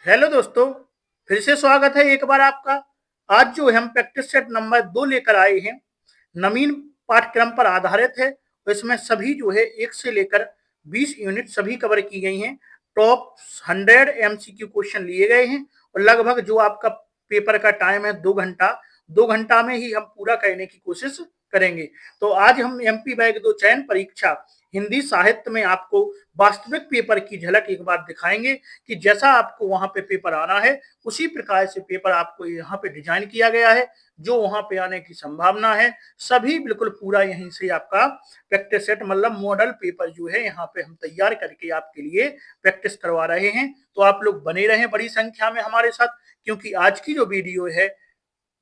Hello दोस्तों, फिर से स्वागत है एक बार आपका। आज जो हम प्रैक्टिस सेट नंबर 2 लेकर आए हैं, नवीन पाठ्यक्रम पर आधारित है। तो इसमें सभी जो है 1 से लेकर 20 यूनिट सभी कवर की गई हैं। टॉप 100 एमसीक्यू क्वेश्चन लिए गए हैं और लगभग जो आपका पेपर का टाइम है 2 घंटा, 2 घंटा में ही हम पूरा करने की कोशिश करेंगे। तो आज हम एमपी बैग 2 चयन परीक्षा हिंदी साहित्य में आपको वास्तविक पेपर की झलक एक बार दिखाएंगे कि जैसा आपको वहां पे पेपर आना है उसी प्रकार से पेपर आपको यहाँ पे डिजाइन किया गया है। जो वहां पे आने की संभावना है सभी बिल्कुल पूरा यहीं से आपका प्रैक्टिस सेट मतलब मॉडल पेपर जो है यहाँ पे हम तैयार करके आपके लिए प्रैक्टिस करवा रहे हैं। तो आप लोग बने रहें बड़ी संख्या में हमारे साथ, क्योंकि आज की जो वीडियो है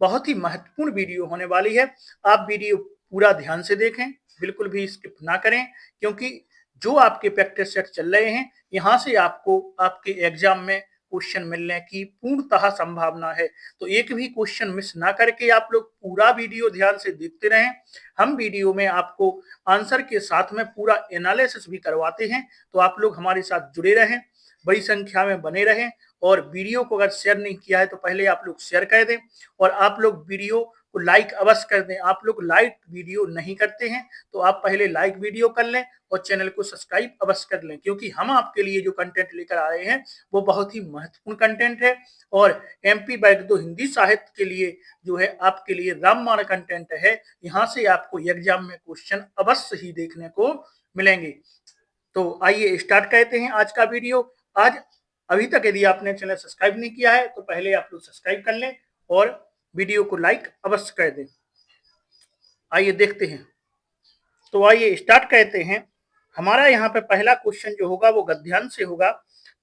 बहुत ही महत्वपूर्ण वीडियो होने वाली है। आप वीडियो पूरा ध्यान से देखें, बिल्कुल भी स्किप ना करें, क्योंकि जो आपके प्रैक्टिस सेट चल रहे हैं यहाँ से आपको आपके एग्जाम में क्वेश्चन मिलने की पूर्णतः संभावना है। तो एक भी क्वेश्चन मिस ना करके आप लोग पूरा वीडियो ध्यान से देखते रहें। हम वीडियो में आपको आंसर के साथ में पूरा एनालिसिस भी करवाते हैं, तो आप लोग हमारे साथ जुड़े रहें, बड़ी संख्या में बने रहें। और वीडियो को अगर शेयर नहीं किया है तो पहले आप लोग शेयर कर दें और आप लोग वीडियो को लाइक अवश्य कर दें। आप लोग लाइक वीडियो नहीं करते हैं तो आप पहले लाइक वीडियो कर लें और चैनल को सब्सक्राइब अवश्य कर लें, क्योंकि हम आपके लिए जो कंटेंट लेकर आ रहे हैं वो बहुत ही महत्वपूर्ण कंटेंट है। और एमपी बैग 2 हिंदी साहित्य के लिए जो है आपके लिए रामबाण कंटेंट है। यहाँ से आपको एग्जाम में क्वेश्चन अवश्य ही देखने को मिलेंगे। तो आइए स्टार्ट करते हैं आज का वीडियो। आज अभी तक यदि आपने चैनल सब्सक्राइब नहीं किया है तो पहले आप लोग सब्सक्राइब कर लें और वीडियो को लाइक अवश्य कर दें। आइए देखते हैं। तो आइए स्टार्ट करते हैं। हमारा यहाँ पे पहला क्वेश्चन जो होगा वो गद्यांश से होगा।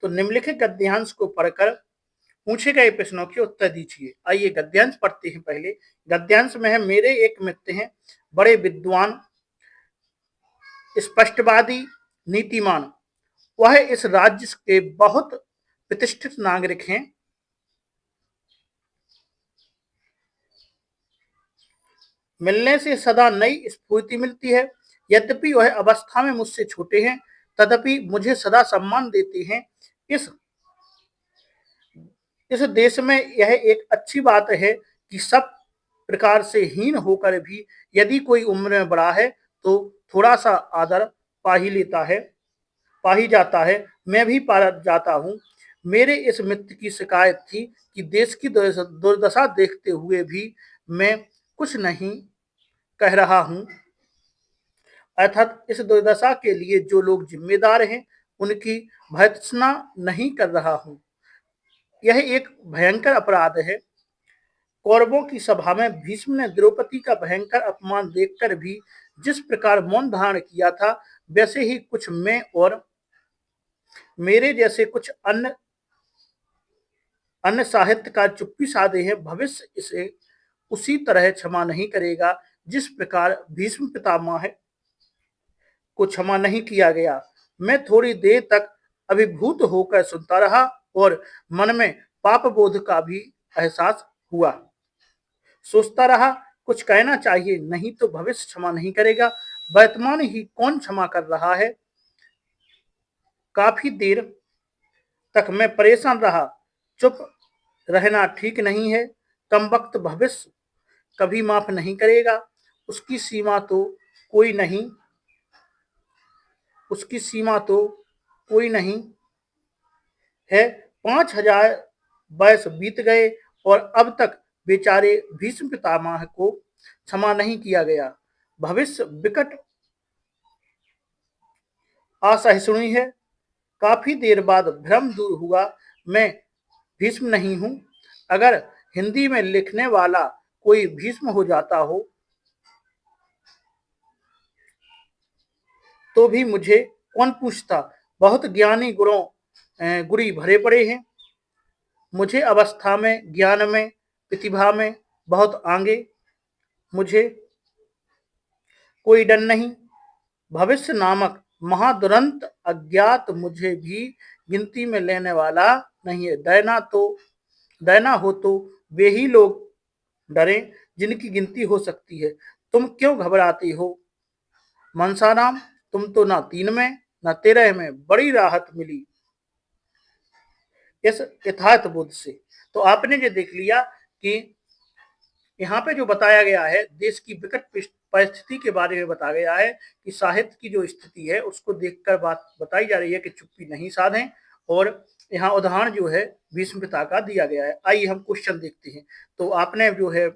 तो निम्नलिखित गद्यांश को पढ़कर पूछे गए प्रश्नों के उत्तर दीजिए। आइए गद्यांश पढ़ते हैं। पहले गद्यांश में है, मेरे एक मित्र हैं बड़े विद्वान, स्पष्टवादी, नीतिमान। वह इस राज्य के बहुत प्रतिष्ठित नागरिक हैं। मिलने से सदा नई स्फूर्ति मिलती है। यद्यपि वह अवस्था में मुझसे छोटे हैं तथापि मुझे सदा सम्मान देते हैं। इस इस देश में यह एक अच्छी बात है कि सब प्रकार से हीन होकर भी यदि कोई उम्र में बड़ा है तो थोड़ा सा आदर पा ही लेता है, पा ही जाता है। मैं भी पा जाता हूँ। मेरे इस मित्र की शिकायत थी कि देश की दुर्दशा देखते हुए भी मैं कुछ नहीं कह रहा हूँ, अर्थात इस दुर्दशा के लिए जो लोग जिम्मेदार हैं उनकी भर्त्सना नहीं कर रहा हूँ। यह एक भयंकर अपराध है। कौरवों की सभा में भीष्म ने द्रौपदी का भयंकर अपमान देखकर भी जिस प्रकार मौन धारण किया था, वैसे ही कुछ मैं और मेरे जैसे कुछ अन्य अन्य साहित्यकार चुप्पी साधे हैं। भविष्य इसे उसी तरह क्षमा नहीं करेगा जिस प्रकार भीष्म पितामह को क्षमा नहीं किया गया। मैं थोड़ी देर तक अभिभूत होकर सुनता रहा और मन में पाप बोध का भी एहसास हुआ। सोचता रहा कुछ कहना चाहिए, नहीं तो भविष्य क्षमा नहीं करेगा, वर्तमान ही कौन क्षमा कर रहा है। काफी देर तक मैं परेशान रहा। चुप रहना ठीक नहीं है। कम वक्त भविष्य कभी माफ नहीं करेगा। उसकी सीमा तो कोई नहीं उसकी सीमा तो कोई नहीं है। 5000 वर्ष बीत गए और अब तक बेचारे भीष्म पितामह को क्षमा नहीं किया गया। भविष्य विकट असहिष्णु है। काफी देर बाद भ्रम दूर हुआ। मैं भीष्म नहीं हूं। अगर हिंदी में लिखने वाला कोई भीष्म हो जाता हो तो भी मुझे कौन पूछता। बहुत ज्ञानी गुरी भरे पड़े हैं। मुझे अवस्था में, ज्ञान में, प्रतिभा में बहुत आगे। मुझे कोई डर नहीं। भविष्य नामक महादुरंत अज्ञात मुझे भी गिनती में लेने वाला नहीं है। डरना हो तो वे ही लोग डरें जिनकी गिनती हो सकती है। तुम क्यों घबराती हो मनसाराम? तुम तो ना 3 में ना 13 में बड़ी राहत मिली। इस यथार्थ बोध से। तो आपने ये देख लिया कि यहाँ पे जो बताया गया है देश की विकट परिस्थिति के बारे में बताया गया है कि साहित्य की जो स्थिति है उसको देखकर बात बताई जा रही है कि चुप्पी नहीं साधें, और यहाँ उदाहरण जो है भीष्म पिता का दिया गया है। आइए हम क्वेश्चन देखते हैं। तो आपने जो है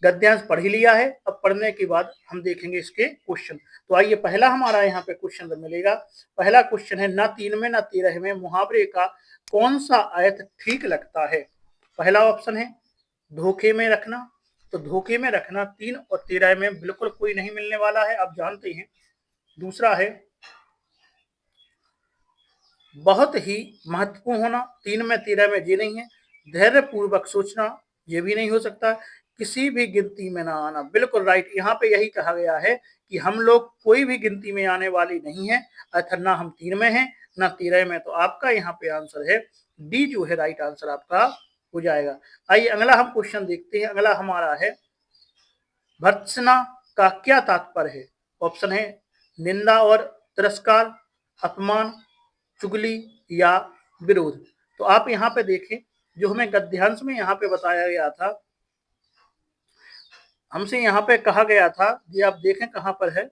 गद्यांश पढ़ ही लिया है, अब पढ़ने के बाद हम देखेंगे इसके क्वेश्चन। तो आइए पहला हमारा यहाँ पे क्वेश्चन मिलेगा। पहला क्वेश्चन है, न 3 में न 13 में मुहावरे का कौन सा अर्थ ठीक लगता है। पहला ऑप्शन है धोखे में रखना। तो धोखे में रखना 3 और 13 में बिल्कुल कोई नहीं मिलने वाला है, आप जानते हैं। दूसरा है बहुत ही महत्वपूर्ण होना, 3 में 13 में ये नहीं है। धैर्य पूर्वक सोचना, ये भी नहीं हो सकता। किसी भी गिनती में ना आना, बिल्कुल राइट। यहाँ पे यही कहा गया है कि हम लोग कोई भी गिनती में आने वाली नहीं है, अर्थात ना हम 3 में हैं ना 13 में। तो आपका यहाँ पे आंसर है डी जो है राइट आंसर आपका हो जाएगा। आइए अगला हम क्वेश्चन देखते हैं। अगला हमारा है भर्त्सना का क्या तात्पर्य है। ऑप्शन है निंदा और तिरस्कार, अपमान, चुगली या विरोध। तो आप यहाँ पे देखें, जो हमें गद्यांश में यहाँ पे बताया गया था, हमसे यहाँ पे कहा गया था, ये आप देखें कहाँ पर है,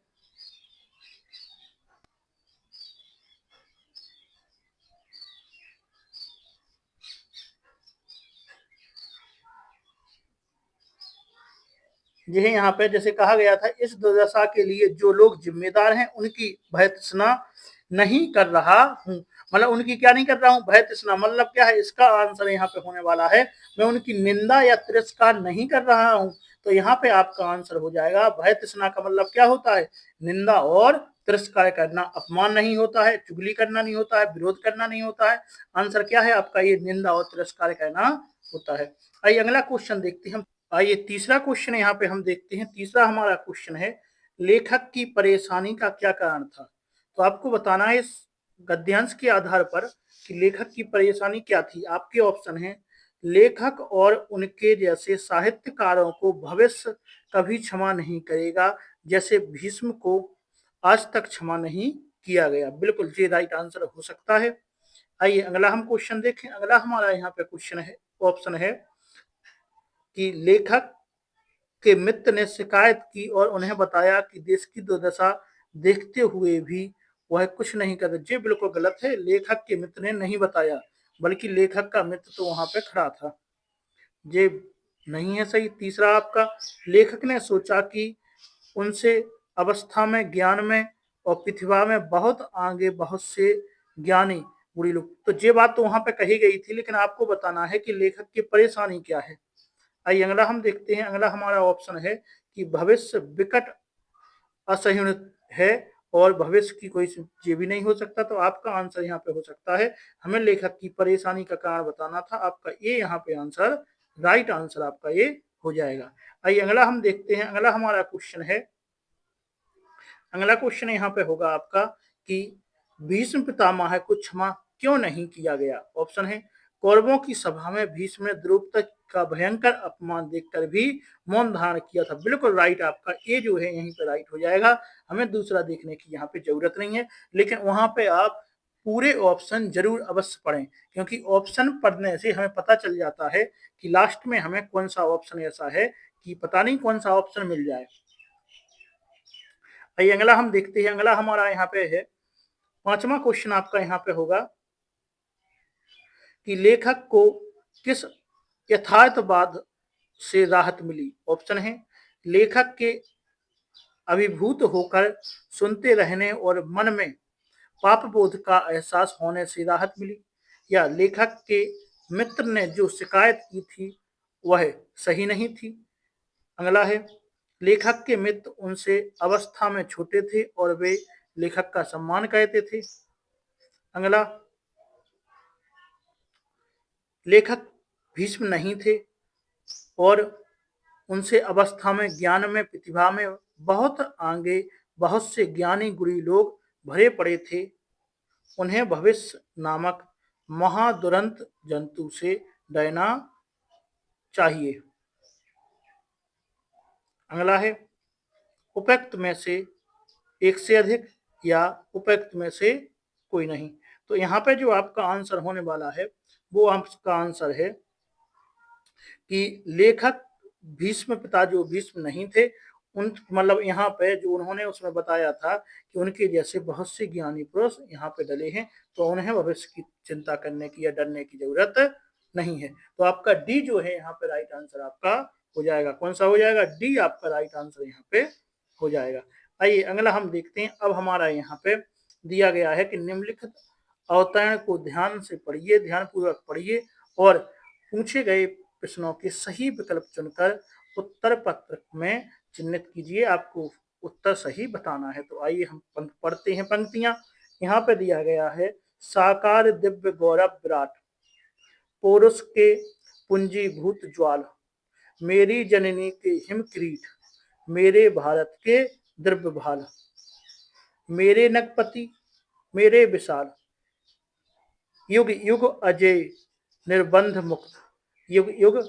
यही यहाँ पे जैसे कहा गया था, इस दुर्दशा के लिए जो लोग जिम्मेदार हैं उनकी भर्त्सना नहीं कर रहा हूँ। मतलब उनकी क्या नहीं कर रहा हूँ, भर्त्सना मतलब क्या है, इसका आंसर यहाँ पे होने वाला है मैं उनकी निंदा या तिरस्कार नहीं कर रहा हूँ। तो यहाँ पे आपका आंसर हो जाएगा भर्त्सना का मतलब क्या होता है, निंदा और तिरस्कार करना। अपमान नहीं होता है, चुगली करना नहीं होता है, विरोध करना नहीं होता है। आंसर क्या है आपका, ये निंदा और तिरस्कार करना होता है। आइए अगला क्वेश्चन देखते हैं हम। आइए तीसरा क्वेश्चन यहाँ पे हम देखते हैं। तीसरा हमारा क्वेश्चन है, लेखक की परेशानी का क्या कारण था। तो आपको बताना है इस गद्यांश के आधार पर कि लेखक की परेशानी क्या थी। आपके ऑप्शन है, लेखक और उनके जैसे साहित्यकारों को भविष्य कभी क्षमा नहीं करेगा, जैसे भीष्म को आज तक क्षमा नहीं किया गया। बिल्कुल ये राइट आंसर हो सकता है। आइए अगला हम क्वेश्चन देखें। अगला हमारा यहाँ पे क्वेश्चन है, ऑप्शन है कि लेखक के मित्र ने शिकायत की और उन्हें बताया कि देश की दुर्दशा देखते हुए भी वह कुछ नहीं कर रहे। ये बिल्कुल गलत है, लेखक के मित्र ने नहीं बताया, बल्कि लेखक का मित्र तो वहां पे खड़ा था। ये नहीं है सही। तीसरा आपका, लेखक ने सोचा कि उनसे अवस्था में, ज्ञान में और प्रतिभा में बहुत आगे बहुत से ज्ञानी बुरी लोग। तो ये बात तो वहां पे कही गई थी, लेकिन आपको बताना है कि लेखक की परेशानी क्या है। आइए अगला हम देखते हैं। अगला हमारा ऑप्शन है कि भविष्य विकट असह्य है और भविष्य की कोई ये भी नहीं हो सकता। तो आपका आंसर यहाँ पे हो सकता है, हमें लेखक की परेशानी का कारण बताना था। आपका ये यहाँ पे आंसर राइट आंसर आपका ये हो जाएगा। आइए अगला हम देखते हैं। अगला हमारा क्वेश्चन है, अगला क्वेश्चन यहाँ पे होगा आपका कि भीष्म पितामह को क्षमा क्यों नहीं किया गया। ऑप्शन है, कौरवों की सभा में भीष्म ने द्रौपदी का भयंकर अपमान देखकर भी मौन धारण किया था। बिल्कुल राइट, आपका ये जो है यहीं पे राइट हो जाएगा। हमें दूसरा देखने की यहाँ पे जरूरत नहीं है, लेकिन वहां पे आप पूरे ऑप्शन जरूर अवश्य पढ़ें, क्योंकि ऑप्शन पढ़ने से हमें पता चल जाता है कि लास्ट में हमें कौन सा ऑप्शन ऐसा है कि पता नहीं कौन सा ऑप्शन मिल जाए। आइए अगला हम देखते हैं। अगला हमारा यहाँ पे है, पांचवा क्वेश्चन आपका यहाँ पे होगा कि लेखक को किस यथार्थवाद से राहत मिली। ऑप्शन है, लेखक के अभिभूत होकर सुनते रहने और मन में पाप बोध का एहसास होने से राहत मिली, या लेखक के मित्र ने जो शिकायत की थी वह सही नहीं थी। अगला है, लेखक के मित्र उनसे अवस्था में छोटे थे और वे लेखक का सम्मान करते थे। अगला, लेखक भीष्म नहीं थे और उनसे अवस्था में, ज्ञान में, प्रतिभा में बहुत आगे बहुत से ज्ञानी गुणी लोग भरे पड़े थे। उन्हें भविष्य नामक महादुरंत जंतु से डरना चाहिए। अगला है, उपयुक्त में से एक से अधिक या उपयुक्त में से कोई नहीं। तो यहाँ पे जो आपका आंसर होने वाला है वो आपका आंसर है कि लेखक भीष्म पिता जो भीष्म नहीं थे, उन मतलब यहाँ पे जो उन्होंने उसमें बताया था कि उनके जैसे बहुत से ज्ञानी पुरुष यहाँ पे डले हैं, तो उन्हें भविष्य की चिंता करने की या डरने की जरूरत नहीं है। तो आपका डी जो है यहाँ पे राइट आंसर आपका हो जाएगा। कौन सा हो जाएगा? डी आपका राइट आंसर यहाँ पे हो जाएगा। आइए अगला हम देखते हैं। अब हमारा यहाँ पे दिया गया है कि निम्नलिखित अवतरण को ध्यान से पढ़िए, ध्यानपूर्वक पढ़िए और पूछे गए प्रश्नों के सही विकल्प चुनकर उत्तर पत्रक में चिन्हित कीजिए। आपको उत्तर सही बताना है। तो आइए हम पढ़ते हैं पंक्तियां। यहाँ पे दिया गया है, साकार दिव्य गौरव विराट, पौरुष के पुंजीभूत ज्वाल, मेरी जननी के हिमक्रीट, मेरे भारत के द्रव्य भाल, मेरे नगपति मेरे विशाल, युग युग अजय निर्बंध मुक्त, युग युग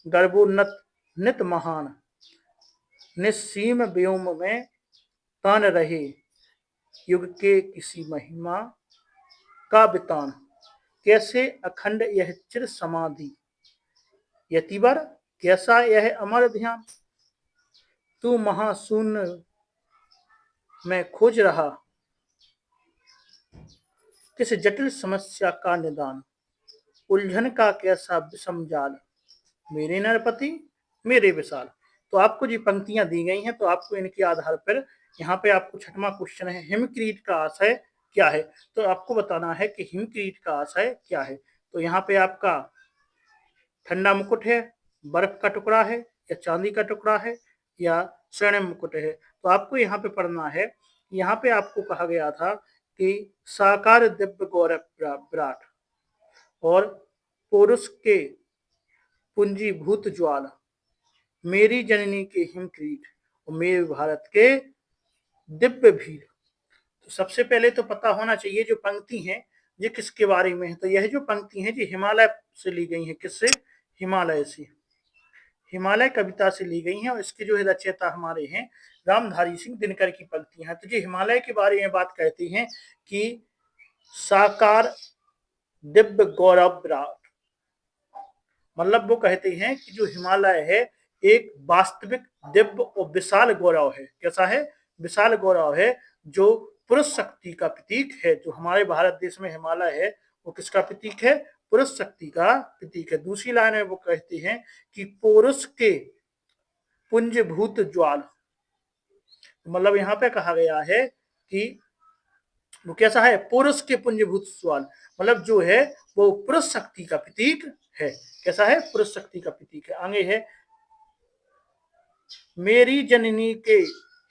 गर्भोन्नत नित महान, निस्सीम व्योम में तान रहे, युग के किसी महिमा का वितान, कैसे अखंड यह चिर समाधि, यतिवर कैसा यह अमर ध्यान, तू महाशून्य में खोज रहा, किस जटिल समस्या का निदान, उलझन का कैसा विषम जाल, मेरे नरपति मेरे विशाल। तो आपको जो पंक्तियां दी गई हैं, तो आपको इनके आधार पर यहाँ पे आपको छठवां क्वेश्चन है, हिमक्रीट का आशय क्या है? तो आपको बताना है कि हिमक्रीट का आशय क्या है। तो यहाँ पे आपका ठंडा मुकुट है, बर्फ का टुकड़ा है, या चांदी का टुकड़ा है, या स्वर्णिम मुकुट है। तो आपको यहाँ पे पढ़ना है। यहाँ पे आपको कहा गया था कि साकार दिव्य गौरव विराट और पौरुष के पुंजीभूत ज्वाल, मेरी जननी के हिमक्रीट और मेरे भारत के दिव्य भीड़। तो सबसे पहले तो पता होना चाहिए जो पंक्ति है ये किसके बारे में है। तो यह जो पंक्ति है जी हिमालय से ली गई है। किससे? हिमालय से, हिमालय कविता से ली गई हैं और इसके जो है रचयिता हमारे हैं रामधारी सिंह दिनकर की पंक्तियां हैं। तो ये हिमालय के बारे में बात कहती हैं कि साकार दिव्य गौरव विराट, मतलब वो कहते हैं कि जो हिमालय है एक वास्तविक दिव्य और विशाल गौरव है। कैसा है? विशाल गौरव है, जो पुरुष शक्ति का प्रतीक है। जो हमारे भारत देश में हिमालय है वो किसका प्रतीक है? पुरुष शक्ति का प्रतीक है। दूसरी लाइन में वो कहती हैं कि पौरुष के पुंजभूत ज्वाल, मतलब यहाँ पे कहा गया है कि वो कैसा है? पुरुष के पुंजभूत ज्वाल, मतलब जो है वो पुरुष शक्ति का प्रतीक है। कैसा है? पुरुष शक्ति का प्रतीक है। आगे है, मेरी जननी के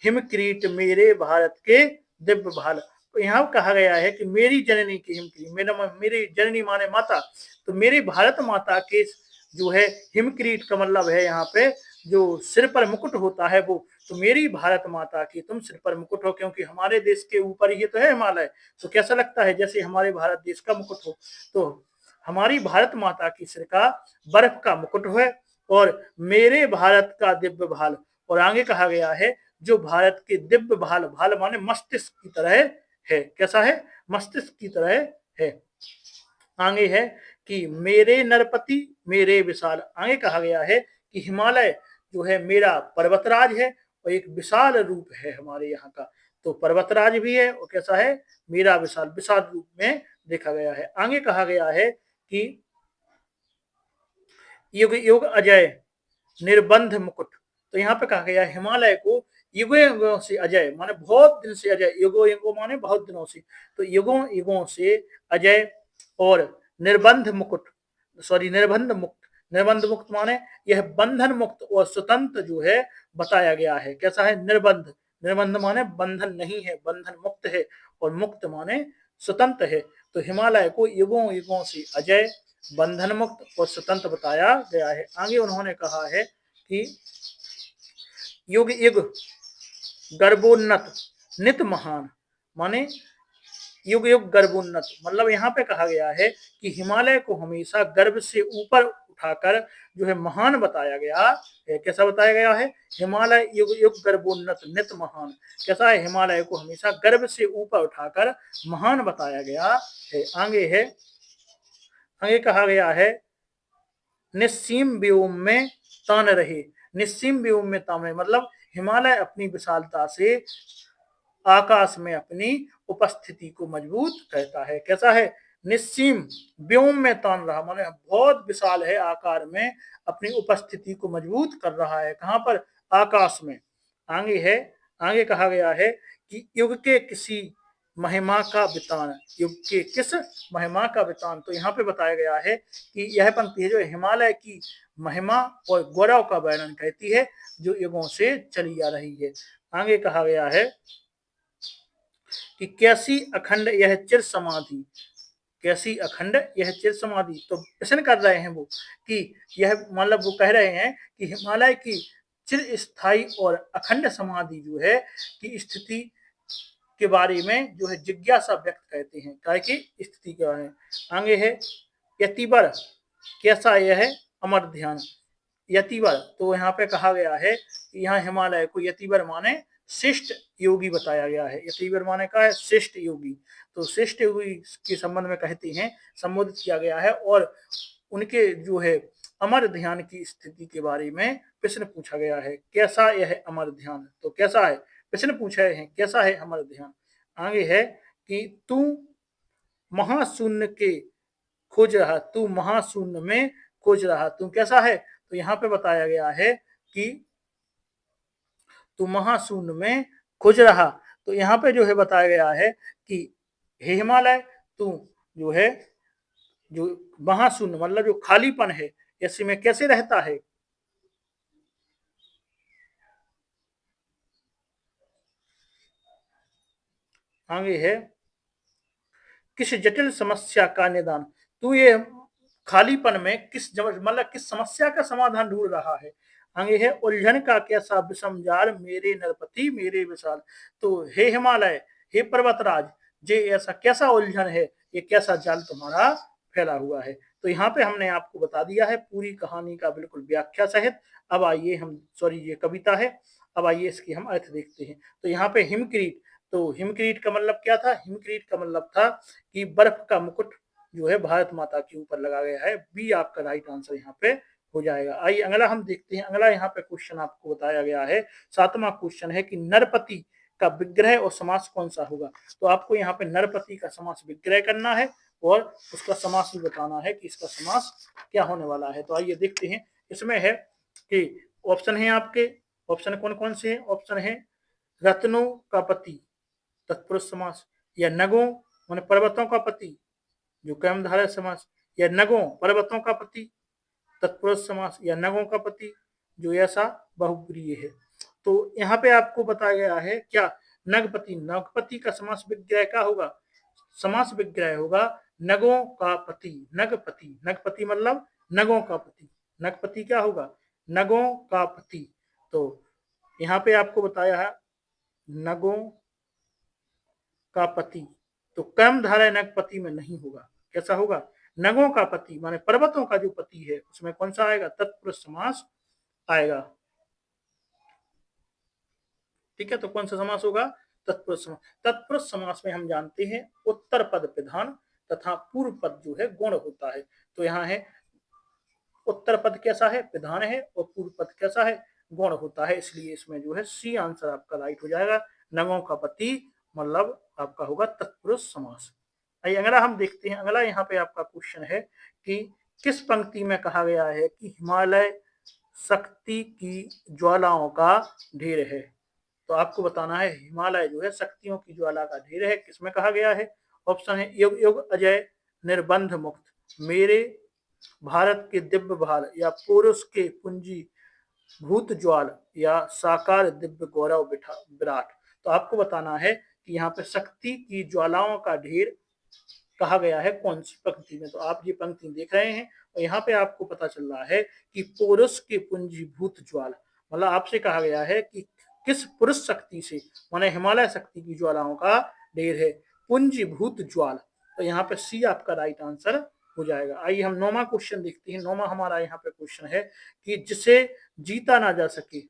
हिमक्रीट मेरे भारत के दिव्य भाल। तो यहाँ कहा गया है कि मेरी जननी के हिमक्रीट, मेरी जननी माने माता, तो मेरी भारत माता के जो है हिमक्रीट का मतलब है यहाँ पे जो सिर पर मुकुट होता है वो। तो मेरी भारत माता की तुम सिर पर मुकुट हो, क्योंकि हमारे देश के ऊपर ये तो है हिमालय। तो कैसा लगता है? जैसे हमारे भारत देश का मुकुट हो। तो हमारी भारत माता की सिर का बर्फ का मुकुट है और मेरे भारत का दिव्य भाल। और आगे कहा गया है जो भारत के दिव्य भाल, भाल माने मस्तिष्क की तरह है। कैसा है? मस्तिष्क की तरह है। आगे है कि मेरे नरपति मेरे विशाल। आगे कहा गया है कि हिमालय जो है मेरा पर्वतराज है और एक विशाल रूप है हमारे यहाँ का। तो पर्वतराज भी है और कैसा है? मेरा विशाल, विशाल रूप में देखा गया है। आगे कहा गया है कि युग युग अजय निर्बंध मुकुट। तो यहाँ पे कहा गया हिमालय को युगों युगों से अजय माने बहुत दिन से अजय, युगों युगों माने बहुत दिनों से, तो युगों युगों से अजय और निर्बंध मुकुट, सॉरी निर्बंध मुक्त, निर्बंध मुक्त माने यह बंधन मुक्त और स्वतंत्र जो है बताया गया है। कैसा है? निर्बंध, निर्बंध माने बंधन नहीं है, बंधन मुक्त है, और मुक्त माने स्वतंत्र है। तो हिमालय को युगों युगों से अजय, बंधन मुक्त और स्वतंत्र बताया गया है। आगे उन्होंने कहा है कि युग युग गर्भोन्नत नित महान, माने युग युग गर्भोन्नत, मतलब यहाँ पे कहा गया है कि हिमालय को हमेशा गर्भ से ऊपर उठाकर जो है महान बताया गया है। कैसा बताया गया है? हिमालय युग युग गर्भोन्नत नित महान। कैसा है? हिमालय को हमेशा गर्भ से ऊपर उठाकर महान बताया गया है। आगे कहा गया है निस्सीम व्योम में तान रहे। निस्सीम व्योम में तान रहे मतलब हिमालय अपनी विशालता से आकाश में अपनी उपस्थिति को मजबूत करता है। कैसा है? निस्सीम व्योम में तान रहा, माने बहुत विशाल है, आकार में अपनी उपस्थिति को मजबूत कर रहा है। कहां पर? आकाश में। आगे कहा गया है कि युग के किसी महिमा का वितान, युग के किस महिमा का वितान। तो यहाँ पे बताया गया है कि यह पंक्ति है जो हिमालय की महिमा और गौरव का वर्णन करती है, जो युगों से चली आ रही है। आगे कहा गया है कि कैसी अखंड यह चिर समाधि, कैसी अखंड यह चिर समाधि। तो प्रश्न कर रहे हैं वो कि यह मतलब वो कह रहे हैं कि हिमालय की चिर स्थायी और अखंड समाधि जो है की स्थिति के बारे में जो है जिज्ञासा व्यक्त करते हैं, काय की स्थिति के बारे में। आगे है यतिवर, कैसा यह है? अमर ध्यान। यतिवर, तो यहाँ पे कहा गया है कि यहाँ हिमालय को यतिवर माने श्रेष्ठ योगी बताया गया है। यतिवर माने का है श्रेष्ठ योगी। तो श्रेष्ठ योगी के संबंध में कहते हैं, संबोधित किया गया है और उनके जो है अमर ध्यान की स्थिति के बारे में प्रश्न पूछा गया है। कैसा यह अमर ध्यान? तो कैसा है? प्रश्न पूछे हैं कैसा है अमर ध्यान। आगे है कि तू महाशून्य के खोज रहा, तू महाशून्य में खोज रहा, तू कैसा है? तो यहाँ पे बताया गया है कि तू महाशून्य में खोज रहा। तो यहाँ पे जो है बताया गया है कि हे हिमालय, तू जो है जो महाशून्य मतलब जो खालीपन है ऐसे में कैसे रहता है। आगे है किस जटिल समस्या का निदान, तू ये खालीपन में किस मतलब किस समस्या का समाधान ढूंढ रहा है। आगे है उलझन का कैसा विषम जाल मेरे नरपति मेरे विशाल। तो हे हिमालय, हे पर्वतराज, जे ऐसा कैसा उलझन है, ये कैसा जाल तुम्हारा फैला हुआ है। तो यहाँ पे हमने आपको बता दिया है पूरी कहानी का बिल्कुल व्याख्या सहित। अब आइए हम, सॉरी ये कविता है, अब आइए इसकी हम अर्थ देखते हैं। तो यहाँ पे हिमक्रीट, तो हिमक्रीट का मतलब क्या था? हिमक्रीट का मतलब था कि बर्फ का मुकुट जो है भारत माता के ऊपर लगा गया है। बी आपका राइट आंसर यहाँ पे हो जाएगा। आइए अगला हम देखते हैं। अगला यहाँ पे क्वेश्चन आपको बताया गया है, 7वां क्वेश्चन है कि नरपति का विग्रह और समास कौन सा होगा। तो आपको यहाँ पे नरपति का समास विग्रह करना है और उसका समास भी बताना है कि इसका समास क्या होने वाला है। तो आइए देखते हैं। इसमें है कि ऑप्शन है आपके, ऑप्शन कौन कौन से हैं? ऑप्शन है रत्नों का पति तत्पुरुष समास, या नगों माने पर्वतों का पति जो कर्मधारय समास, या नगों पर्वतों का पति तत्पुरुष समास, या नगों का पति जो ऐसा बहुप्रिय है। तो यहाँ पे आपको बताया गया है क्या? नगपति, नगपति का समास विग्रह का होगा, समास विग्रह होगा नगों का पति। नगपति, नगपति मतलब नगों का पति, नगपति क्या होगा? नगों का पति। तो यहाँ पे आपको बताया है नगों का पति, तो कर्मधारय नगपति में नहीं होगा। कैसा होगा? नगों का पति माने पर्वतों का जो पति है उसमें कौन सा आएगा? तत्पुरुष समास आएगा। ठीक है, तो कौन सा समास होगा? तत्पुरुष समास। तत्पुरुष समास में हम जानते हैं उत्तर पद प्रधान तथा पूर्व पद जो है गौण होता है। तो यहाँ है उत्तर पद कैसा है? प्रधान है, और पूर्व पद कैसा है? गौण होता है। इसलिए इसमें जो है सी आंसर आपका राइट हो जाएगा। नगों का पति मतलब आपका होगा तत्पुरुष समास। आइए अगला हम देखते हैं। अगला यहाँ पे आपका क्वेश्चन है कि किस पंक्ति में कहा गया है कि हिमालय शक्ति की ज्वालाओं का ढेर है। तो आपको बताना है हिमालय जो है शक्तियों की ज्वाला का ढेर है, किसमें कहा गया है। ऑप्शन है युग युग अजय निर्बंध मुक्त, मेरे भारत के दिव्य भाल, या पुरुष के पूंजी भूत ज्वाल, या साकार दिव्य गौरव विराट। तो आपको बताना है कि यहाँ पे शक्ति की ज्वालाओं का ढेर कहा गया है कौन सी पंक्ति में। तो आप ये पंक्ति देख रहे हैं और यहाँ पे आपको पता चल रहा है कि पुरुष के पुंजीभूत ज्वाला, मतलब आपसे कहा गया है कि किस पुरुष शक्ति से, माने हिमालय शक्ति की ज्वालाओं का ढेर है। पुंजीभूत ज्वाल। तो यहाँ पे सी आपका राइट आंसर हो जाएगा। आइए हम 9वां क्वेश्चन देखते हैं। 9वां हमारा यहाँ पे क्वेश्चन है कि जिसे जीता ना जा सके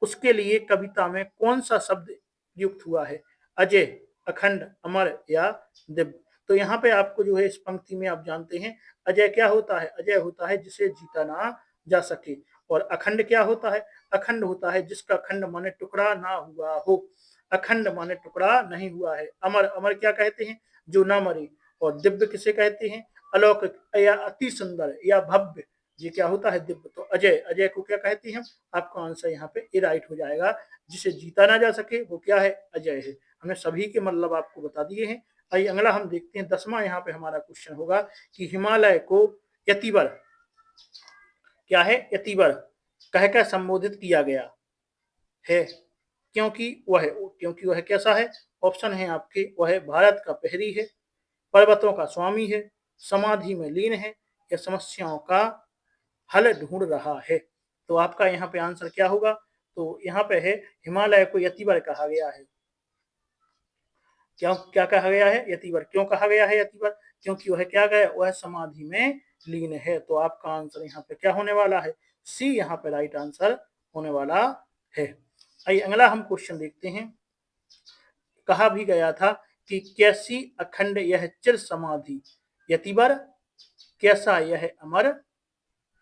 उसके लिए कविता में कौन सा शब्द युक्त हुआ है? अजय, अखंड, अमर या दिव्य। तो यहाँ पे आपको जो है इस पंक्ति में आप जानते हैं अजय क्या होता है? अजय होता है जिसे जीता ना जा सके। और अखंड क्या होता है? अखंड होता है जिसका खंड माने टुकड़ा ना हुआ हो। अखंड माने टुकड़ा नहीं हुआ है। अमर, अमर क्या कहते हैं? जो ना मरे। और दिव्य किसे कहते हैं? अलौकिक या अति सुंदर या भव्य, ये क्या होता है? दिव्य। तो अजय, अजय को क्या कहते हैं? आपका आंसर यहाँ पे ए राइट हो जाएगा। जिसे जीता ना जा सके वो क्या है? अजय है। हमने सभी के मतलब आपको बता दिए हैं। आइए अगला हम देखते हैं। 10वां यहाँ पे हमारा क्वेश्चन होगा कि हिमालय को यतिवर, क्या है? यतिवर कहकर संबोधित किया गया है क्योंकि वह कैसा है? ऑप्शन है आपके, वह भारत का प्रहरी है, पर्वतों का स्वामी है, समाधि में लीन है या समस्याओं का हल ढूंढ रहा है। तो आपका यहाँ पे आंसर क्या होगा? तो यहाँ पे है हिमालय को यतिवर कहा गया है। क्या कहा गया है? यतिवर। क्यों कहा गया है यतिवर? क्योंकि वह क्या गया? वह समाधि में लीन है। तो आपका आंसर यहाँ पे क्या होने वाला है? सी यहाँ पे राइट आंसर होने वाला है। आइए अगला हम क्वेश्चन देखते हैं। कहा भी गया था कि कैसी अखंड यह चिर समाधि, यतिवर कैसा यह अमर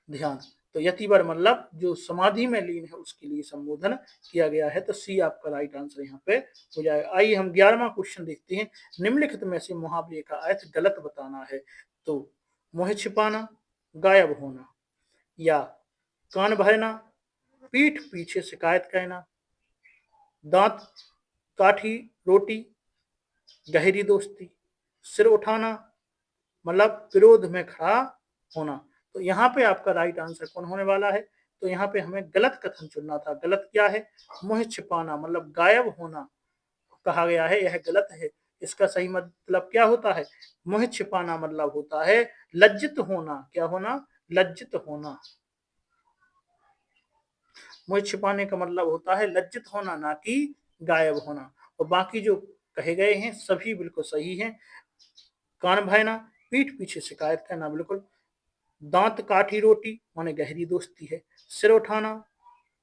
ध्यान। तो यतिवर मतलब जो समाधि में लीन है उसके लिए संबोधन किया गया है। तो सी आपका राइट आंसर यहाँ पे हो जाएगा। आइए हम 11वां क्वेश्चन देखते हैं। निम्नलिखित में से मुहावरे का अर्थ गलत बताना है। तो मुंह छिपाना, गायब होना या कान भरना, पीठ पीछे शिकायत कहना, दांत काठी रोटी, गहरी दोस्ती, सिर उठाना मतलब विरोध में खड़ा होना। तो यहाँ पे आपका राइट आंसर कौन होने वाला है? तो यहाँ पे हमें गलत कथन चुनना था। गलत क्या है? मुंह छिपाना मतलब गायब होना कहा गया है, यह गलत है। इसका सही मतलब क्या होता है? मुंह छिपाना मतलब होता है लज्जित होना। क्या होना? लज्जित होना। मुंह छिपाने का मतलब होता है लज्जित होना, ना कि गायब होना। और बाकी जो कहे गए हैं सभी बिल्कुल सही हैं। कान भरना, पीठ पीछे शिकायत करना बिल्कुल, दांत काठी रोटी माने गहरी दोस्ती है, सिर उठाना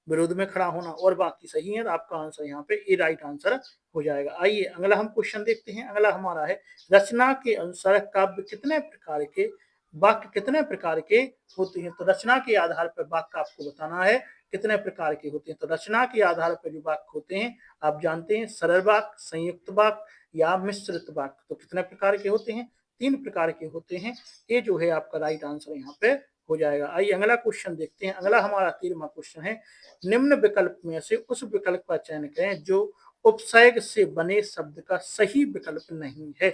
विरोध में खड़ा होना, और बाकी सही है। आपका आंसर यहाँ पे ए राइट आंसर हो जाएगा। आइए अगला हम क्वेश्चन देखते हैं। अगला हमारा है रचना के अनुसार काव्य कितने प्रकार के, वाक्य कितने प्रकार के होते हैं? तो रचना के आधार पर वाक्य आपको बताना है कितने प्रकार के होते हैं। तो रचना के आधार पर जो वाक्य होते हैं आप जानते हैं, सरल वाक्य, संयुक्त वाक्य या मिश्रित वाक्य। तो कितने प्रकार के होते हैं? 3 प्रकार के होते हैं। ये जो है आपका राइट आंसर यहाँ पे हो जाएगा। आइए अगला क्वेश्चन देखते हैं। अगला हमारा 13वां क्वेश्चन है। निम्न विकल्प में से उस विकल्प का चयन करें जो उपसर्ग से बने शब्द का सही विकल्प नहीं है।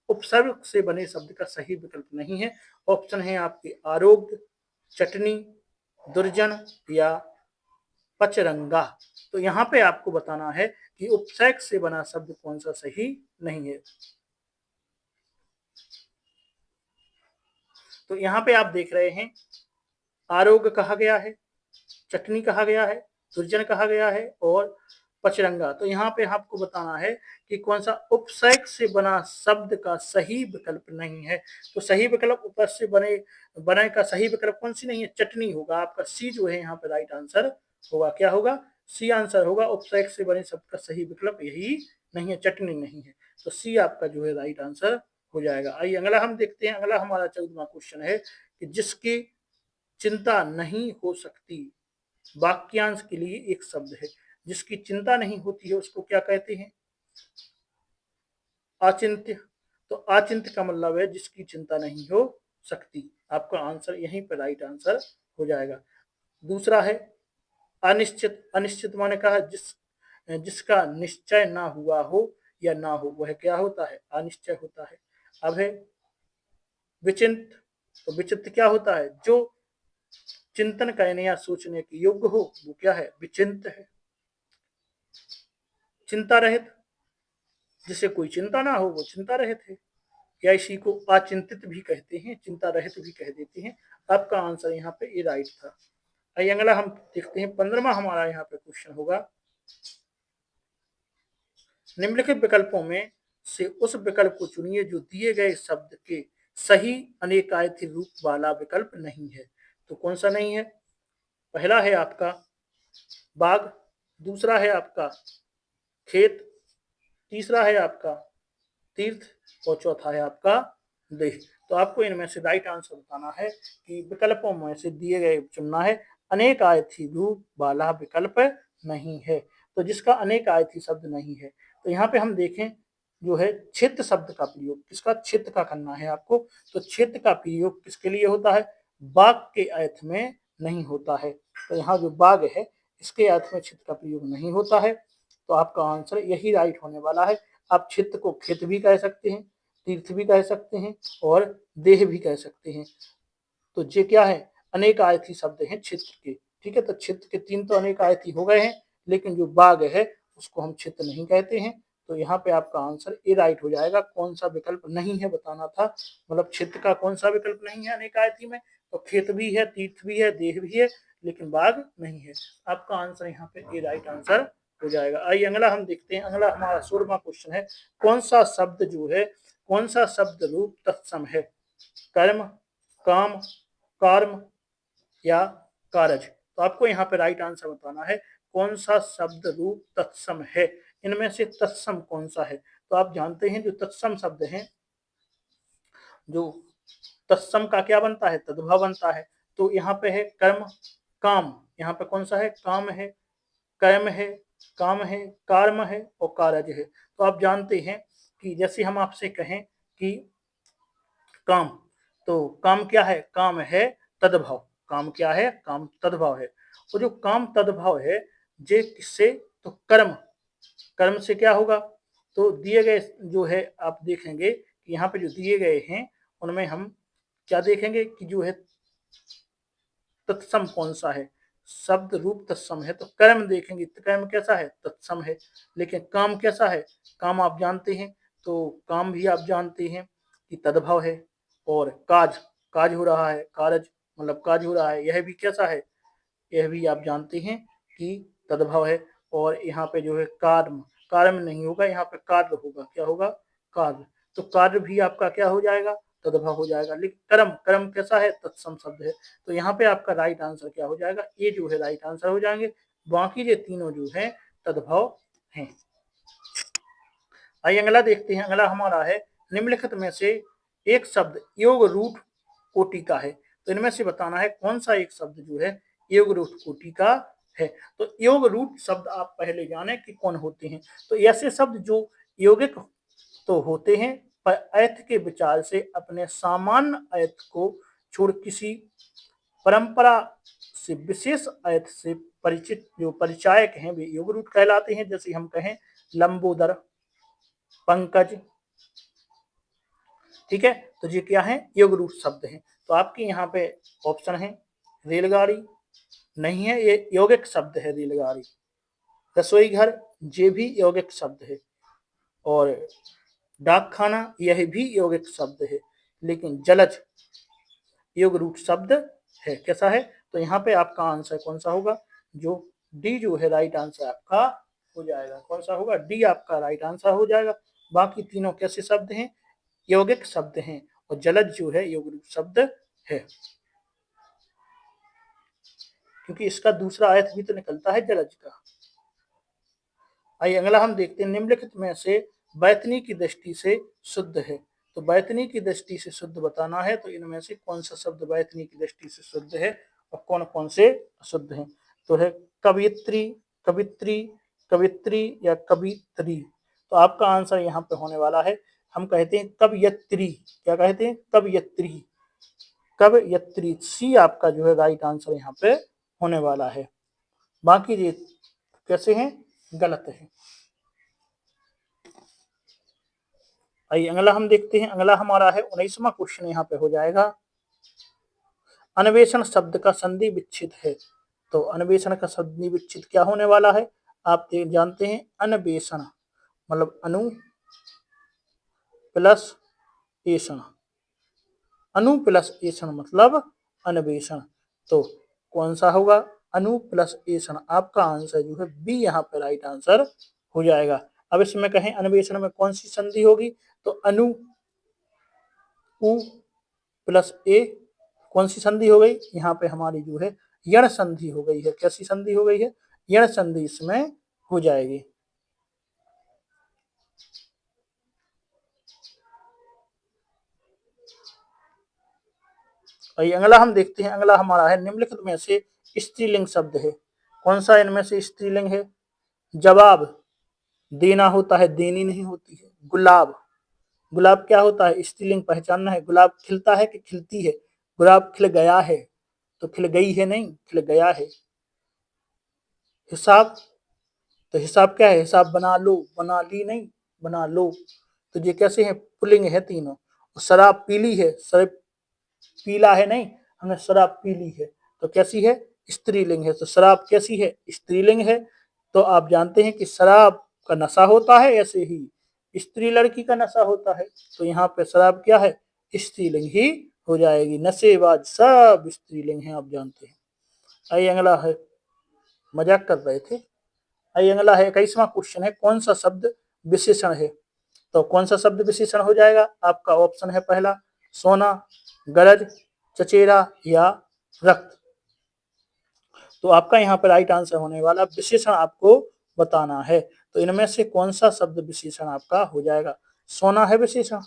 उपसर्ग से बने शब्द का सही विकल्प नहीं है। ऑप्शन है आपके आरोग्य, चटनी, दुर्जन या पचरंगा। तो यहाँ पे आपको बताना है कि उपसर्ग से बना शब्द कौन सा सही नहीं है। तो यहाँ पे आप देख रहे हैं आरोग्य कहा गया है, चटनी कहा गया है, दुर्जन कहा गया है और पचरंगा। तो यहाँ पे आपको बताना है कि कौन सा उपसर्ग से बना शब्द का सही विकल्प नहीं है। तो सही विकल्प उपसर्ग से बने का सही विकल्प कौन सी नहीं है? चटनी होगा। आपका सी जो है यहाँ पे राइट आंसर होगा। क्या होगा? सी आंसर होगा। उपसर्ग से बने शब्द का सही विकल्प यही नहीं है, चटनी नहीं है। तो सी आपका जो है राइट आंसर हो जाएगा। आइए अगला हम देखते हैं। अगला हमारा 14वां क्वेश्चन है कि जिसकी चिंता नहीं हो सकती, वाक्यांश के लिए एक शब्द है। जिसकी चिंता नहीं होती है उसको क्या कहते हैं? अचिंत्य। तो अचिंत्य का मतलब है जिसकी चिंता नहीं हो सकती। आपका आंसर यहीं पर राइट आंसर हो जाएगा। दूसरा है अनिश्चित। अनिश्चित माने कहा जिसका निश्चय ना हुआ हो या ना हो, वह क्या होता है? अनिश्चय होता है। अब है विचिंत। तो विचित्र क्या होता है? जो चिंतन करने या सोचने के योग्य हो वो क्या है? विचिंत है। चिंता रहित, जिसे कोई चिंता ना हो वो चिंता रहित है, या इसी को अचिंतित भी कहते हैं, चिंता रहित भी कह देते हैं। आपका आंसर यहाँ पे ए राइट था। आइए अगला हम देखते हैं। 15वां हमारा यहाँ पे क्वेश्चन होगा। निम्नलिखित विकल्पों में से उस विकल्प को चुनिए जो दिए गए शब्द के सही अनेकायथी रूप वाला विकल्प नहीं है। तो कौन सा नहीं है? पहला है आपका बाग, दूसरा है आपका खेत, तीसरा है आपका तीर्थ और चौथा है आपका देह। तो आपको इनमें से राइट आंसर बताना है कि विकल्पों में से दिए गए चुनना है। अनेक आयथी रूप वाला विकल्प नहीं है, तो जिसका अनेक आयथी शब्द नहीं है। तो यहाँ पे हम देखें जो है क्षेत्र शब्द का प्रयोग, किसका? क्षेत्र का करना है आपको। तो क्षेत्र का प्रयोग किसके लिए होता है? बाग के अर्थ में नहीं होता है। तो यहाँ जो बाग है इसके अर्थ में क्षेत्र का प्रयोग नहीं होता है। तो आपका आंसर यही राइट होने वाला है। आप क्षेत्र को खेत भी कह सकते हैं, तीर्थ भी कह सकते हैं और देह भी कह सकते हैं। तो ये क्या है? अनेक आयथी शब्द हैं क्षेत्र के। ठीक है, तो क्षेत्र के 3 तो अनेक आयथी हो गए हैं, लेकिन जो बाग है उसको हम क्षेत्र नहीं कहते हैं। तो यहाँ पे आपका आंसर ए राइट हो जाएगा। कौन सा विकल्प नहीं है बताना था, मतलब क्षेत्र का कौन सा विकल्प नहीं है अनेक आयथी में? तो खेत भी है, तीर्थ भी है, देह भी है, लेकिन बाग नहीं है। आपका आंसर यहाँ पे ए राइट आंसर हो जाएगा। आइए अगला हम देखते हैं। अगला हमारा 16वां क्वेश्चन है, कौन सा शब्द जो है, कौन सा शब्द रूप तत्सम है? कर्म, काम, कर्म या कारज? तो आपको यहाँ पे राइट आंसर बताना है कौन सा शब्द रूप तत्सम है। इनमें से तत्सम कौन सा है? तो आप जानते हैं जो तत्सम शब्द हैं, जो तत्सम का क्या बनता है? तद्भव बनता है। तो यहाँ पे है कर्म, काम, यहाँ पे कौन सा है? काम है, कर्म है, काम है, कर्म है और कारज है। तो आप जानते हैं कि जैसे हम आपसे कहें कि काम, तो काम क्या है? काम है तद्भव। काम क्या है? काम तद्भव है। और जो काम तद्भव है जे किससे? तो कर्म, कर्म से क्या होगा? तो दिए गए जो है आप देखेंगे कि यहाँ पे जो दिए गए हैं उनमें हम क्या देखेंगे कि जो है तत्सम कौन सा है? शब्द रूप तत्सम है। तो कर्म देखेंगे, कर्म कैसा है? तत्सम है। लेकिन काम कैसा है? काम आप जानते हैं, तो काम भी आप जानते हैं कि तद्भव है। और काज, काज हो रहा है, कारज मतलब काज हो रहा है, यह भी कैसा है? यह भी आप जानते हैं कि तद्भव है। और यहाँ पे जो है कार्म, कार्म नहीं होगा, यहाँ पे कार्य होगा। क्या होगा? कार्य। तो कार्य भी आपका क्या हो जाएगा? तद्भव हो जाएगा। लेकिन कर्म, कर्म कैसा है? तत्सम शब्द है। तो यहाँ पे आपका राइट आंसर क्या हो जाएगा? ये जो है राइट आंसर हो जाएंगे। बाकी ये तीनों जो है तद्भव हैं। आइए अगला देखते हैं। अगला हमारा है, निम्नलिखित में से एक शब्द योग रूट कोटि का है। तो इनमें से बताना है कौन सा एक शब्द जो है योग रूट कोटि का है। तो योग रूट शब्द आप पहले जाने कि कौन होते हैं। तो ऐसे शब्द जो यौगिक तो होते हैं पर अर्थ के विचार से अपने सामान्य अर्थ को छोड़ किसी परंपरा से विशेष अर्थ से परिचित जो परिचायक हैं वे योग रूट कहलाते हैं। जैसे हम कहें लंबोदर, पंकज, ठीक है, तो ये क्या है? योग रूट शब्द हैं। तो आपके यहाँ पे ऑप्शन है रेलगाड़ी, नहीं है, ये यौगिक शब्द है रेलगाड़ी। रसोई घर, ये भी यौगिक शब्द है। और डाक खाना, यह भी यौगिक शब्द है। लेकिन जलज योग रूट शब्द है। कैसा है? तो यहाँ पे आपका आंसर कौन सा होगा? जो डी जो है राइट आंसर आपका हो जाएगा। कौन सा होगा? डी आपका राइट आंसर हो जाएगा। बाकी तीनों कैसे शब्द हैं? यौगिक शब्द हैं। और जलज जो है योग रूट शब्द है, क्योंकि इसका दूसरा अर्थ भी तो निकलता है जलज का। आइए अगला हम देखते हैं, निम्नलिखित में से बैतनी की दृष्टि से शुद्ध है। तो बैतनी की दृष्टि से शुद्ध बताना है। तो इनमें से कौन सा शब्द बैतनी की दृष्टि से शुद्ध है और कौन कौन से अशुद्ध हैं? तो है कवियत्री, कवित्री, कवित्री या कवित्री। तो आपका आंसर यहाँ पे होने वाला है, हम कहते हैं कवियत्री। क्या कहते हैं? कवियत्री, कवियत्री। सी आपका जो है राइट आंसर यहाँ पे होने वाला है। बाकी ये कैसे हैं? गलत है। आइए अगला हम देखते हैं। अगला हमारा है 19वां क्वेश्चन यहाँ पे हो जाएगा, अन्वेषण शब्द का संधि विच्छेद है। तो अन्वेषण का संधि विच्छेद क्या होने वाला है? आप जानते हैं अन्वेषण मतलब अनु प्लस एषण, अनु प्लस एषण मतलब अन्वेषण। तो कौन सा होगा? अनु प्लस एषण। आपका आंसर जो है बी यहाँ पे राइट आंसर हो जाएगा। अब इसमें कहें अन्वेषण में कौन सी संधि होगी, तो अनु उ प्लस ए कौन सी संधि हो गई, यहाँ पे हमारी जो है यण संधि हो गई है। कैसी संधि हो गई है, यण संधि इसमें हो जाएगी। और अगला हम देखते हैं, अगला हमारा है निम्नलिखित में से स्त्रीलिंग शब्द है, कौन सा इनमें से स्त्रीलिंग है। जवाब देना होता है, देनी नहीं होती है। गुलाब, गुलाब क्या होता है, स्त्रीलिंग पहचानना है। गुलाब खिलता है कि खिलती है, गुलाब खिल गया है, तो खिल गई है नहीं, खिल गया है। हिसाब, तो हिसाब क्या है, हिसाब बना लो, बना ली नहीं, बना लो। तो ये कैसे है, पुल्लिंग है तीनों। शराब पीली है, शराब पीला है नहीं, हमने शराब पीली है, तो कैसी है, स्त्रीलिंग है। तो शराब कैसी है, स्त्रीलिंग है। तो आप जानते हैं कि शराब का नशा होता है, ऐसे ही स्त्री लड़की का नशा होता है। तो यहाँ पे शराब क्या है, स्त्रीलिंग ही हो जाएगी। नशेबाज सब स्त्रीलिंग है, आप जानते हैं। आइए अगला है, मजाक कर रहे थे। आइए अगला है 21वां क्वेश्चन है, कौन सा शब्द विशेषण है। तो कौन सा शब्द विशेषण हो जाएगा, आपका ऑप्शन है पहला सोना, गरज, चचेरा या रक्त। तो आपका यहाँ पर राइट आंसर होने वाला विशेषण आपको बताना है। तो इनमें से कौन सा शब्द विशेषण आपका हो जाएगा, सोना है विशेषण,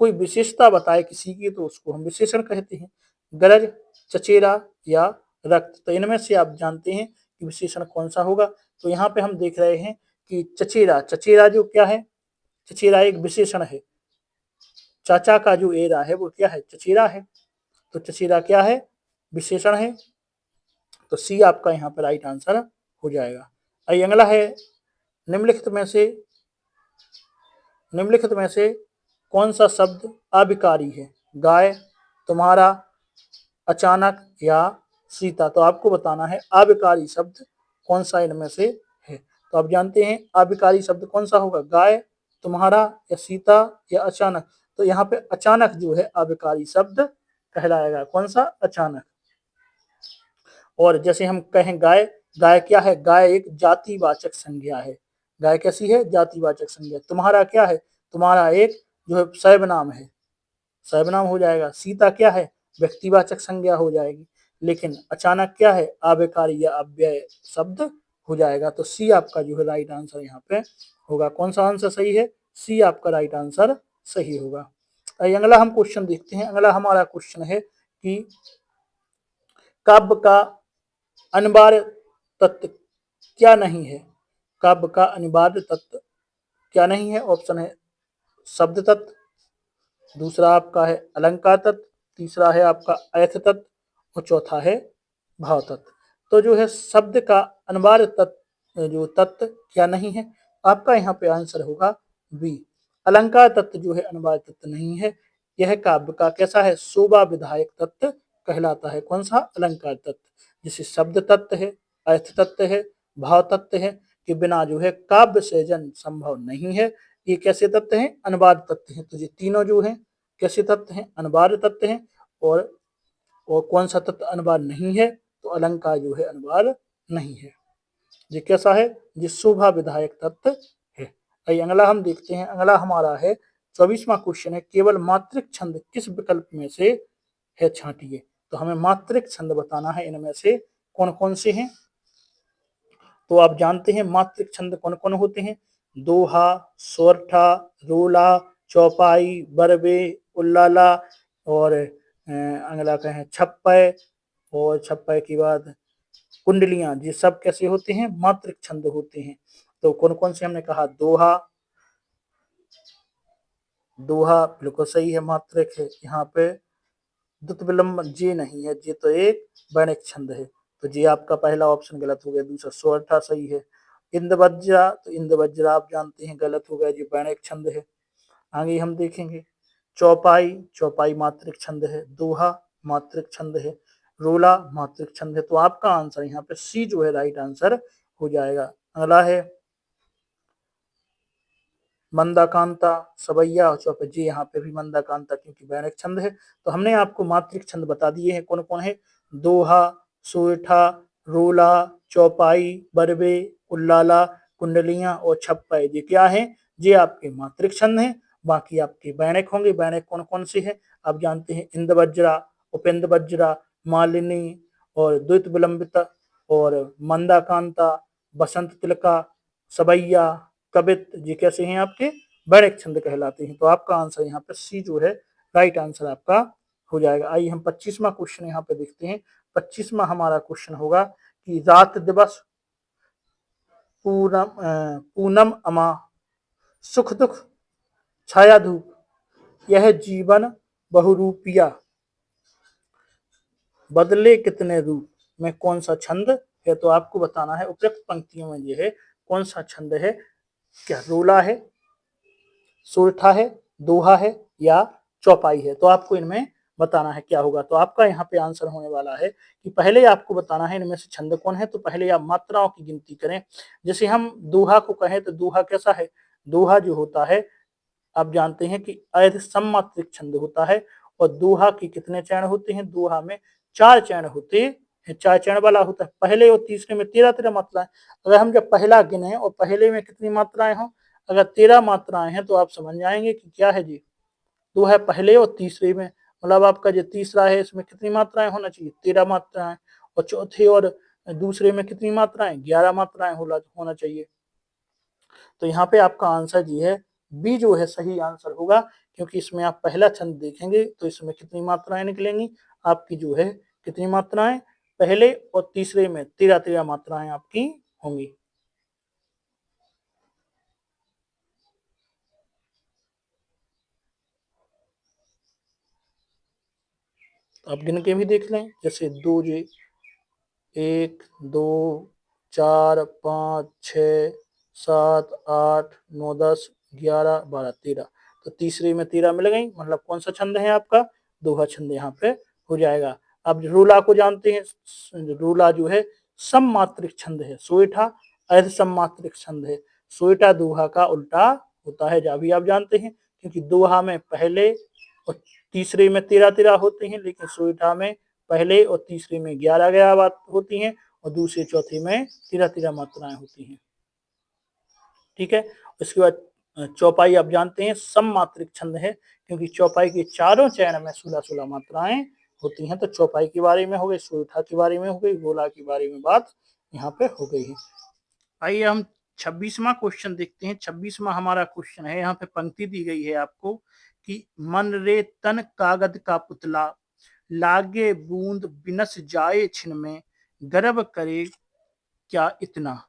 कोई विशेषता बताए किसी की तो उसको हम विशेषण कहते हैं। गरज, चचेरा या रक्त, तो इनमें से आप जानते हैं कि विशेषण कौन सा होगा। तो यहाँ पे हम देख रहे हैं कि चचेरा, चचेरा जो क्या है, चचेरा एक विशेषण है। चाचा का जो एरा है वो क्या है, चचेरा है। तो चचेरा क्या है, विशेषण है। तो सी आपका यहाँ पर राइट आंसर हो जाएगा। आइए अगला है, निम्नलिखित में से कौन सा शब्द अविकारी है। गाय, तुम्हारा, अचानक या सीता। तो आपको बताना है अविकारी शब्द कौन सा इनमें से है। तो आप जानते हैं अविकारी शब्द कौन सा होगा, गाय, तुम्हारा या सीता या अचानक। तो यहाँ पे अचानक जो है अविकारी शब्द कहलाएगा, कौन सा, अचानक। और जैसे हम कहें गाय, गाय क्या है, गाय एक जातिवाचक संज्ञा है। गाय कैसी है, जातिवाचक संज्ञा। तुम्हारा क्या है, तुम्हारा एक जो है सर्वनाम है, सर्वनाम हो जाएगा। सीता क्या है, व्यक्तिवाचक संज्ञा हो जाएगी। लेकिन अचानक क्या है, अव्ययकारी या अव्यय शब्द हो जाएगा। तो सी आपका जो है राइट आंसर यहाँ पे होगा। कौन सा आंसर सही है, सी आपका राइट आंसर सही होगा। अगला हम क्वेश्चन देखते हैं। अगला हमारा क्वेश्चन है कि काव्य का अनिवार्य तत्व क्या नहीं है। काव्य का अनिवार्य तत्व क्या नहीं है, ऑप्शन है शब्द तत्व, दूसरा आपका है अलंकार तत्व, तीसरा है आपका अर्थ तत्व और चौथा है भाव तत्व। तो जो है शब्द का अनिवार्य तत्व, जो तत्व क्या नहीं है, आपका यहाँ पे आंसर होगा बी। अलंकार तत्व जो है अनिवार्य तत्व नहीं है, यह काव्य का कैसा है, शोभा विधायक तत्व कहलाता है। कौन सा, अलंकार तत्व। जिसे शब्द तत्व है, अर्थ तत्व है, भाव तत्व है, के बिना जो है काव्य सृजन संभव नहीं है। ये कैसे तत्व हैं, अनिवार्य तत्व हैं। तो ये तीनों जो हैं कैसे तत्व हैं, अनिवार्य तत्व हैं। और कौन सा तत्व अनिवार्य नहीं है, तो अलंकार जो है अनिवार्य नहीं है। ये कैसा है, ये शोभा विधायक तत्व है। आइए अगला हम देखते हैं। अगला हमारा है 24वां क्वेश्चन है, केवल मात्रिक छंद किस विकल्प में से है, छांटिए। तो हमें मात्रिक छंद बताना है, इनमें से कौन कौन से हैं। तो आप जानते हैं मात्रिक छंद कौन कौन होते हैं, दोहा, सोरठा, रोला, चौपाई, बरबे, उल्लाला और अगला कहें छप्पय, और छप्पय के बाद कुंडलियां। ये सब कैसे होते हैं, मात्रिक छंद होते हैं। तो कौन कौन से हमने कहा, दोहा, दोहा बिल्कुल सही है, मात्रिक है। यहाँ पे द्रुत विलंब जे नहीं है, जे तो एक वर्णिक छंद है। तो जे आपका पहला ऑप्शन गलत हो गया। दूसरा सोरठा सही है। इंद्रवज्रा, तो इंद्रवज्रा आप जानते हैं गलत हो गया, जो वर्णिक छंद है। आगे हम देखेंगे चौपाई, चौपाई मात्रिक छंद है। दोहा मात्रिक छंद है। रोला मात्रिक छंद है। तो आपका आंसर यहाँ पे सी जो है राइट आंसर हो जाएगा। अगला है मंदाकांता, सवैया और चौपे जी, यहाँ पे भी मंदाकांता क्योंकि वैणिक छंद है। तो हमने आपको मात्रिक छंद बता दिए हैं कौन कौन है, दोहा, सोरठा, रोला, चौपाई, बरबे, उल्लाला, कुंडलियां और छप्पा ये क्या है, ये आपके मात्रिक छंद हैं। बाकी आपके बैणक होंगे। बैणक कौन कौन से हैं आप जानते हैं, इंद वज्रा, उपेंद्र वज्रा, मालिनी और द्वित विलंबिता और मंदाकांता, बसंत तिलका, सबैया, कवित, ये कैसे हैं आपके बैणक छंद कहलाते हैं। तो आपका आंसर यहाँ पे सी जो है राइट आंसर आपका हो जाएगा। आइए हम 25वां क्वेश्चन यहाँ पे देखते हैं। 25वां हमारा क्वेश्चन होगा कि रात दिवस, पूनम अमा, सुख दुख, छाया धूप, यह जीवन बहुरूपिया, बदले कितने रूप में कौन सा छंद है। तो आपको बताना है उपयुक्त पंक्तियों में ये है कौन सा छंद है। क्या रोला है, सुरठा है, दोहा है या चौपाई है। तो आपको इनमें बताना है क्या होगा। तो आपका यहाँ पे आंसर होने वाला है कि पहले आपको बताना है इनमें से छंद कौन है। तो पहले आप मात्राओं की गिनती करें। जैसे हम दोहा को कहें तो दोहा कैसा है, दोहा जो होता है आप जानते हैं कि अर्ध सममात्रिक छंद होता है। और दोहा के कितने चरण होते हैं, दोहा में 4 चरण होते हैं, 4 चरण वाला होता है। पहले और तीसरे में 13 मात्राएं। अगर हम जब पहला गिने और पहले में कितनी मात्राएं हों, अगर 13 मात्राएं हैं तो आप समझ जाएंगे कि क्या है जी, दोहा पहले और तीसरे में, मतलब आपका जो तीसरा है इसमें कितनी मात्राएं होना चाहिए, 13 मात्राएं। और चौथे और दूसरे में कितनी मात्राएं, 11 मात्राएं होना चाहिए। तो यहाँ पे आपका आंसर जी है बी जो है सही आंसर होगा। क्योंकि इसमें आप पहला छंद देखेंगे तो इसमें कितनी मात्राएं निकलेंगी आपकी जो है, कितनी मात्राएं, पहले और तीसरे में 13 मात्राएं आपकी होंगी। तो आप गिन के भी देख लें। जैसे 2 जी, 1 2 4 5 6 7 8 9 10 11 12 13। तो तीसरे में 13 मिल गई, मतलब कौन सा छंद है आपका, दोहा छंद यहाँ पे हो जाएगा। अब रूला को जानते हैं, रूला जो है सममात्रिक छंद है। सोएठा अर्ध सममात्रिक छंद है। सोएठा दोहा का उल्टा होता है, जा भी आप जानते हैं। क्योंकि दोहा में पहले और तीसरे में 13 होते हैं, लेकिन सोएठा में पहले और तीसरे में 11 बात होती हैं और दूसरे चौथे में 13 मात्राएं होती हैं। ठीक है। उसके बाद चौपाई आप जानते हैं सममात्रिक छंद है। क्योंकि चौपाई के चारों चरण में 16 मात्राएं होती हैं। तो चौपाई के बारे में हो गई, सुरठा के बारे में हो गई, गोला के बारे में बात यहाँ पे हो गई है। आइए हम 26वां क्वेश्चन देखते हैं। 26वां हमारा क्वेश्चन है, यहाँ पे पंक्ति दी गई है आपको कि मन रे तन कागज का पुतला, लागे बूंद बिनस जाए छिन में, गर्व करे क्या इतना,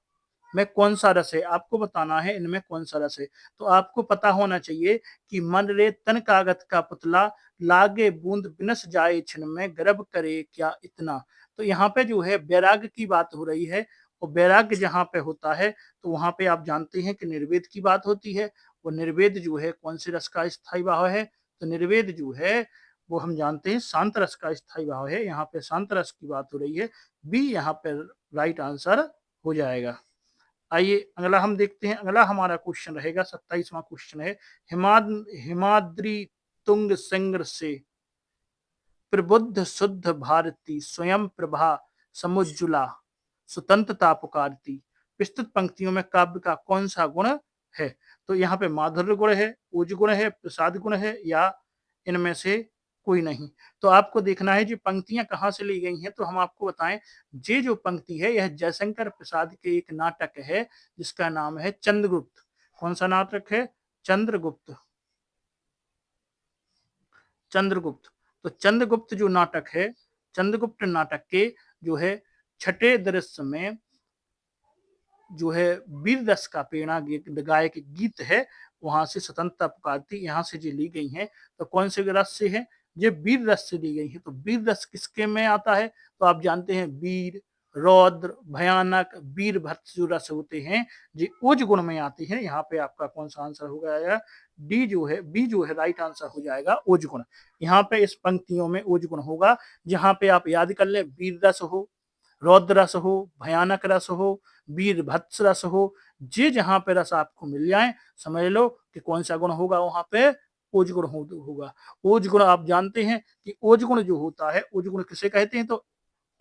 में कौन सा रस है। आपको बताना है इनमें कौन सा रस है। तो आपको पता होना चाहिए कि मन रे तन कागज का पुतला, लागे बूंद बिनस जाए छिन में, गर्व करे क्या इतना। तो यहाँ पे जो है वैराग्य की बात हो रही है। और वैराग्य जहाँ पे होता है तो वहां पे आप जानते हैं कि निर्वेद की बात होती है। और निर्वेद जो है कौन से रस का स्थायी भाव है, तो निर्वेद जो है वो हम जानते हैं शांत रस का स्थायी भाव है। यहाँ पे शांत रस की बात हो रही है। बी यहाँ पे राइट आंसर हो जाएगा। आइए अगला हम देखते हैं। अगला हमारा क्वेश्चन रहेगा 27वां क्वेश्चन है, हिमाद्री तुंग संग्र से, प्रबुद्ध शुद्ध भारती, स्वयं प्रभा समुज्जुला, स्वतंत्रता पुकारती, विस्तृत पंक्तियों में काव्य का कौन सा गुण है। तो यहाँ पे माधुर्य गुण है, ओज गुण है, प्रसाद गुण है या इनमें से कोई नहीं। तो आपको देखना है जी पंक्तियां कहाँ से ली गई हैं। तो हम आपको बताएं, ये जो पंक्ति है यह जयशंकर प्रसाद के एक नाटक है जिसका नाम है चंद्रगुप्त। कौन सा नाटक है, चंद्रगुप्त। चंद्रगुप्त। तो चंद्रगुप्त जो नाटक है, चंद्रगुप्त नाटक के जो है छठे दृश्य में जो है वीर रस का प्रेरणा गायक गीत है, वहां से स्वतंत्रता पुकारती यहाँ से जो ली गई है। तो कौन से रस से है, ये वीर रस से ली गई है। तो वीर रस किसके में आता है, तो आप जानते हैं वीर, रौद्र, भयानक, वीर भक्त जो रस होते हैं ये ओज गुण में आते हैं। यहाँ पे आपका कौन सा आंसर हो गया, डी जो है, बी जो है राइट आंसर हो जाएगा ओज गुण। यहाँ पे इस पंक्तियों में ओज गुण होगा। जहाँ पे आप याद कर ले, वीर रस हो, रौद्र रस हो, भयानक रस हो, वीर भत्स रस हो, जे जहां पे रस आपको मिल जाए समझ लो कि कौन सा गुण होगा, वहां पे ओज गुण होगा। ओज गुण आप जानते हैं कि ओज गुण जो होता है, ओज गुण किसे कहते हैं, तो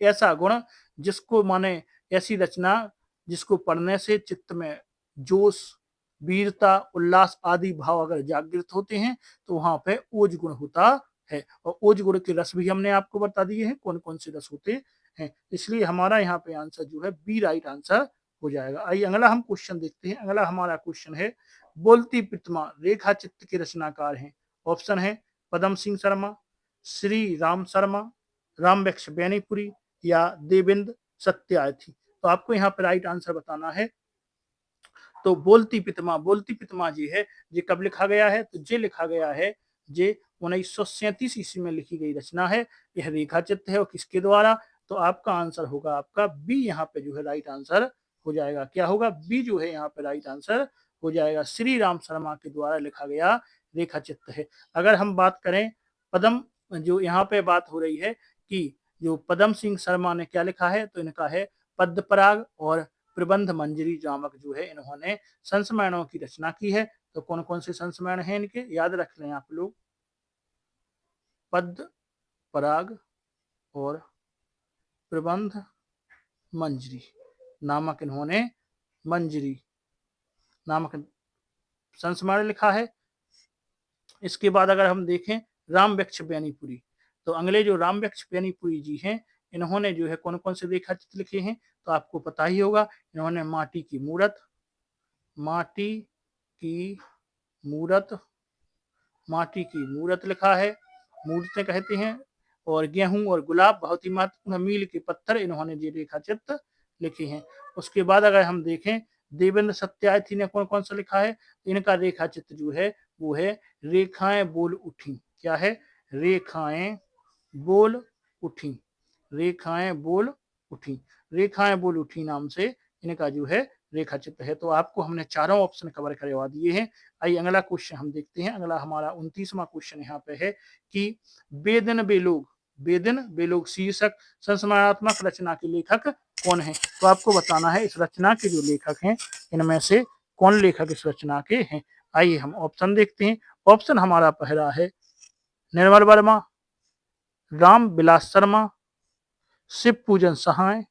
ऐसा गुण जिसको माने ऐसी रचना जिसको पढ़ने से चित्त में जोश, वीरता, उल्लास आदि भाव अगर जागृत होते हैं तो वहां पे ओज गुण होता है। और ओज गुण के रस भी हमने आपको बता दिए हैं कौन कौन से रस होते हैं। इसलिए हमारा यहाँ पे आंसर जो है बी राइट आंसर हो जाएगा। आइए अगला हम क्वेश्चन देखते हैं। अगला हमारा क्वेश्चन है, बोलती प्रतिमा रेखा चित्र के रचनाकार हैं। ऑप्शन है पदम सिंह शर्मा, श्री राम शर्मा, राम वृक्ष बेनीपुरी या देवेंद्र सत्यार्थी। तो आपको यहाँ पे राइट आंसर बताना है। तो बोलती प्रतिमा जी है, ये कब लिखा गया है? तो ये लिखा गया है, ये 1937 ईस्वी में लिखी गई रचना है। यह रेखा चित्र है और किसके द्वारा? तो आपका आंसर होगा आपका बी, यहाँ पे जो है राइट आंसर हो जाएगा। क्या होगा? बी जो है यहाँ पे राइट आंसर हो जाएगा। श्री राम शर्मा के द्वारा लिखा गया रेखा चित्र है। अगर हम बात करें पदम, जो यहाँ पे बात हो रही है कि जो पदम सिंह शर्मा ने क्या लिखा है, तो इनका है पद्म पराग और प्रबंध मंजरी नामक जो है इन्होंने संस्मरणों की रचना की है। तो कौन कौन से संस्मरण हैं इनके, याद रख लें आप लोग। पद्म पराग और प्रबंध मंजरी नामक इन्होंने मंजरी नामक संस्मरण लिखा है। इसके बाद अगर हम देखें राम वृक्ष बेनीपुरी, तो अगले जो राम वृक्ष बेनीपुरी जी हैं, इन्होंने जो है कौन कौन से रेखा चित्र लिखे हैं, तो आपको पता ही होगा। इन्होंने माटी की मूरत, माटी की मूरत लिखा है, मूर्तें कहते हैं। और गेहूं और गुलाब, बहुत ही महत्वपूर्ण, मील के पत्थर, इन्होंने ये रेखा चित्र लिखे हैं। उसके बाद अगर हम देखें देवेंद्र सत्यार्थी ने कौन कौन सा लिखा है, इनका रेखा चित्र जो है वो है रेखाएं बोल उठी। क्या है? रेखाएं बोल उठी, रेखाएं बोल उठी, रेखाएं बोल उठी नाम से इनका जो है रेखा चित्र है। तो आपको हमने चारों ऑप्शन कवर करवा दिए हैं। आइए अगला क्वेश्चन हम देखते हैं। अगला हमारा 29वां क्वेश्चन यहाँ पे है कि बेदिन बेलोग शीर्षक संस्मरणात्मक रचना के लेखक कौन है? तो आपको बताना है इस रचना के जो लेखक हैं इनमें से कौन लेखक इस रचना के हैं। आइए हम ऑप्शन देखते हैं। ऑप्शन हमारा पहला है निर्मल वर्मा, राम विलास शर्मा, शिव पूजन सहाय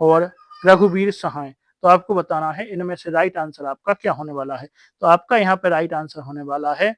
और रघुवीर सहाय। तो आपको बताना है इनमें से राइट आंसर आपका क्या होने वाला है। तो आपका यहाँ पे राइट आंसर होने वाला है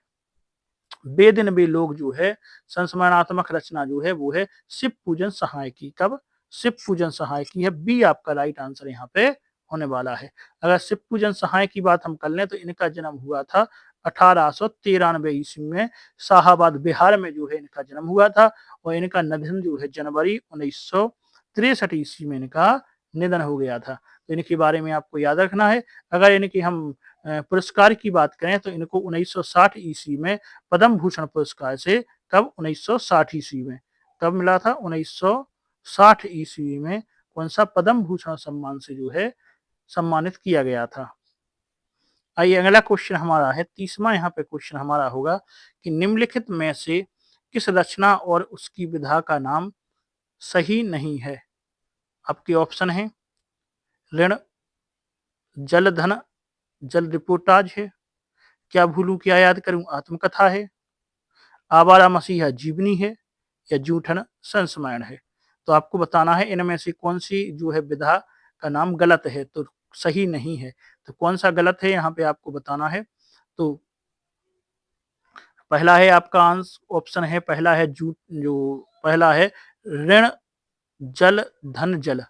बेदिन बेलोग जो है संस्मरणात्मक रचना जो है वो है शिव पूजन सहाय की। कब? शिव पूजन सहाय की है। बी आपका राइट आंसर यहाँ पे होने वाला है। अगर शिव पूजन सहाय की बात हम कर लें तो इनका जन्म हुआ था 1893 ईस्वी में, शाहाबाद बिहार में जो है इनका जन्म हुआ था। और इनका निधन जो है जनवरी 1963 ईस्वी में इनका निधन हो गया था। तो इनके बारे में आपको याद रखना है। अगर इनकी हम पुरस्कार की बात करें तो इनको 1960 ईस्वी में पद्म भूषण पुरस्कार से, कब? 1960 ईस्वी में कब मिला था? 1960 ईस्वी में कौन सा? पद्म भूषण सम्मान से जो है सम्मानित किया गया था। आइए अगला क्वेश्चन हमारा है 30वां। यहाँ पे क्वेश्चन हमारा होगा कि निम्नलिखित में से किस रचना और उसकी विधा का नाम सही नहीं है? आपके ऑप्शन है ऋण, जल धन जल रिपोर्टाज है, क्या भूलूं क्या याद करूं आत्मकथा है, आवारा मसीहा जीवनी है या जूठन संस्मरण है। तो आपको बताना है इनमें से कौन सी जो है विधा का नाम गलत है, तो सही नहीं है। तो कौन सा गलत है यहाँ पे आपको बताना है। तो पहला है आपका ऑप्शन है, पहला है पहला है ऋण जल धन जल।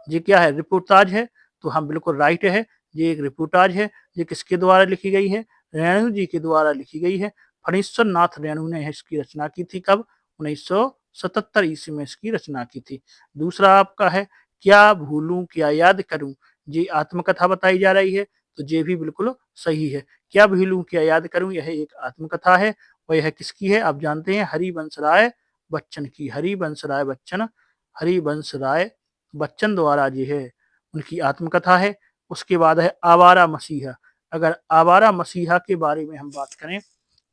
ये क्या है? रिपोर्टाज है। तो हम बिल्कुल राइट है, ये एक रिपोर्टाज है। ये किसके द्वारा लिखी गई है? रेणु जी के द्वारा लिखी गई है। फणीश्वर नाथ रेणु ने इसकी रचना की थी। कब? 1977 ईस्वी में इसकी रचना की थी। दूसरा आपका है क्या भूलूं क्या याद करूं, ये आत्मकथा बताई जा रही है। तो ये भी बिल्कुल सही है। क्या भूलूं क्या याद करूं, यह एक आत्मकथा है। और यह किसकी है? आप जानते हैं हरिवंश राय बच्चन की। हरिवंश राय बच्चन द्वारा जो है उनकी आत्मकथा है। उसके बाद है आवारा मसीहा। अगर आवारा मसीहा के बारे में हम बात करें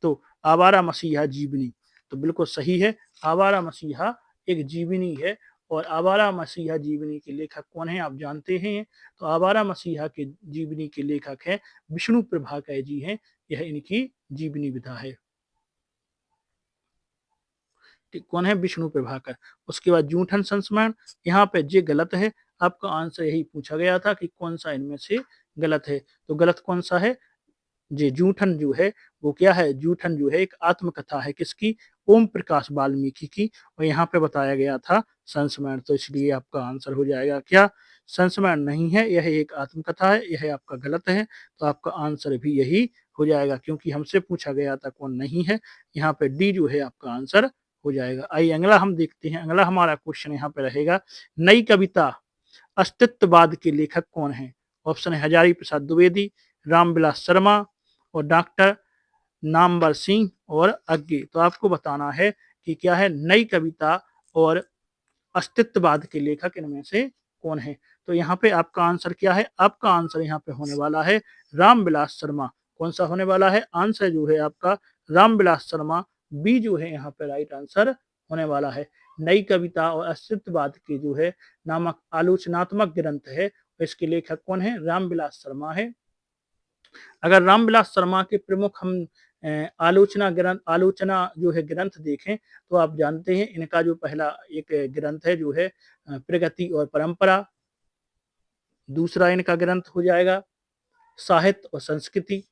तो आवारा मसीहा जीवनी, तो बिल्कुल सही है। आवारा मसीहा एक जीवनी है। और आवारा मसीहा जीवनी के लेखक कौन है? आप जानते हैं। तो आवारा मसीहा के जीवनी के लेखक है विष्णु प्रभाकर जी हैं। यह इनकी जीवनी विधा है। कौन है? विष्णु प्रभाकर। उसके बाद जूठन संस्मरण, यहाँ पे जे गलत है। आपका आंसर यही पूछा गया था कि कौन सा इनमें से गलत है। तो गलत कौन सा है जी, जूठन जो है वो क्या है, जूठन जो है एक आत्मकथा है किसकी, ओम प्रकाश वाल्मीकि की। और यहाँ पे बताया गया था संस्मरण, तो इसलिए आपका आंसर हो जाएगा क्या, संस्मरण नहीं है, यह एक आत्मकथा है, यह आपका गलत है। तो आपका आंसर भी यही हो जाएगा, क्योंकि हमसे पूछा गया था कौन नहीं है, यहाँ पे डी जो है आपका आंसर हो जाएगा। आइए अगला हम देखते हैं, अगला हमारा क्वेश्चन यहाँ पे रहेगा, नई कविता अस्तित्ववाद के लेखक कौन है। ऑप्शन है हजारी प्रसाद द्विवेदी, रामविलास शर्मा और डॉक्टर नामवर सिंह और अज्ञे। तो आपको बताना है कि क्या है नई कविता और अस्तित्ववाद के लेखक इनमें से कौन है। तो यहाँ पे आपका आंसर क्या है, आपका आंसर यहाँ पे होने वाला है रामविलास शर्मा। कौन सा होने वाला है, आंसर जो है आपका रामविलास शर्मा, बी जो है यहाँ पे राइट आंसर होने वाला है। नई कविता और अस्तित्ववाद के जो है नामक आलोचनात्मक ग्रंथ है, इसके लेखक कौन है, रामविलास शर्मा है। अगर रामविलास शर्मा के प्रमुख हम आलोचना जो है ग्रंथ देखें, तो आप जानते हैं इनका जो पहला एक ग्रंथ है जो है प्रगति और परंपरा, दूसरा इनका ग्रंथ हो जाएगा साहित्य और संस्कृति,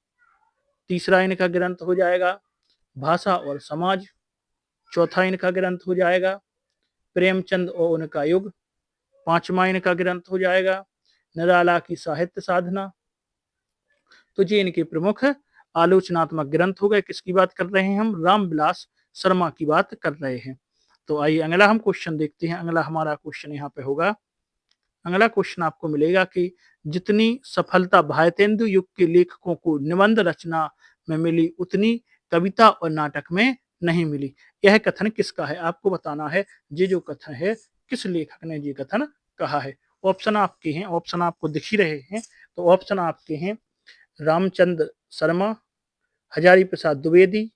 तीसरा इनका ग्रंथ हो जाएगा भाषा और समाज, चौथा इनका ग्रंथ हो जाएगा प्रेमचंद और उनका युग, पांचवा इनका ग्रंथ हो जाएगा निराला की साहित्य साधना। तो ये इनके प्रमुख आलोचनात्मक ग्रंथ हो गए। किसकी बात कर रहे हैं हम, रामविलास शर्मा की बात कर रहे हैं। तो आइए अगला हम क्वेश्चन देखते हैं। अगला हमारा क्वेश्चन यहाँ पे होगा, अगला क्वेश्चन आपको मिलेगा कि जितनी सफलता भारतेंदु युग के लेखकों को निबंध रचना में मिली उतनी कविता और नाटक में नहीं मिली, यह कथन किसका है। आपको बताना है ये जो कथन है किस लेखक ने ये कथन कहा है। ऑप्शन आपके हैं, ऑप्शन आपको दिख ही रहे हैं। तो ऑप्शन आपके हैं रामचंद्र शर्मा, हजारी प्रसाद द्विवेदी,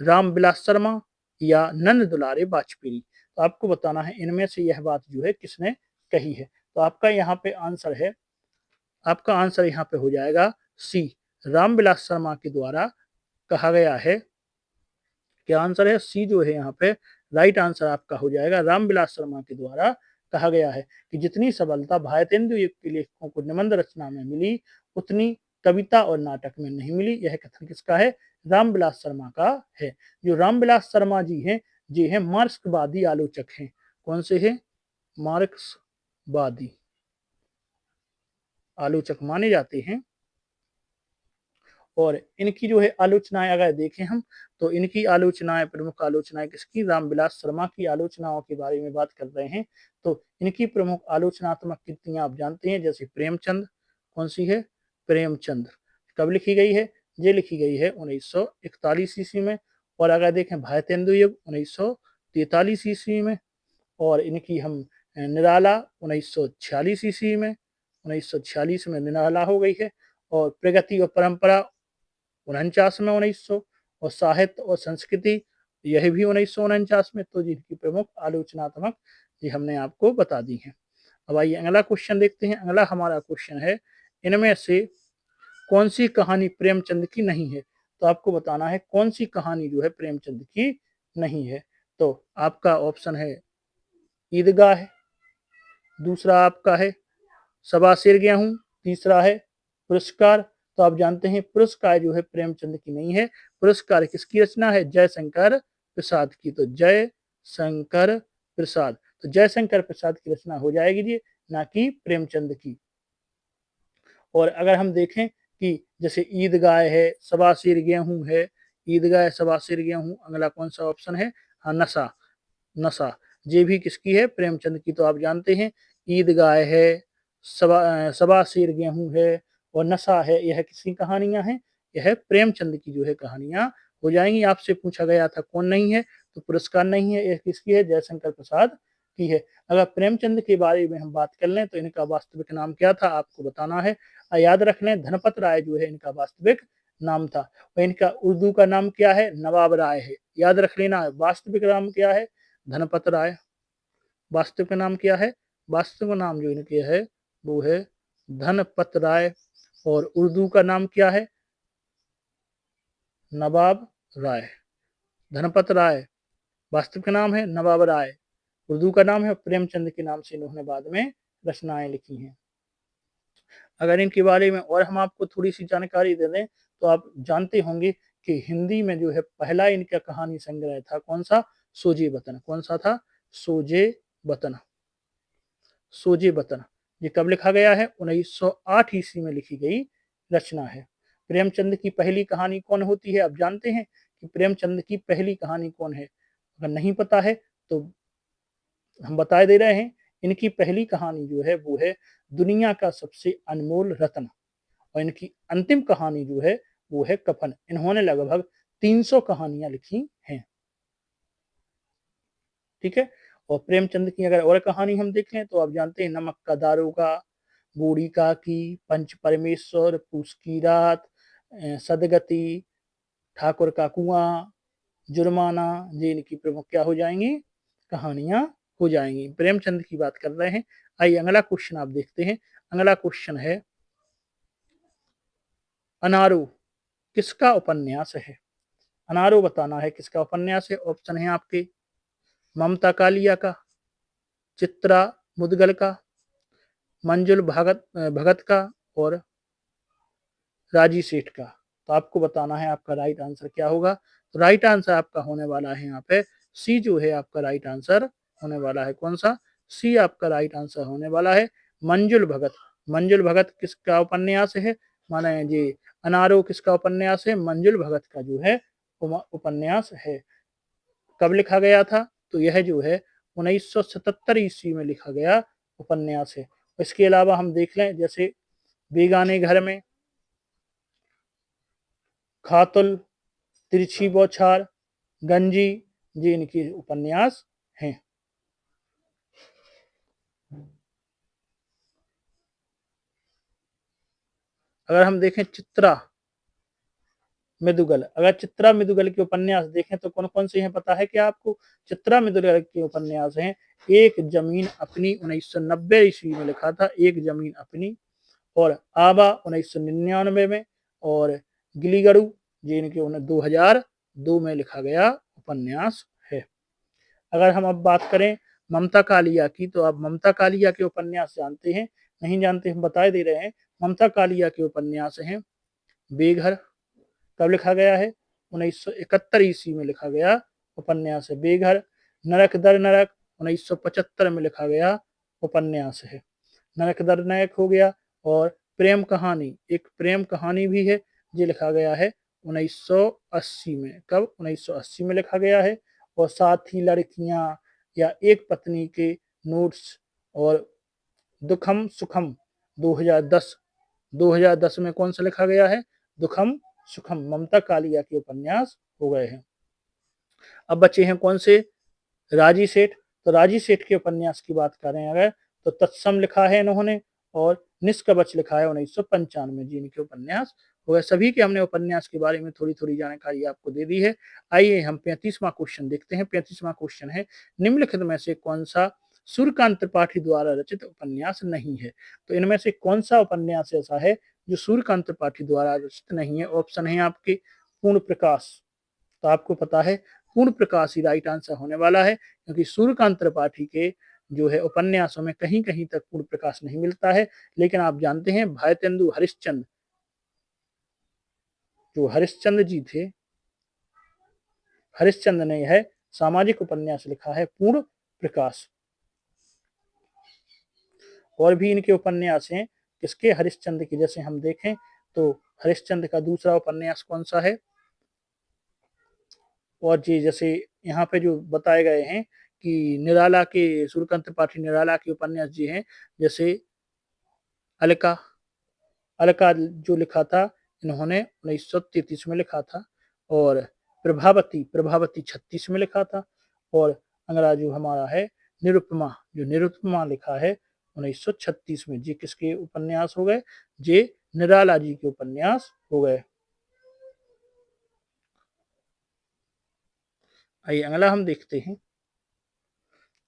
रामविलास शर्मा या नंद दुलारे वाजपेयी। तो आपको बताना है इनमें से यह बात जो है किसने कही है। तो आपका यहाँ पे आंसर है, आपका आंसर यहाँ पे हो जाएगा सी, रामविलास शर्मा के द्वारा कहा गया है। क्या आंसर है, सी जो है यहाँ पे राइट आंसर आपका हो जाएगा, रामविलास शर्मा के द्वारा कहा गया है कि जितनी सबलता भारतेंदु युग के लेखकों को निबंध रचना में मिली उतनी कविता और नाटक में नहीं मिली। यह कथन किसका है, रामविलास शर्मा का है। जो रामविलास शर्मा जी हैं, ये हैं मार्क्सवादी आलोचक हैं। कौन से हैं, मार्क्सवादी आलोचक माने जाते हैं। और इनकी जो है आलोचनाएं अगर देखें हम, तो इनकी आलोचनाएं, प्रमुख आलोचनाएं किसकी, रामविलास शर्मा की आलोचनाओं के बारे में बात कर रहे हैं। तो इनकी प्रमुख आलोचनात्मक कृतियां आप जानते हैं, जैसे प्रेमचंद, कौन सी है, प्रेमचंद, कब लिखी गई है, ये लिखी गई है 1941 ईस्वी में। और अगर देखें भारतेंदु युग 1943 ईस्वी में। और इनकी हम निराला 1946 ईस्वी में, 1946 में निराला हो गई है। और प्रगति और परंपरा 49 में 1900, और साहित्य और संस्कृति यह भी 1949 में। तो जिनकी प्रमुख आलोचनात्मक ये हमने आपको बता दी है। अब आइए अगला क्वेश्चन देखते हैं। अगला हमारा क्वेश्चन है, इनमें से कौन सी कहानी प्रेमचंद की नहीं है। तो आपको बताना है कौन सी कहानी जो है प्रेमचंद की नहीं है। तो आपका ऑप्शन है ईदगाह है, दूसरा आपका है सबा सिर गेहूं, तीसरा है पुरस्कार। तो आप जानते हैं पुरस्कार जो है प्रेमचंद की नहीं है, पुरस्कार किसकी रचना है, जयशंकर प्रसाद की। तो जयशंकर प्रसाद, तो जयशंकर प्रसाद की रचना हो जाएगी जी, ना कि प्रेमचंद की। और अगर हम देखें कि जैसे ईदगाह है, सबा सिर गेहूं है, ईदगाह सबा सिर गेहूं, अगला कौन सा ऑप्शन है, हाँ नशा, नशा ये भी किसकी है, प्रेमचंद की। तो आप जानते हैं ईदगाह है, सबा सिर गेहूं है और नशा है, यह किसकी कहानियां हैं, यह प्रेमचंद की जो है कहानियां हो जाएंगी। आपसे पूछा गया था कौन नहीं है, तो पुरस्कार नहीं है, यह किसकी है, जयशंकर प्रसाद की है। अगर प्रेमचंद के बारे में हम बात कर लें तो इनका वास्तविक नाम क्या था, आपको बताना है। याद रख लें धनपत राय जो है इनका वास्तविक नाम था। और इनका उर्दू का नाम क्या है, नवाब राय है, याद रख लेना। वास्तविक नाम क्या है, धनपत राय। वास्तविक नाम क्या है, वास्तविक नाम जो इनके है वो है धनपत राय। और उर्दू का नाम क्या है, नवाब राय। धनपत राय वास्तविक नाम है, नवाब राय उर्दू का नाम है। प्रेमचंद के नाम से इन्होंने बाद में रचनाएं लिखी हैं। अगर इनके बारे में और हम आपको थोड़ी सी जानकारी दे दें तो आप जानते होंगे कि हिंदी में जो है पहला इनका कहानी संग्रह था कौन सा, सोजे वतन। कौन सा था, सोजे वतन। सोजे वतन ये कब लिखा गया है, 1908 ईस्वी में लिखी गई रचना है। प्रेमचंद की पहली कहानी कौन होती है, आप जानते हैं कि प्रेमचंद की पहली कहानी कौन है? अगर नहीं पता है तो हम बता दे रहे हैं, इनकी पहली कहानी जो है वो है दुनिया का सबसे अनमोल रत्न, और इनकी अंतिम कहानी जो है वो है कफन। इन्होंने लगभग 300 कहानियां लिखी हैं। ठीक है। और प्रेमचंद की अगर और कहानी हम देखें तो आप जानते हैं नमक का दारोगा, बूढ़ी काकी, पंच परमेश्वर, पूस की रात, सदगति, ठाकुर का कुआं, जुर्माना, ये इनकी प्रमुख क्या हो जाएंगी, कहानियां हो जाएंगी। प्रेमचंद की बात कर रहे हैं। आइए अगला क्वेश्चन आप देखते हैं। अगला क्वेश्चन है अनारो किसका उपन्यास है? अनारो बताना है किसका उपन्यास है। ऑप्शन है आपके ममता कालिया का, चित्रा मुदगल का, मंजुल भगत का और राजी सेठ का। तो आपको बताना है आपका राइट आंसर क्या होगा। तो राइट आंसर आपका होने वाला है यहाँ पे सी जो है आपका राइट आंसर होने वाला है। कौन सा, सी आपका राइट आंसर होने वाला है। मंजुल भगत। मंजुल भगत किसका उपन्यास है, माने जी अनारो किसका उपन्यास है, मंजुल भगत का जो है उपन्यास है। कब लिखा गया था, तो यह जो है 1977 ईस्वी में लिखा गया उपन्यास है। इसके अलावा हम देख लें जैसे बेगाने घर में, खातुल, तिरछी बौछार, गंजी, ये इनके उपन्यास हैं। अगर हम देखें चित्रा मृदुगल, अगर चित्रा मृदुगल के उपन्यास देखें तो कौन कौन से हैं पता है क्या आपको? चित्रा मृदुगल के उपन्यास हैं एक जमीन अपनी 1990 ईस्वी में लिखा था, एक जमीन अपनी, और आबा 1999 में, और गिलीगड़ू ये इनके 2002 में लिखा गया उपन्यास है। अगर हम अब बात करें ममता कालिया की, तो आप ममता कालिया के उपन्यास जानते हैं, नहीं जानते हम बता दे रहे हैं। ममता कालिया के उपन्यास हैं बेघर। कब लिखा गया है, 1971 ईस्वी में लिखा गया उपन्यास है बेघर। नरक दर नरक 1975 में लिखा गया उपन्यास है। नरक दर नरक हो गया। और प्रेम कहानी, एक प्रेम कहानी भी है, ये लिखा गया है 1980 में। कब, 1980 में लिखा गया है। और साथ ही लड़कियां या एक पत्नी के नोट्स और दुखम सुखम 2010, 2010 में कौन सा लिखा गया है, दुखम सुखम, ममता कालिया के उपन्यास हो गए हैं। अब बचे हैं कौन से, राजी सेठ। तो राजी सेठ के उपन्यास की बात करें अगर, तो तत्सम लिखा है इन्होंने, और निष्कवच लिखा है 1995 जी इनके उपन्यास हो गए। सभी के हमने उपन्यास के बारे में थोड़ी थोड़ी जानकारी आपको दे दी है। आइए हम 35वां क्वेश्चन देखते हैं। 35वां क्वेश्चन है निम्नलिखित में से कौन सा सूर्यकांत त्रिपाठी द्वारा रचित उपन्यास नहीं है? तो इनमें से कौन सा उपन्यास ऐसा है जो सूर्यकांत त्रिपाठी द्वारा रचित नहीं है? ऑप्शन है आपके पूर्ण प्रकाश। तो आपको पता है पूर्ण प्रकाश ही राइट आंसर होने वाला है, क्योंकि सूर्यकांत त्रिपाठी के जो है उपन्यासों में कहीं कहीं तक पूर्ण प्रकाश नहीं मिलता है। लेकिन आप जानते हैं भारतेंदु हरिश्चंद्र, जो हरिश्चंद्र जी थे, हरिश्चंद्र ने यह सामाजिक उपन्यास लिखा है पूर्ण प्रकाश। और भी इनके उपन्यास हैं किसके, हरिश्चंद्र के। जैसे हम देखें तो हरिश्चंद्र का दूसरा उपन्यास कौन सा है, और जी जैसे यहाँ पे जो बताए गए हैं कि निराला के, सूर्यकांत त्रिपाठी निराला के उपन्यास जी हैं, जैसे अलका, अलका जो लिखा था इन्होंने 1933 में लिखा था। और प्रभावती, प्रभावती 36 में लिखा था। और अगला जो हमारा है निरुपमा, जो निरुपमा लिखा है 1936 में। जी किसके उपन्यास हो गए, जे निराला जी के उपन्यास हो गए। आइए अगला हम देखते हैं।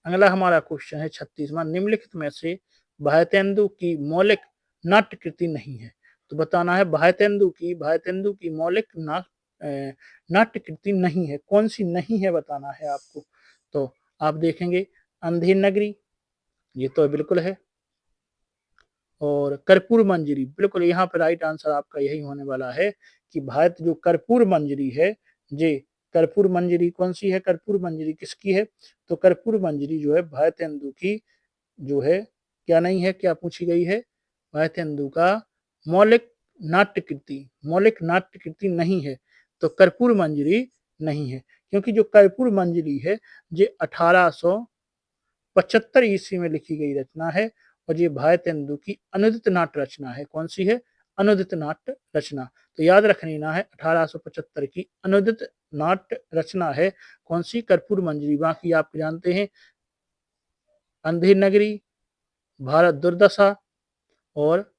अगला हमारा क्वेश्चन है 36वां, निम्नलिखित में से भारतेंदु की मौलिक नाट्य कृति नहीं है? तो बताना है भारतेंदु की मौलिक नाट्य कृति नहीं है, कौन सी नहीं है बताना है आपको। तो आप देखेंगे अंधेर नगरी, ये तो बिल्कुल है। और कर्पूर मंजरी, बिल्कुल यहाँ पे राइट आंसर आपका यही होने वाला है कि भारत जो कर्पूर मंजरी है, जे कर्पूर मंजरी कौन सी है, कर्पूर मंजरी किसकी है, तो कर्पूर मंजरी जो है भारतेंदु की जो है क्या नहीं है, क्या पूछी गई है, भारतेंदु का मौलिक नाट्य कृति नहीं है, तो कर्पूर मंजरी नहीं है, क्योंकि जो कर्पूर मंजरी है ये 1875 ईस्वी में लिखी गई रचना है और ये भारतेंदु की अनुदित नाट्य रचना है। कौन सी है, अनुदित नाट्य रचना। तो याद रख लेना है 1875 की अनुदित नाट्य रचना है कौन सी, कर्पूर मंजरी। बाकी आप जानते हैं अंधेर नगरी, भारत दुर्दशा और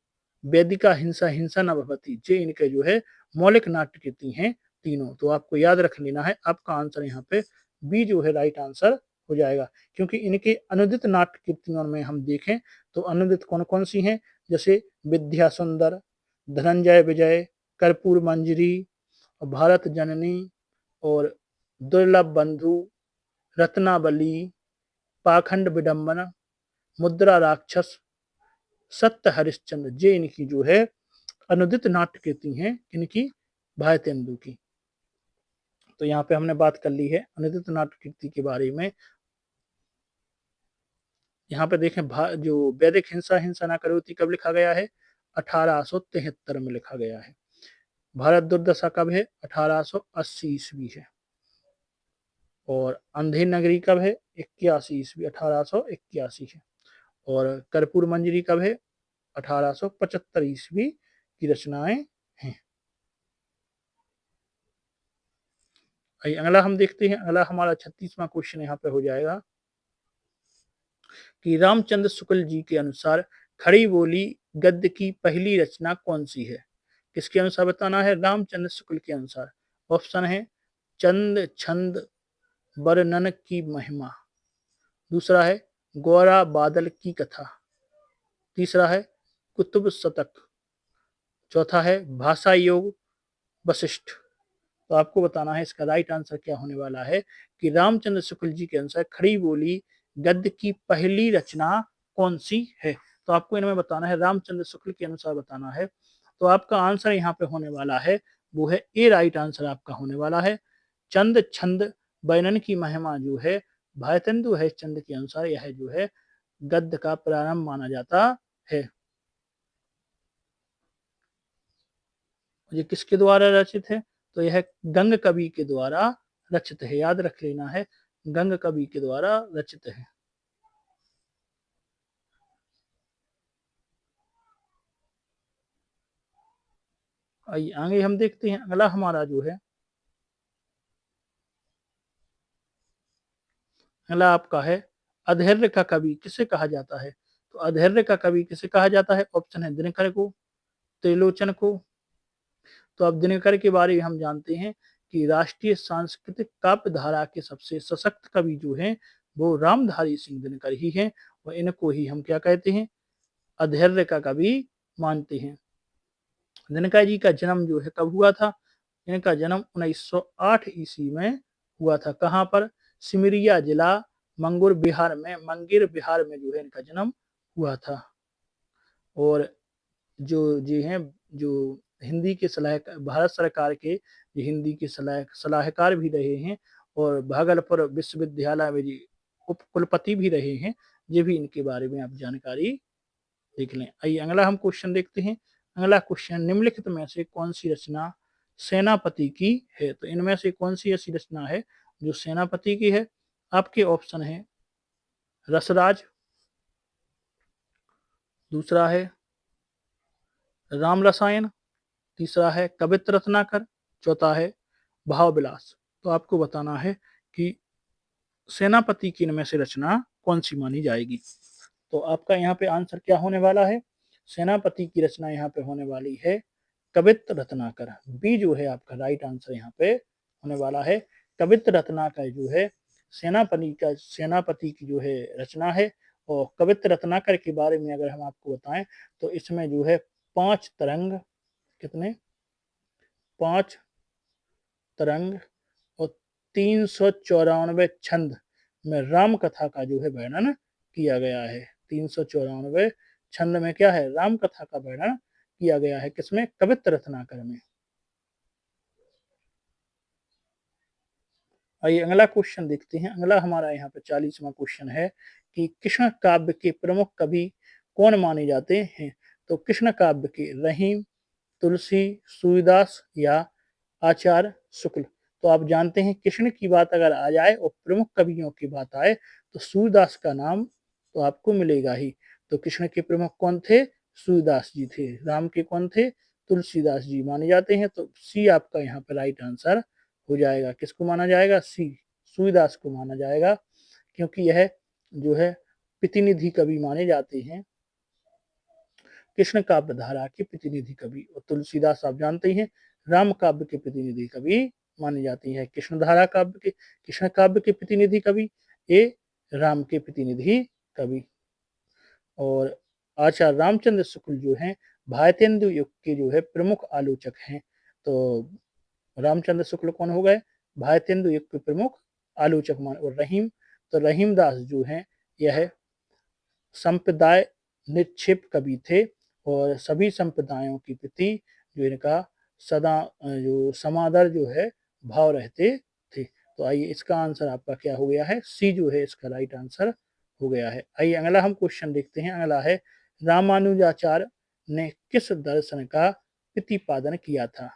वेदिका हिंसा हिंसा न भवति, ये इनके जो है मौलिक नाट्य कृति हैं तीनों। तो आपको याद रख लेना है, आपका आंसर यहाँ पे बी जो है राइट आंसर हो जाएगा, क्योंकि इनके अनुदित नाट्य कृतियों में हम देखें तो अनुदित कौन कौन सी हैं, जैसे विद्या सुंदर, धनंजय विजय, कर्पूर मंजरी, भारत जननी और दुर्लभ बंधु, रत्नावली, पाखंड विडंबना, मुद्रा राक्षस, सत्य हरिश्चंद्र, ये इनकी जो है अनुदित नाट्य कृति हैं, इनकी भारतेंदु की। तो यहाँ पे हमने बात कर ली है अनुदित नाट्य कृति के बारे में। यहाँ पे देखें जो वैदिक हिंसा हिंसा ना करोति कब लिखा गया है, 1873 में लिखा गया है। भारत दुर्दशा कब है, 1880 ईस्वी है। और अंधेर नगरी कब है, 81 ईस्वी, 1881 है। और कर्पूर मंजरी कब है, 1875 ईस्वी की रचनाएं हैं। अगला हम देखते हैं, अगला हमारा 36वां क्वेश्चन यहाँ पे हो जाएगा कि रामचंद्र शुक्ल जी के अनुसार खड़ी बोली गद्य की पहली रचना कौन सी है। किसके अनुसार बताना है, रामचंद्र शुक्ल के अनुसार। ऑप्शन है चंद छंद वर्णन की महिमा, दूसरा है गौरा बादल की कथा, तीसरा है कुतुब शतक, चौथा है भाषा योग वशिष्ठ। तो आपको बताना है इसका राइट आंसर क्या होने वाला है कि रामचंद्र शुक्ल जी के अनुसार खड़ी बोली गद्य की पहली रचना कौन सी है। तो आपको इनमें बताना है, रामचंद्र शुक्ल के अनुसार बताना है। तो आपका आंसर यहाँ पे होने वाला है वो है ए, राइट आंसर आपका होने वाला है चंद छंद वर्णन की महिमा जो है भारतेंदु हरिश्चंद्र के अनुसार यह जो है गद्य का प्रारंभ माना जाता है। ये किसके द्वारा रचित है, तो यह गंग कवि के द्वारा रचित है, याद रख लेना है गंग कवि के द्वारा रचित है। आइए आगे हम देखते हैं, अगला हमारा जो है अगला आपका है अधैर्य का कवि किसे कहा जाता है। तो अधैर्य का कवि किसे कहा जाता है, ऑप्शन है दिनकर को, त्रिलोचन को। तो अब दिनकर के बारे में हम जानते हैं कि राष्ट्रीय सांस्कृतिक काव्य धारा के सबसे सशक्त कवि जो हैं वो रामधारी सिंह दिनकर ही हैं, और इनको ही हम क्या कहते हैं, अधैर्य का कवि मानते हैं। दिनकर जी का जन्म जो है कब हुआ था, इनका जन्म 1908 ईस्वी में हुआ था। कहाँ पर, सिमरिया जिला मंगूर बिहार में, मंगीर बिहार में जो है इनका जन्म हुआ था। और जो जी हैं जो हिंदी के सलाहकार, भारत सरकार के हिंदी के सलाहकार भी रहे हैं और भागलपुर विश्वविद्यालय में जी उप कुलपति भी रहे हैं, ये भी इनके बारे में आप जानकारी देख लें। आइए अगला हम क्वेश्चन देखते हैं। अगला क्वेश्चन, निम्नलिखित में से कौन सी रचना सेनापति की है। तो इनमें से कौन सी ऐसी रचना है जो सेनापति की है। आपके ऑप्शन है रसराज, दूसरा है राम रसायन, तीसरा है कवित्र रत्नाकर, चौथा है भाव विलास। तो आपको बताना है कि सेनापति की इनमें से रचना कौन सी मानी जाएगी। तो आपका यहाँ पे आंसर क्या होने वाला है, सेनापति की रचना यहाँ पे होने वाली है कवित्र रत्नाकर। बी जो है आपका राइट आंसर यहाँ पे होने वाला है कवित्र रत्नाकर जो है सेनापति की जो है रचना है। और कवित्र रत्नाकर के बारे में अगर हम आपको बताएं तो इसमें जो है 5 तरंग, कितने, 5 तरंग और 394 छंद में राम कथा का जो है वर्णन किया गया है। 394 छंद में क्या है, राम कथा का वर्णन किया गया है। किसमें, कवित्त रत्नाकर में। आइए अगला क्वेश्चन देखते हैं। अगला हमारा यहाँ पे 40वां क्वेश्चन है कि कृष्ण काव्य के प्रमुख कवि कौन माने जाते हैं। तो कृष्ण काव्य के रहीम, तुलसी, सूरदास या आचार्य शुक्ल। तो आप जानते हैं कृष्ण की बात अगर आ जाए और प्रमुख कवियों की बात आए तो सूरदास का नाम तो आपको मिलेगा ही। तो कृष्ण के प्रमुख कौन थे, सूरदास जी थे। राम के कौन थे, तुलसीदास जी माने जाते हैं। तो सी आपका यहाँ पे राइट आंसर हो जाएगा। किसको माना जाएगा, सी, सूरदास को माना जाएगा, क्योंकि यह जो है प्रतिनिधि कवि माने जाते हैं, कृष्ण काव्य धारा के प्रतिनिधि कवि। और तुलसीदास आप जानते हैं राम काव्य के प्रतिनिधि कवि माने जाते हैं। कृष्ण काव्य के प्रतिनिधि कवि, ए राम के प्रतिनिधि कवि। और आचार्य रामचंद्र शुक्ल जो हैं भारतेंदु युग के जो है प्रमुख आलोचक हैं। तो रामचंद्र शुक्ल कौन हो गए, भारतेंदु युग के प्रमुख आलोचक मान। और रहीम, तो रहीम दास जो हैं यह संप्रदाय निक्षेप कवि थे और सभी संप्रदायों के प्रति जो इनका सदा जो समादर जो है भाव रहते थे। तो आइए इसका आंसर आपका क्या हो गया है, सी जो है इसका राइट आंसर हो गया है। आइए अगला हम क्वेश्चन देखते हैं। अगला है रामानुजाचार्य ने किस दर्शन का प्रतिपादन किया था।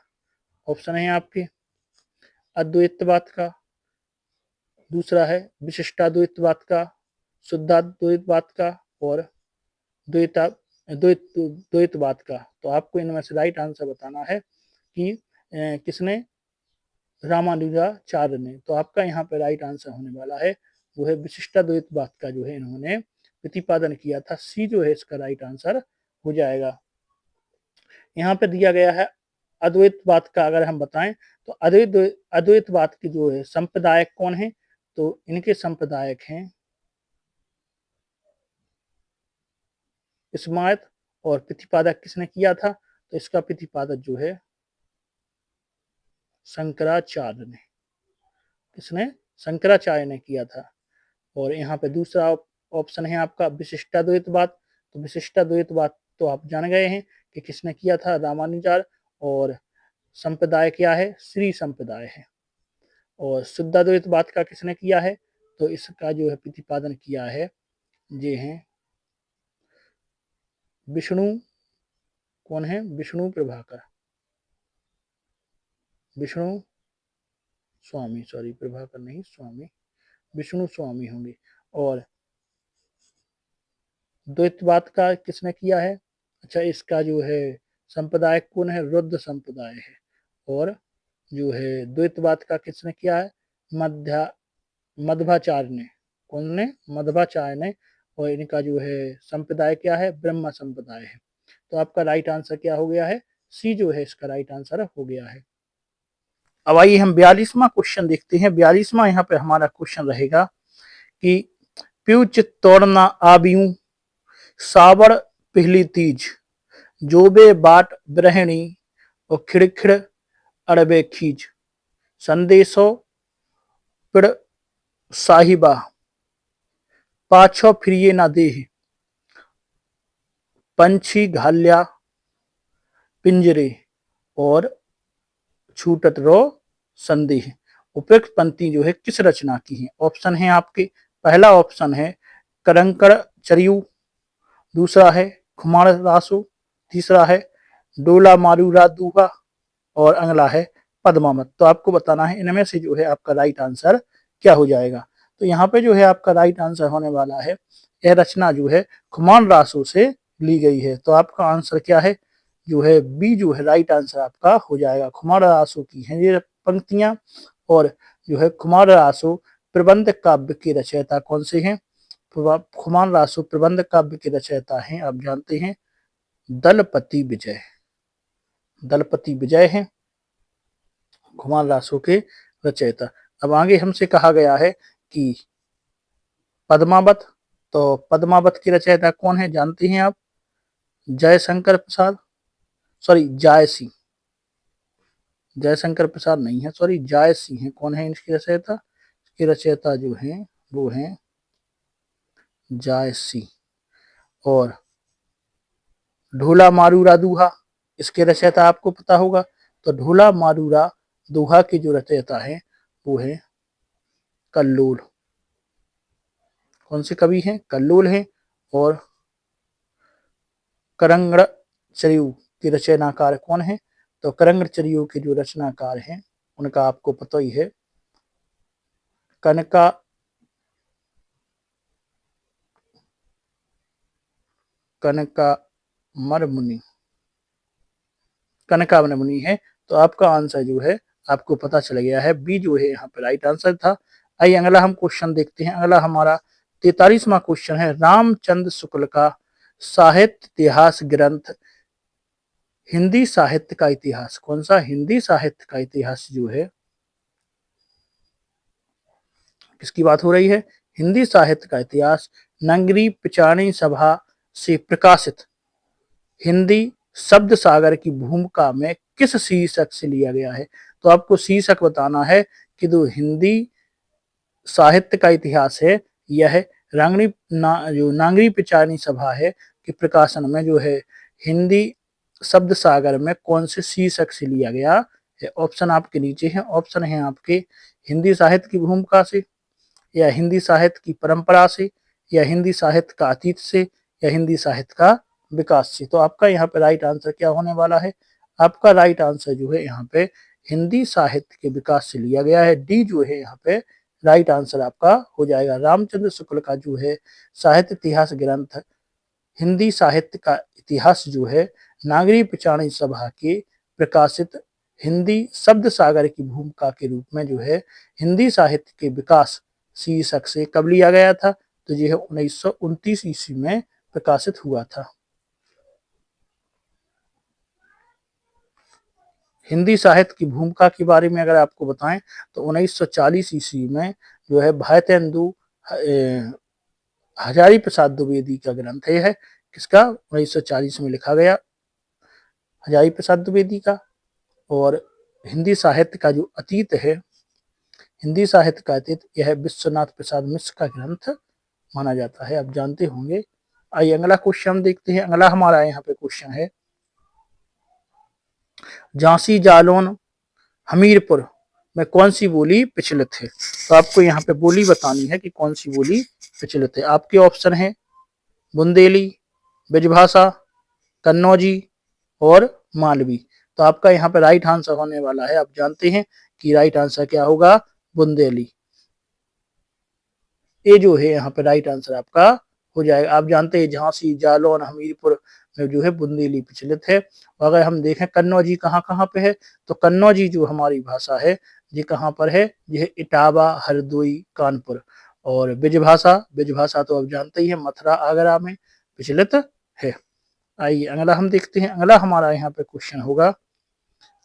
ऑप्शन है आपके अद्वैतवाद का, दूसरा है विशिष्टाद्वैतवाद का, शुद्धाद्वैतवाद का और द्वैता द्वैतवाद का। तो आपको इनमें से राइट आंसर बताना है कि किसने, रामानुजाचार्य ने। तो आपका यहाँ पे राइट आंसर होने वाला है वो है विशिष्टाद्वैतवाद का जो है इन्होंने प्रतिपादन किया था। सी जो है इसका राइट आंसर हो जाएगा। यहाँ पे दिया गया है अद्वैतवाद का अगर हम बताएं तो अद्वैतवाद के जो है संप्रदायक कौन है। तो इनके संप्रदायक हैं स्मार्त। और प्रतिपादक किसने किया था, तो इसका प्रतिपादक जो है शंकराचार्य ने। किसने, शंकराचार्य ने किया था। और यहाँ पे दूसरा ऑप्शन है आपका विशिष्टाद्वैतवाद। तो विशिष्टाद्वैतवाद तो आप जान गए हैं कि किसने किया था, रामानुजाचार्य। और संप्रदाय क्या है, श्री संप्रदाय है। और शुद्धाद्वैतवाद का किसने किया है, तो इसका जो है प्रतिपादन किया है ये हैं विष्णु, कौन है, विष्णु प्रभाकर, विष्णु स्वामी, सॉरी प्रभाकर नहीं स्वामी, विष्णु स्वामी होंगे। और द्वैतवाद का किसने किया है, अच्छा इसका जो है संप्रदाय कौन है, रुद्र संप्रदाय है। और जो है द्वैतवाद का किसने किया है, मध्वाचार्य ने। कौन ने, मध्वाचार्य ने। और इनका जो है संप्रदाय क्या है, ब्रह्म संप्रदाय है। तो आपका राइट आंसर क्या हो गया है, सी जो है इसका राइट आंसर हो गया है। अब आइए हम 42वां क्वेश्चन देखते हैं। 42वां यहाँ पे हमारा क्वेश्चन रहेगा कि प्यू चित्तौड़ आबियूं सावड़ पहली तीज, जोबे बाट ब्रहणी और खिड़खिड़ अड़बे खीज, संदेशो पिड़ साहिबा पाछो फिरिए ना देह, पंछी घाल्या पिंजरे और छूटत रो संदेह। उपयुक्त पंक्ति जो है किस रचना की है। ऑप्शन है आपके, पहला ऑप्शन है करंकड़ चरियू, दूसरा है खुमार रासु, तीसरा है डोला मारू दूहा और अगला है पद्मावत। तो आपको बताना है इनमें से जो है आपका राइट आंसर क्या हो जाएगा। तो यहाँ पे जो है आपका राइट आंसर होने वाला है, यह रचना जो है खुमान रासु से ली गई है। तो आपका आंसर क्या है, जो है बी जो है राइट आंसर आपका हो जाएगा। खुमार रासु की हैं ये पंक्तियां। और जो है खुमार रासु प्रबंध काव्य के रचयिता कौन से हैं, खुमान रासु प्रबंध काव्य के रचयिता हैं, आप जानते हैं दलपति विजय। दलपति विजय हैं खुमान रासु के रचयिता। अब आगे हमसे कहा गया है कि पद्मावत, तो पद्मावत की रचयिता कौन है, जानते हैं आप, जयशंकर प्रसाद, सॉरी जायसी, जयशंकर प्रसाद नहीं है, सॉरी जायसी हैं। कौन है इसकी रचयिता, इसकी रचयिता जो है वो है जायसी। और ढोला मारूरा दोहा, इसके रचयिता आपको पता होगा। तो ढोला मारूरा दोहा के जो रचयिता है वो है कल्लोल। कौन से कवि हैं? कल्लोल हैं। और करंगड़ चरियु के रचनाकार कौन है? तो करंगड़ चरियु के जो रचनाकार हैं उनका आपको पता ही है, कनका कनकामर मुनि, कनकामर मुनि है। तो आपका आंसर जो है आपको पता चल गया है, बी जो है यहाँ पे राइट आंसर था। आइए अगला हम क्वेश्चन देखते हैं। अगला हमारा 43वां क्वेश्चन है, रामचंद्र शुक्ल का साहित्य इतिहास ग्रंथ, हिंदी साहित्य का इतिहास। कौन सा? हिंदी साहित्य का इतिहास जो है, किसकी बात हो रही है? हिंदी साहित्य का इतिहास नगरी पिचानी सभा से प्रकाशित हिंदी शब्द सागर की भूमिका में किस शीर्षक से लिया गया है? तो आपको शीर्षक बताना है कि जो हिंदी साहित्य का इतिहास है यह जो नागरी पिचानी सभा है कि प्रकाशन में जो है हिंदी शब्द सागर में कौन से शीर्षक से लिया गया है? ऑप्शन आपके नीचे है। ऑप्शन है आपके हिंदी साहित्य की भूमिका से, या हिंदी साहित्य की परंपरा से, या हिंदी साहित्य का अतीत से, या हिंदी साहित्य का विकास से। तो आपका यहाँ पे राइट आंसर क्या होने वाला है? आपका राइट आंसर जो है यहाँ पे हिंदी साहित्य के विकास से लिया गया है। डी जो है यहाँ पे राइट आंसर आपका हो जाएगा। रामचंद्र शुक्ल का जो है साहित्य इतिहास ग्रंथ, हिंदी साहित्य का इतिहास जो है नागरी पिचानी सभा के प्रकाशित हिंदी शब्द सागर की भूमिका के रूप में जो है हिंदी साहित्य के विकास शीर्षक से कब लिया गया था? तो यह 1929 ईस्वी में प्रकाशित हुआ था। हिंदी साहित्य की भूमिका के बारे में अगर आपको बताएं तो 1940 ईस्वी में जो है भारतेंदु हजारी प्रसाद द्विवेदी का ग्रंथ है। किसका? 1940 में लिखा गया, हजारी प्रसाद द्विवेदी का। और हिंदी साहित्य का जो अतीत है, हिंदी साहित्य का अतीत यह विश्वनाथ प्रसाद मिश्र का ग्रंथ माना जाता है, आप जानते होंगे। आइए अगला क्वेश्चन देखते हैं। अगला हमारा यहाँ पे क्वेश्चन है, झांसी जालौन हमीरपुर में कौन सी बोली प्रचलित है? तो आपको यहाँ पे बोली बतानी है कि कौन सी बोली प्रचलित है। आपके ऑप्शन है बुंदेली, ब्रजभाषा, कन्नौजी और मालवी। तो आपका यहाँ पे राइट आंसर होने वाला है, आप जानते हैं कि राइट आंसर क्या होगा? बुंदेली। ये जो है यहाँ पे राइट आंसर आपका हो जाएगा। आप जानते हैं झांसी जालौन हमीरपुर में जो है बुंदेली प्रचलित है। और अगर हम देखें कन्नौजी कहाँ कहाँ पे है, तो कन्नौजी जो हमारी भाषा है ये कहाँ पर है? यह इटावा, हरदोई, कानपुर। और ब्रजभाषा, ब्रजभाषा तो आप जानते ही है मथुरा आगरा में प्रचलित है। आइए अगला हम देखते हैं। अगला हमारा यहाँ पे क्वेश्चन होगा,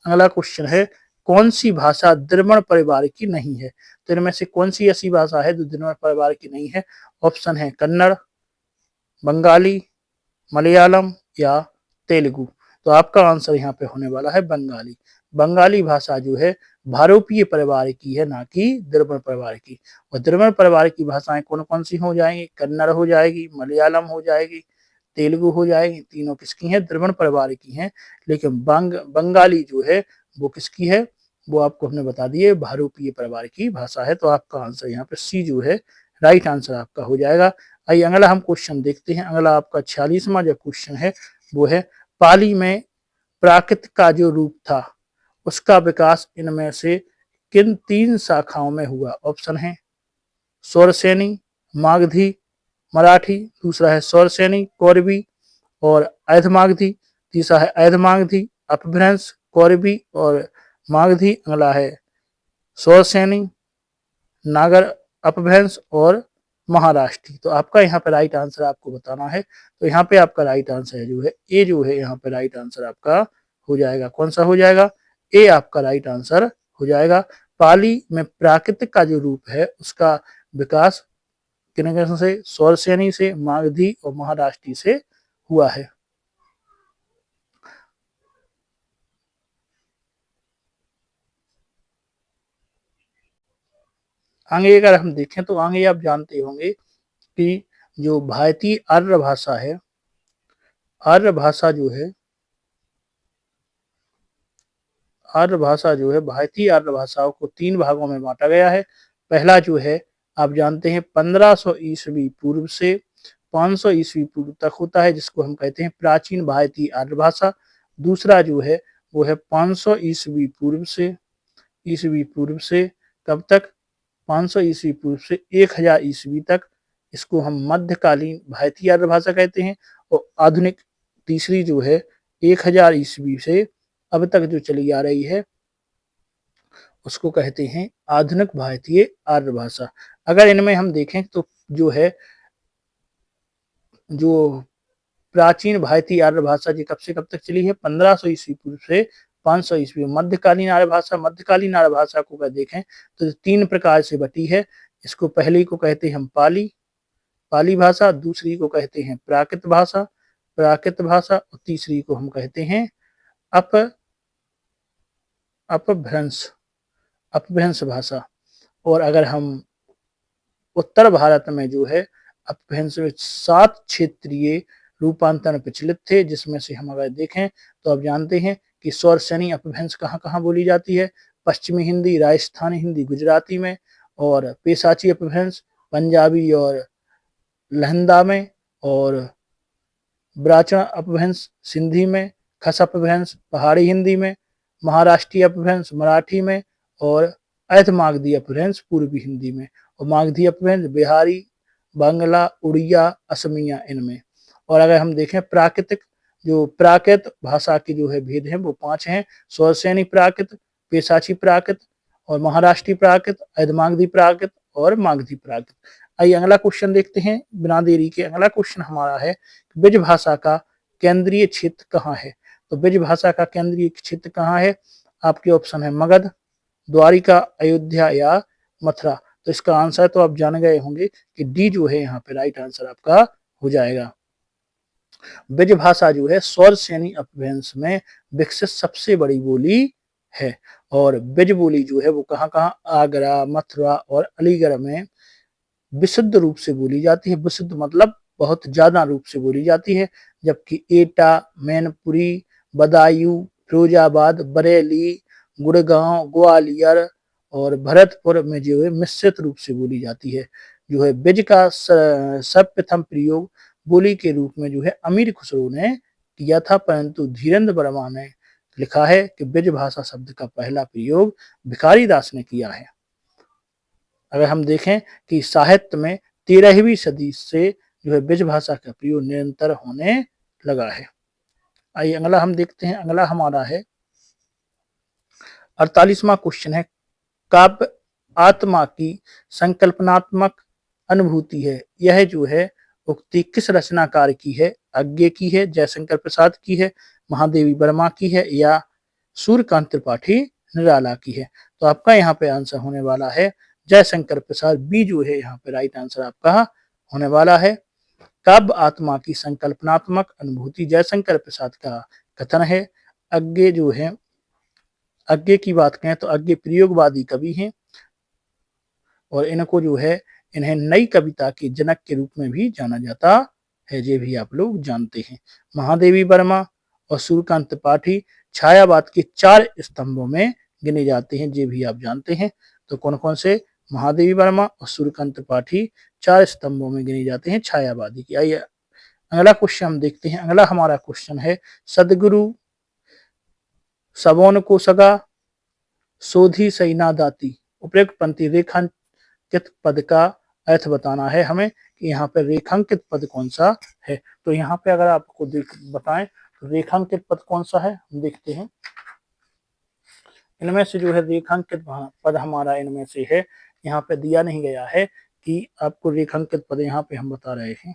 अगला क्वेश्चन है, कौन सी भाषा द्रविड़ परिवार की नहीं है? तो इनमें से कौन सी ऐसी भाषा है जो द्रविड़ परिवार की नहीं है? ऑप्शन है कन्नड़, बंगाली, मलयालम या तेलुगु। तो आपका आंसर यहाँ पे होने वाला है बंगाली। बंगाली भाषा जो है भारोपीय परिवार की है, ना कि द्रविड़ परिवार की। और द्रविड़ परिवार की भाषाएं कौन कौन सी हो जाएंगी? कन्नड़ हो जाएगी, मलयालम हो जाएगी, तेलुगु हो जाएगी। तीनों किसकी हैं? द्रविड़ परिवार की हैं। लेकिन बंगाली जो है वो किसकी है? वो आपको हमने बता दिए भारोपीय परिवार की भाषा है। तो आपका आंसर यहाँ पे सी जो है राइट आंसर आपका हो जाएगा। आइए अगला हम क्वेश्चन देखते हैं। अगला आपका 46वां जो क्वेश्चन है वो है, पाली में प्राकृत का जो रूप था उसका विकास इनमें से किन तीन शाखाओं में हुआ? ऑप्शन है स्वरसेनी, मागधी, मराठी। दूसरा है स्वरसेनी, कौरवी और ऐधमागधी। तीसरा है ऐधमागधी, अपभ्रंश, कौरवी और मागधी। अगला है स्वरसेनी, नागर अपभ्रंश और महाराष्ट्री। तो आपका यहाँ पे राइट आंसर आपको बताना है। तो यहाँ पे आपका राइट आंसर जो है ए जो है यहाँ पे राइट आंसर आपका हो जाएगा। कौन सा हो जाएगा? ए आपका राइट आंसर हो जाएगा। पाली में प्राकृतिक का जो रूप है उसका विकास किन से? स्वरसेनी से, मागधी और महाराष्ट्री से हुआ है। आगे अगर हम देखें तो आगे आप जानते होंगे कि जो भारतीय आर्य भाषा है आर्य भाषा जो है भारतीय आर्य भाषाओं को 3 भागों में बांटा गया है। पहला जो है आप जानते हैं 1500 ईस्वी पूर्व से 500 ईस्वी पूर्व तक होता है, जिसको हम कहते हैं प्राचीन भारतीय आर्य भाषा। दूसरा जो है वो है 500 ईस्वी पूर्व से कब तक, 500 ईस्वी पूर्व से 1000 ईस्वी तक, इसको हम मध्यकालीन भारतीय आर्य भाषा कहते हैं। और आधुनिक तीसरी जो है 1000 ईस्वी से अब तक जो चली आ रही है उसको कहते हैं आधुनिक भारतीय आर्य भाषा। अगर इनमें हम देखें तो जो है जो प्राचीन भारतीय आर्य भाषा जी कब से कब तक चली है, 1500 ईस्वी पूर्व से 500 ईस्वी। मध्यकालीन आर्य भाषा को अगर देखें तो 3 प्रकार से बटी है। इसको पहली को कहते हैं हम पाली भाषा, दूसरी को कहते हैं प्राकृत भाषा और तीसरी को हम कहते हैं अपभ्रंश भाषा। और अगर हम उत्तर भारत में जो है अपभ्रंश में 7 क्षेत्रीय रूपांतरण प्रचलित थे, जिसमें से हम अगर देखें तो आप जानते हैं कि सौरसेनी अपभ्रंश कहाँ कहाँ बोली जाती है, पश्चिमी हिंदी, राजस्थानी हिंदी, गुजराती में, और पेशाची अपभ्रंश पंजाबी और लहंदा में, और ब्राह्मण अपभ्रंश सिंधी में, खस अपभ्रंश पहाड़ी हिंदी में, महाराष्ट्रीय अपभ्रंश मराठी में, और अर्धमागधी अपभ्रंश पूर्वी हिंदी में, और मागधी अपभ्रंश बिहारी, बांग्ला, उड़िया, असमिया इनमें। और अगर हम देखें प्राकृत भाषा के जो है भेद हैं वो 5 हैं। सौरसेनी प्राकृत, पेशाची प्राकृत, और महाराष्ट्रीय प्राकृत, अर्धमागधी प्राकृत और मागधी प्राकृत। आइए अगला क्वेश्चन देखते हैं बिना देरी के। अगला क्वेश्चन हमारा है ब्रज भाषा का केंद्रीय क्षेत्र कहाँ है। तो ब्रज भाषा का केंद्रीय क्षेत्र कहाँ है, आपके ऑप्शन है मगध, द्वारिका, अयोध्या या मथुरा। तो इसका आंसर तो आप जान गए होंगे कि डी जो है यहाँ पे राइट आंसर आपका हो जाएगा। ब्रज भाषा जो है सौरसेनी अपभ्रंश में विकसित सबसे बड़ी बोली है। और ब्रज बोली जो है वो कहाँ कहाँ, आगरा, मथुरा और अलीगढ़ में विशुद्ध रूप से बोली जाती है। विशुद्ध मतलब बहुत ज्यादा रूप से बोली जाती है। जबकि एटा, मैनपुरी, बदायूं, फिरोजाबाद, बरेली, गुड़गांव, ग्वालियर और भरतपुर में जो है मिश्रित रूप से बोली जाती है। जो है ब्रज का सर्वप्रथम प्रयोग बोली के रूप में जो है अमीर खुसरो ने किया था, परंतु धीरेन्द्र वर्मा ने लिखा है कि ब्रज भाषा शब्द का पहला प्रयोग भिखारी दास ने किया है। अगर हम देखें कि साहित्य में 13वीं सदी से जो है ब्रज भाषा का प्रयोग निरंतर होने लगा है। आइए अगला हम देखते हैं। अगला हमारा है 48वां क्वेश्चन है, काव्य आत्मा की संकल्पनात्मक अनुभूति है। यह जो है उक्ति किस रचनाकार की है, अज्ञे की है, जयशंकर प्रसाद की है, महादेवी वर्मा की है या सूर्यकांत त्रिपाठी निराला की है। तो आपका यहाँ पे आंसर होने वाला है जयशंकर प्रसाद, बी जो है यहाँ पे राइट आंसर आपका होने वाला है। काव्य आत्मा की संकल्पनात्मक अनुभूति जयशंकर प्रसाद का कथन है। अज्ञे जो है, अज्ञे की बात करें तो अज्ञे प्रयोगवादी कवि हैं और इनको जो है इन्हें नई कविता के जनक के रूप में भी जाना जाता है, ये भी आप लोग जानते हैं। महादेवी वर्मा और सूर्यकांत त्रिपाठी छायावाद के 4 स्तंभों में गिने जाते हैं, ये भी आप जानते हैं। तो कौन कौन से, महादेवी वर्मा और सूर्यकांत त्रिपाठी 4 स्तंभों में गिने जाते हैं छायावादी की। आइए अगला क्वेश्चन हम देखते हैं। अगला हमारा क्वेश्चन है, सदगुरु सबोन को सगा सोधी सैना दाती, उपयुक्त पंक्ति रेखांकित पद का अर्थ बताना है हमें कि यहाँ पे रेखांकित पद कौन सा है। तो यहाँ पे अगर आपको बताएं तो रेखांकित पद कौन सा है, हम देखते हैं। इनमें से जो है रेखांकित पद हमारा इनमें से है, यहाँ पे दिया नहीं गया है कि आपको रेखांकित पद यहाँ पे हम बता रहे हैं।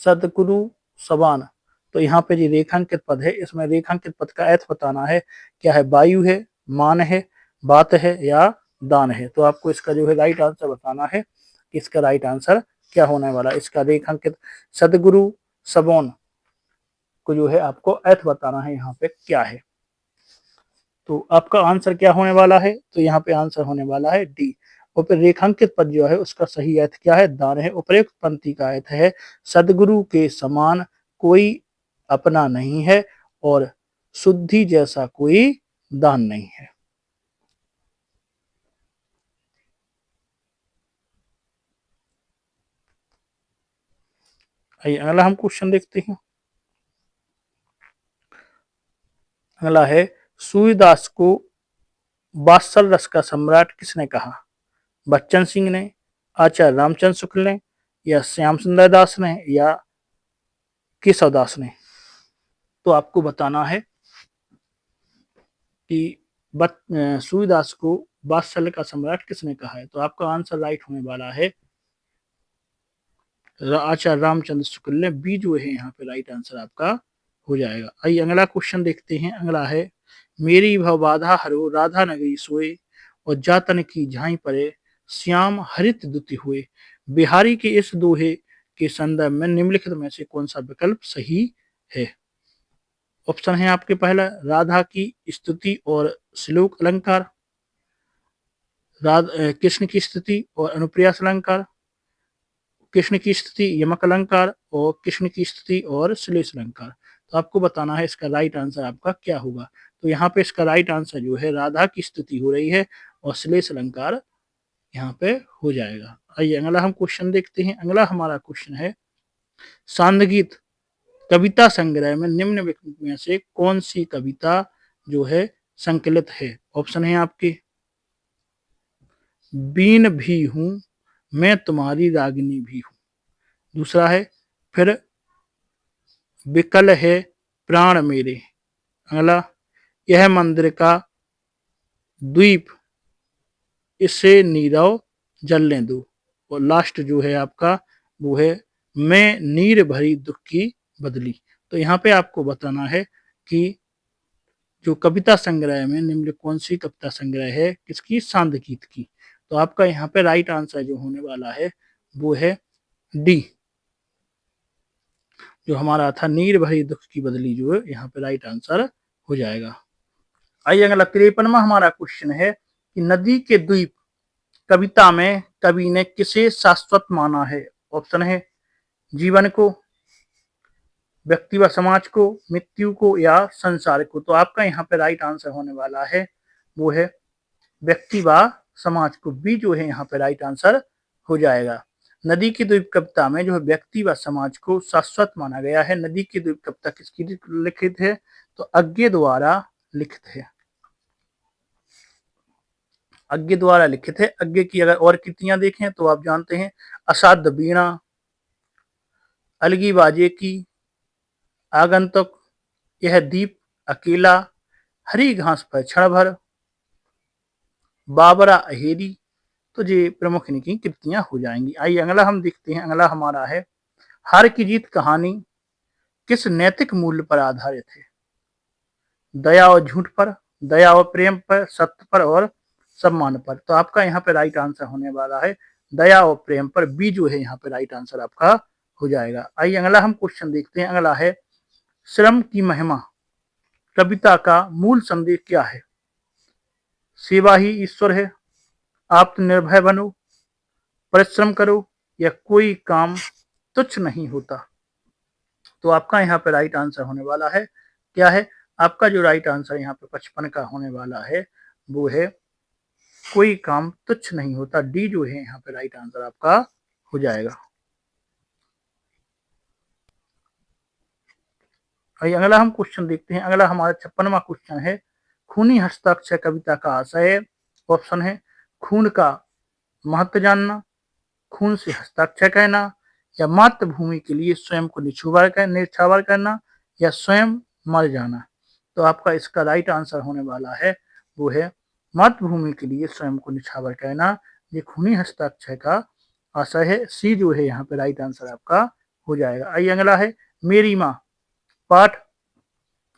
सदगुरु सबान, तो यहाँ पे जो रेखांकित पद है इसमें रेखांकित पद का अर्थ बताना है, क्या है, वायु है, मान है, बात है या दान है। तो आपको इसका जो है राइट आंसर बताना है कि इसका राइट आंसर क्या होने वाला। इसका रेखांकित सदगुरु सबोन को जो है आपको अर्थ बताना है यहाँ पे क्या है। तो आपका आंसर क्या होने वाला है, तो यहाँ पे आंसर होने वाला है डी। रेखांकित पद जो है उसका सही अर्थ क्या है? दान है। उपयुक्त पंक्ति का अर्थ है सदगुरु के समान कोई अपना नहीं है और शुद्धि जैसा कोई दान नहीं है। आइए अगला हम क्वेश्चन देखते हैं। अगला है सूरदास को वात्सल रस का सम्राट किसने कहा? बच्चन सिंह ने, आचार्य रामचंद्र शुक्ल ने, या श्याम सुंदर दास ने, या केशव दास ने? तो आपको बताना है कि सूरदास को वात्सल्य का सम्राट किसने कहा है। तो आपका आंसर राइट होने वाला है आचार्य रामचंद्र शुक्ल ने। बी जो है यहाँ पे राइट आंसर आपका हो जाएगा। आइए अगला क्वेश्चन देखते हैं। अगला है मेरी भव बाधा हरो राधा नगरी सोए और जातन की झाई परे श्याम हरित दुति हुए। बिहारी के इस दोहे के संदर्भ में निम्नलिखित में से कौन सा विकल्प सही है? ऑप्शन है आपके पहला राधा की स्तुति और श्लोक अलंकार, कृष्ण की स्तुति और अनुप्रियास अलंकार, कृष्ण की स्तुति यमक अलंकार और कृष्ण की स्तुति और श्लेष अलंकार। तो आपको बताना है इसका राइट आंसर आपका क्या होगा। तो यहाँ पे इसका राइट आंसर जो है राधा की स्तुति हो रही है और श्लेष अलंकार यहाँ पे हो जाएगा। आइए अगला हम क्वेश्चन देखते हैं। अगला हमारा क्वेश्चन है सांदगीत कविता संग्रह में निम्न में से कौन सी कविता जो है संकलित है? ऑप्शन है आपके बीन भी हूं मैं तुम्हारी रागिनी भी हूं, दूसरा है फिर विकल है प्राण मेरे, अगला यह मंदिर का द्वीप इसे नीरव जलने दो, और लास्ट जो है आपका वो है मैं नीर भरी दुख की बदली। तो यहाँ पे आपको बताना है कि जो कविता संग्रह में निम्न कौन सी कविता संग्रह है किसकी? सांदगीत की। तो आपका यहाँ पे राइट आंसर जो होने वाला है वो है डी, जो हमारा था नीर भरी दुख की बदली, जो है यहाँ पे राइट आंसर हो जाएगा। आइए अगला 53वां हमारा क्वेश्चन है कि नदी के द्वीप कविता में कवि ने किसे शाश्वत माना है? ऑप्शन है जीवन को, व्यक्ति व समाज को, मृत्यु को, या संसार को। तो आपका यहाँ पे राइट आंसर होने वाला है वो है व्यक्ति व समाज को। बी जो है यहाँ पे राइट आंसर हो जाएगा। नदी की द्वीप कविता में जो है व्यक्ति व समाज को शाश्वत माना गया है। नदी की द्वीप कविता किसकी लिखित है? तो अज्ञे द्वारा लिखित है। अज्ञे द्वारा लिखित है। अज्ञे की अगर और कृतियां देखें तो आप जानते हैं असाध्य वीणा, अलगी बाजे की, आगंतुक, यह दीप अकेला, हरी घास पर क्षण भर, बाबरा अहेरी। तो ये प्रमुख इनकी कृतियां हो जाएंगी। आइए अगला हम देखते हैं। अगला हमारा है हार की जीत कहानी किस नैतिक मूल्य पर आधारित है? दया और झूठ पर, दया और प्रेम पर, सत्य पर और सम्मान पर। तो आपका यहाँ पे राइट आंसर होने वाला है दया और प्रेम पर। बी जो है यहाँ पे राइट आंसर आपका हो जाएगा। आइए अगला हम क्वेश्चन देखते हैं। अगला है श्रम की महिमा कविता का मूल संदेश क्या है? सेवा ही ईश्वर है, आत्मनिर्भर बनो, परिश्रम करो, या कोई काम तुच्छ नहीं होता। तो आपका यहाँ पे राइट आंसर होने वाला है क्या है? आपका जो राइट आंसर यहाँ पे 55 का होने वाला है वो है कोई काम तुच्छ नहीं होता। डी जो है यहाँ पे राइट आंसर आपका हो जाएगा। आइए अगला हम क्वेश्चन देखते हैं। अगला हमारा 56वां क्वेश्चन है खूनी हस्ताक्षर कविता का आशय। ऑप्शन है खून का महत्व जानना, खून से हस्ताक्षर कहना, या मातृभूमि के लिए स्वयं को निछावर करना, या स्वयं मर जाना। तो आपका इसका राइट आंसर होने वाला है वो है मातृभूमि के लिए स्वयं को निछावर करना। ये खूनी हस्ताक्षर का आशय है। सी जो है यहाँ पे राइट आंसर आपका हो जाएगा। आइए अगला है मेरी माँ पाठ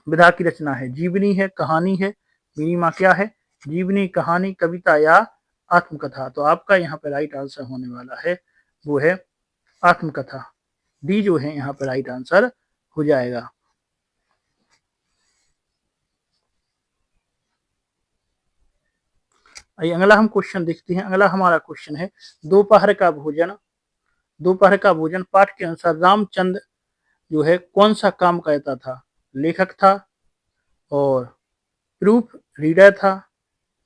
विधा की रचना है, जीवनी है, कहानी है। मेरी माँ क्या है? जीवनी, कहानी, कविता, या आत्मकथा। तो आपका यहाँ पे राइट आंसर होने वाला है वो है आत्मकथा। डी जो है यहाँ पे राइट आंसर हो जाएगा। आइए अगला हम क्वेश्चन देखते हैं। अगला हमारा क्वेश्चन है दोपहर का भोजन। दोपहर का भोजन पाठ के अनुसार रामचंद्र जो है कौन सा काम करता था? लेखक था और प्रूफ रीडर था,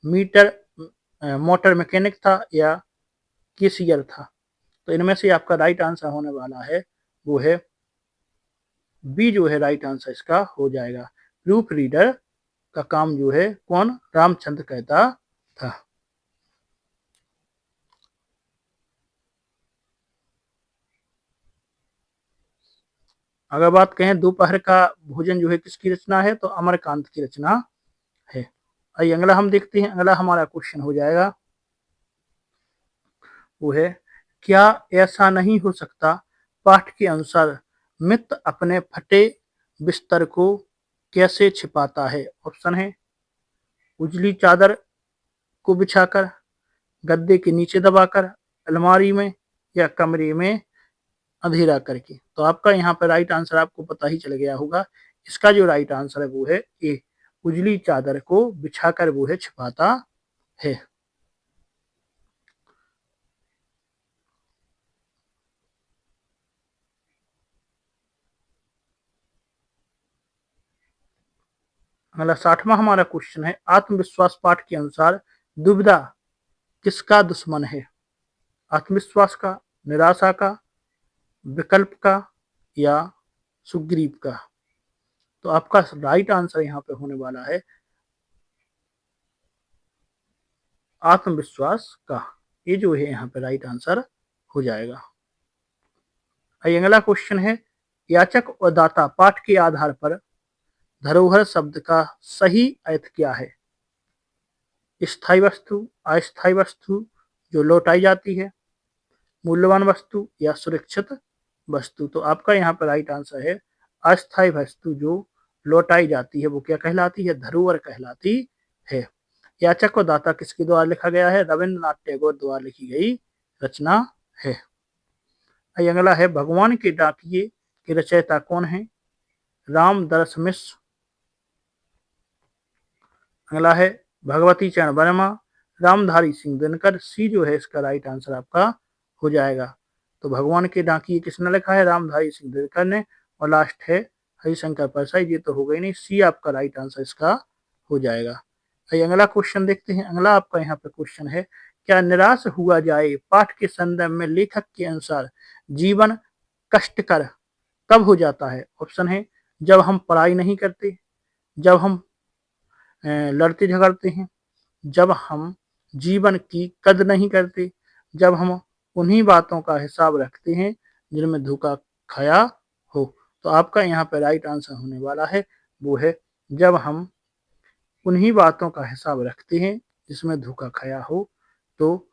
मीटर मोटर मैकेनिक था या कैशियर था? तो इनमें से आपका राइट आंसर होने वाला है वो है बी जो है राइट आंसर इसका हो जाएगा। प्रूफ रीडर का काम जो है कौन? रामचंद्र करता था। अगर बात कहें दोपहर का भोजन जो है किसकी रचना है, तो अमरकांत की रचना है। आइए अगला हम देखते हैं। अगला हमारा क्वेश्चन हो जाएगा वो है क्या ऐसा नहीं हो सकता पाठ के अनुसार मित्र अपने फटे बिस्तर को कैसे छिपाता है? ऑप्शन है उजली चादर को बिछाकर, गद्दे के नीचे दबाकर, अलमारी में या कमरे में अंधेरा करके। तो आपका यहाँ पर राइट आंसर आपको पता ही चल गया होगा। इसका जो राइट आंसर है वो है ए, उजली चादर को बिछाकर वो है छिपाता है। अगला 60वां हमारा क्वेश्चन है आत्मविश्वास पाठ के अनुसार दुविधा किसका दुश्मन है? आत्मविश्वास का, निराशा का, विकल्प का या सुग्रीव का? तो आपका राइट आंसर यहाँ पे होने वाला है आत्मविश्वास का। ये जो है यहाँ पे राइट आंसर हो जाएगा। आइए अगला क्वेश्चन है याचक और दाता पाठ के आधार पर धरोहर शब्द का सही अर्थ क्या है? स्थायी वस्तु, अस्थायी वस्तु जो लौटाई जाती है, मूल्यवान वस्तु या सुरक्षित वस्तु? तो आपका यहाँ पर राइट आंसर है अस्थायी वस्तु जो लौटाई जाती है वो क्या कहलाती है? धरोहर कहलाती है। याचक और दाता किसके द्वारा लिखा गया है? रविंद्रनाथ टैगोर द्वारा लिखी गई रचना है। अगला है भगवान के डाकिये के रचयिता कौन है? रामदरस मिश्र। अगला है भगवती चरण वर्मा, रामधारी सिंह दिनकर। सी जो है इसका राइट आंसर आपका हो जाएगा। तो भगवान के डाकिये किसने लिखा है? रामधारी सिंह दिनकर ने। और लास्ट है हरिशंकर परसाई। ये तो हो गई नहीं, सी आपका राइट आंसर इसका हो जाएगा। अगला क्वेश्चन देखते हैं। अगला आपका यहाँ पे क्वेश्चन है क्या निराश हुआ जाए पाठ के संदर्भ में लेखक के अनुसार जीवन कष्टकर कब हो जाता है? ऑप्शन है जब हम पढ़ाई नहीं करते, जब हम लड़ते झगड़ते हैं, जब हम जीवन की कद्र नहीं करते, जब हम उन्हीं बातों का हिसाब रखते हैं जिनमें धोखा खाया हो। तो आपका यहाँ पे राइट आंसर होने वाला है वो है जब हम उन्हीं बातों का हिसाब रखते हैं जिसमें धोखा खाया हो। तो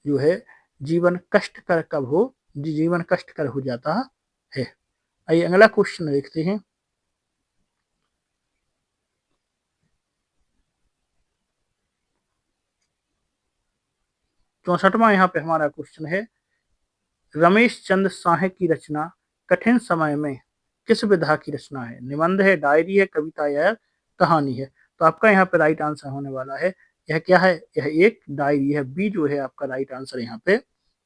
जो है जीवन कष्टकर कब हो? जीवन कष्टकर हो जाता है। आइए अगला क्वेश्चन देखते हैं। चौसठवां यहाँ पे हमारा क्वेश्चन है रमेश चंद्र साहे की रचना कठिन समय में किस विधा की रचना है? निबंध है, डायरी है, कविता या कहानी है? तो आपका यहाँ पे राइट आंसर होने वाला है यह क्या है? यह एक डायरी है। बी जो है आपका राइट आंसर यहाँ पे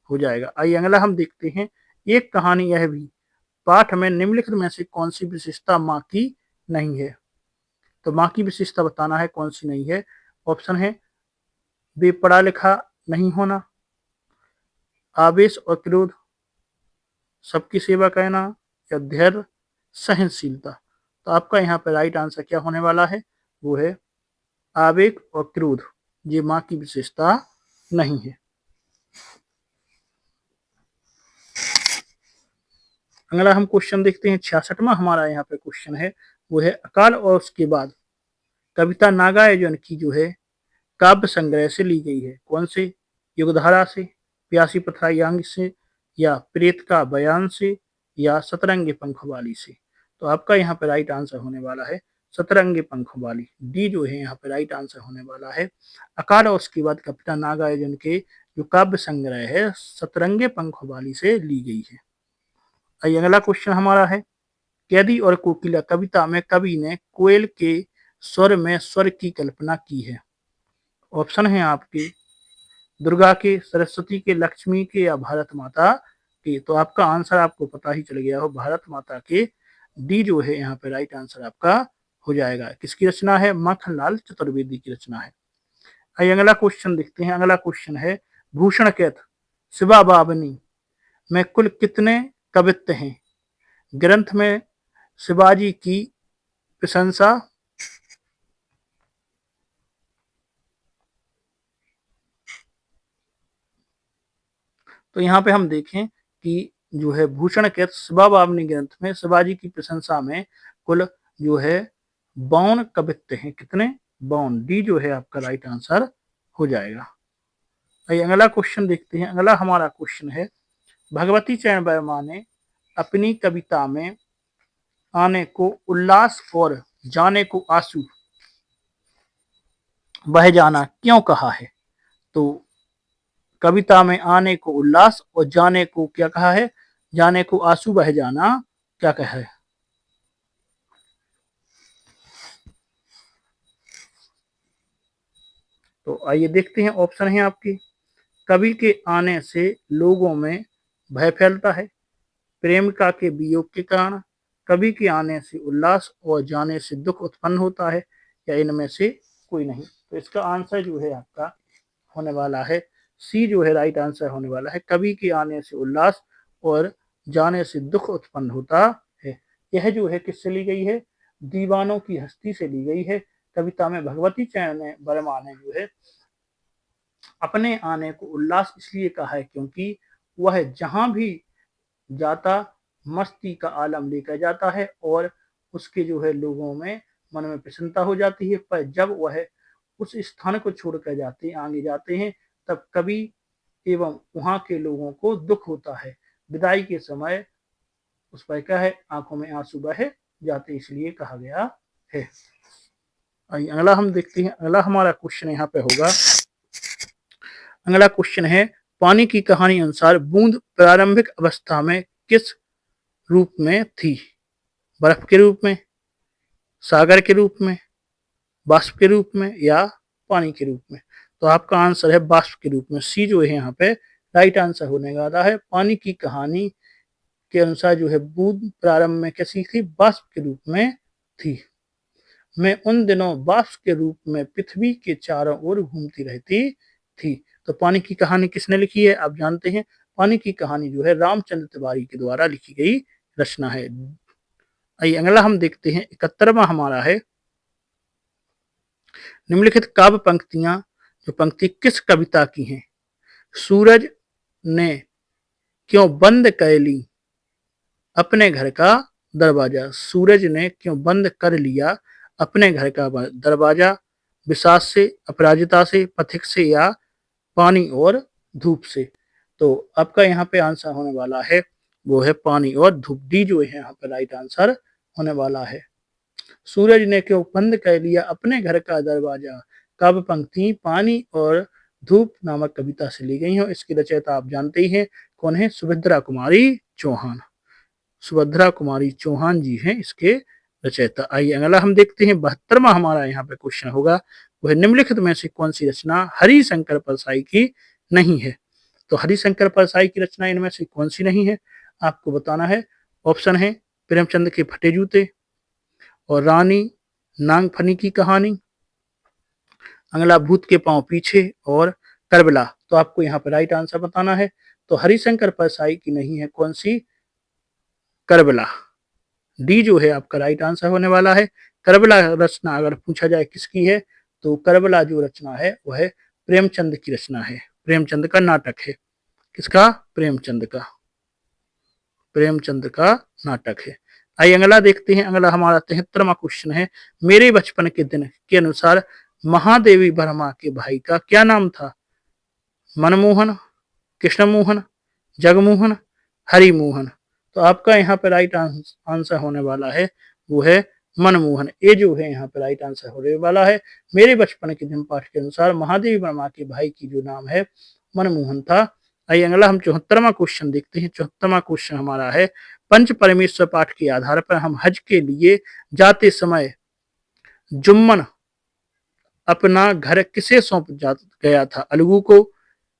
हो जाएगा। आइए अगला हम देखते हैं एक कहानी यह भी पाठ में निम्नलिखित में से कौन सी विशेषता माँ की नहीं है? तो माँ की विशेषता बताना है कौन सी नहीं है। ऑप्शन है बेपढ़ा लिखा नहीं होना, आवेश और क्रोध, सबकी सेवा करना या धैर्य सहनशीलता? तो आपका यहाँ पे राइट आंसर क्या होने वाला है? वो है आवेग और क्रोध। ये माँ की विशेषता नहीं है। अगला हम क्वेश्चन देखते हैं। 66वां हमारा यहाँ पे क्वेश्चन है वो है अकाल और उसके बाद कविता नागार्जुन की जो है काव्य संग्रह से ली गई है। कौन से? युगधारा से, प्यासी पथराई से या प्रेत का बयान से या सतरंगी पंखों वाली से? तो आपका यहाँ पे राइट आंसर होने वाला है सतरंगी पंखों वाली। डी जो है यहाँ पे राइट आंसर होने वाला है। अकाल और उसके बाद कविता नागार्जुन के जो काव्य संग्रह है सतरंगे पंखों वाली से ली गई है। आइए अगला क्वेश्चन हमारा है कैदी और कोकिला कविता में कवि ने कोयल के स्वर में स्वर की कल्पना की है। ऑप्शन है आपके दुर्गा के, सरस्वती के, लक्ष्मी के या भारत माता के। तो आपका आंसर आपको पता ही चल गया हो, भारत माता के। डी जो है यहाँ पे राइट आंसर आपका हो जाएगा। किसकी रचना है? माखनलाल चतुर्वेदी की रचना है। आइए अगला क्वेश्चन देखते हैं। अगला क्वेश्चन है भूषण कैथ शिवा बावनी में कुल कितने कवित्व हैं? ग्रंथ में शिवाजी की प्रशंसा, तो यहाँ पे हम देखें कि जो है भूषण कैथ शिवा बावनी ग्रंथ में शिवाजी की प्रशंसा में कुल जो है 52 कवित्व हैं। कितने? 52। डी जो है आपका राइट आंसर हो जाएगा। आइए अगला क्वेश्चन देखते हैं। अगला हमारा क्वेश्चन है भगवती चरण वर्मा ने अपनी कविता में आने को उल्लास और जाने को आंसू बह जाना क्यों कहा है? तो कविता में आने को उल्लास और जाने को क्या कहा है? जाने को आंसू बह जाना क्या कहा है? तो आइए देखते हैं। ऑप्शन है आपकी कवि के आने से लोगों में भय फैलता है, प्रेमिका के वियोग के कारण, कवि के आने से उल्लास और जाने से दुख उत्पन्न होता है, या इनमें से कोई नहीं। तो इसका आंसर जो है आपका होने वाला है सी जो है राइट आंसर होने वाला है। कवि के आने से उल्लास और जाने से दुख उत्पन्न होता है। यह जो है किससे ली गई है? दीवानों की हस्ती से ली गई है। कविता में भगवती चरण वर्मा ने जो है अपने आने को उल्लास इसलिए कहा है क्योंकि वह जहां भी जाता मस्ती का आलम लेकर जाता है और उसके जो है लोगों में मन में प्रसन्नता हो जाती है। पर जब वह उस स्थान को छोड़कर जाते आगे जाते हैं तब कवि एवं वहां के लोगों को दुख होता है। विदाई के समय उस पर क्या है? आंखों में आंसू बह जाते, इसलिए कहा गया है। आइए अगला हम देखते हैं। अगला हमारा क्वेश्चन यहाँ पे होगा। अगला क्वेश्चन है पानी की कहानी अनुसार बूंद प्रारंभिक अवस्था में किस रूप में थी? बर्फ के रूप में, सागर के रूप में, बाष्प के रूप में, या पानी के रूप में? तो आपका आंसर है बाष्प के रूप में। सी जो है यहाँ पे राइट आंसर होने वाला है। पानी की कहानी के अनुसार जो है बूंद प्रारंभ में कैसी थी? बाष्प के रूप में थी। मैं उन दिनों बाष्प के रूप में पृथ्वी के चारों ओर घूमती रहती थी। तो पानी की कहानी किसने लिखी है? आप जानते हैं पानी की कहानी जो है रामचंद्र तिवारी के द्वारा लिखी गई रचना है। आइए अगला हम देखते हैं। 71वां हमारा है निम्नलिखित काव्य पंक्तियां जो पंक्ति किस कविता की हैं? सूरज ने क्यों बंद कर ली अपने घर का दरवाजा। सूरज ने क्यों बंद कर लिया अपने घर का दरवाजा? विषाद से, अपराजिता से, पथिक से, या पानी और धूप से? तो आपका यहाँ पे आंसर होने वाला है वो है पानी और धूप। डी जो है यहाँ पे राइट आंसर होने वाला है। सूरज ने क्यों बंद कर लिया अपने घर का दरवाजा काव्य पंक्ति पानी और धूप नामक कविता से ली गई है। इसकी रचयिता आप जानते ही हैं कौन है? सुभद्रा कुमारी चौहान। सुभद्रा कुमारी चौहान जी हैं इसके रचयिता। आइए अगला हम देखते हैं। 72वां हमारा यहाँ पे क्वेश्चन होगा वह निम्नलिखित में से कौन सी रचना हरिशंकर परसाई की नहीं है? तो हरिशंकर परसाई की रचना इनमें से कौन सी नहीं है आपको बताना है। ऑप्शन है प्रेमचंद के फटे जूते और रानी नागफनी की कहानी, अगला भूत के पांव पीछे और करबला। तो आपको यहाँ पे राइट आंसर बताना है। तो हरिशंकर परसाई की नहीं है कौन सी? करबला। डी जो है आपका राइट आंसर होने वाला है। करबला रचना अगर पूछा जाए किसकी है तो करबला जो रचना है वह प्रेमचंद की रचना है। प्रेमचंद का नाटक है। किसका? प्रेमचंद का। प्रेमचंद का नाटक है। आइए अगला देखते हैं। अगला हमारा 73वां क्वेश्चन है मेरे बचपन के दिन के अनुसार महादेवी वर्मा के भाई का क्या नाम था? मनमोहन, कृष्णमोहन, जगमोहन, हरिमोहन। तो आपका यहाँ पे राइट आंसर होने वाला है वो है मनमोहन। ए जो है यहाँ पे राइट आंसर होने वाला है। मेरे बचपन के दिन पाठ के अनुसार महादेवी वर्मा के भाई की जो नाम है मनमोहन था। आइए अगला हम 74वां क्वेश्चन देखते हैं। 74वां क्वेश्चन हमारा है पंच परमेश्वर पाठ के आधार पर हम हज के लिए जाते समय जुम्मन अपना घर किसे सौंप गया था? अलगू को,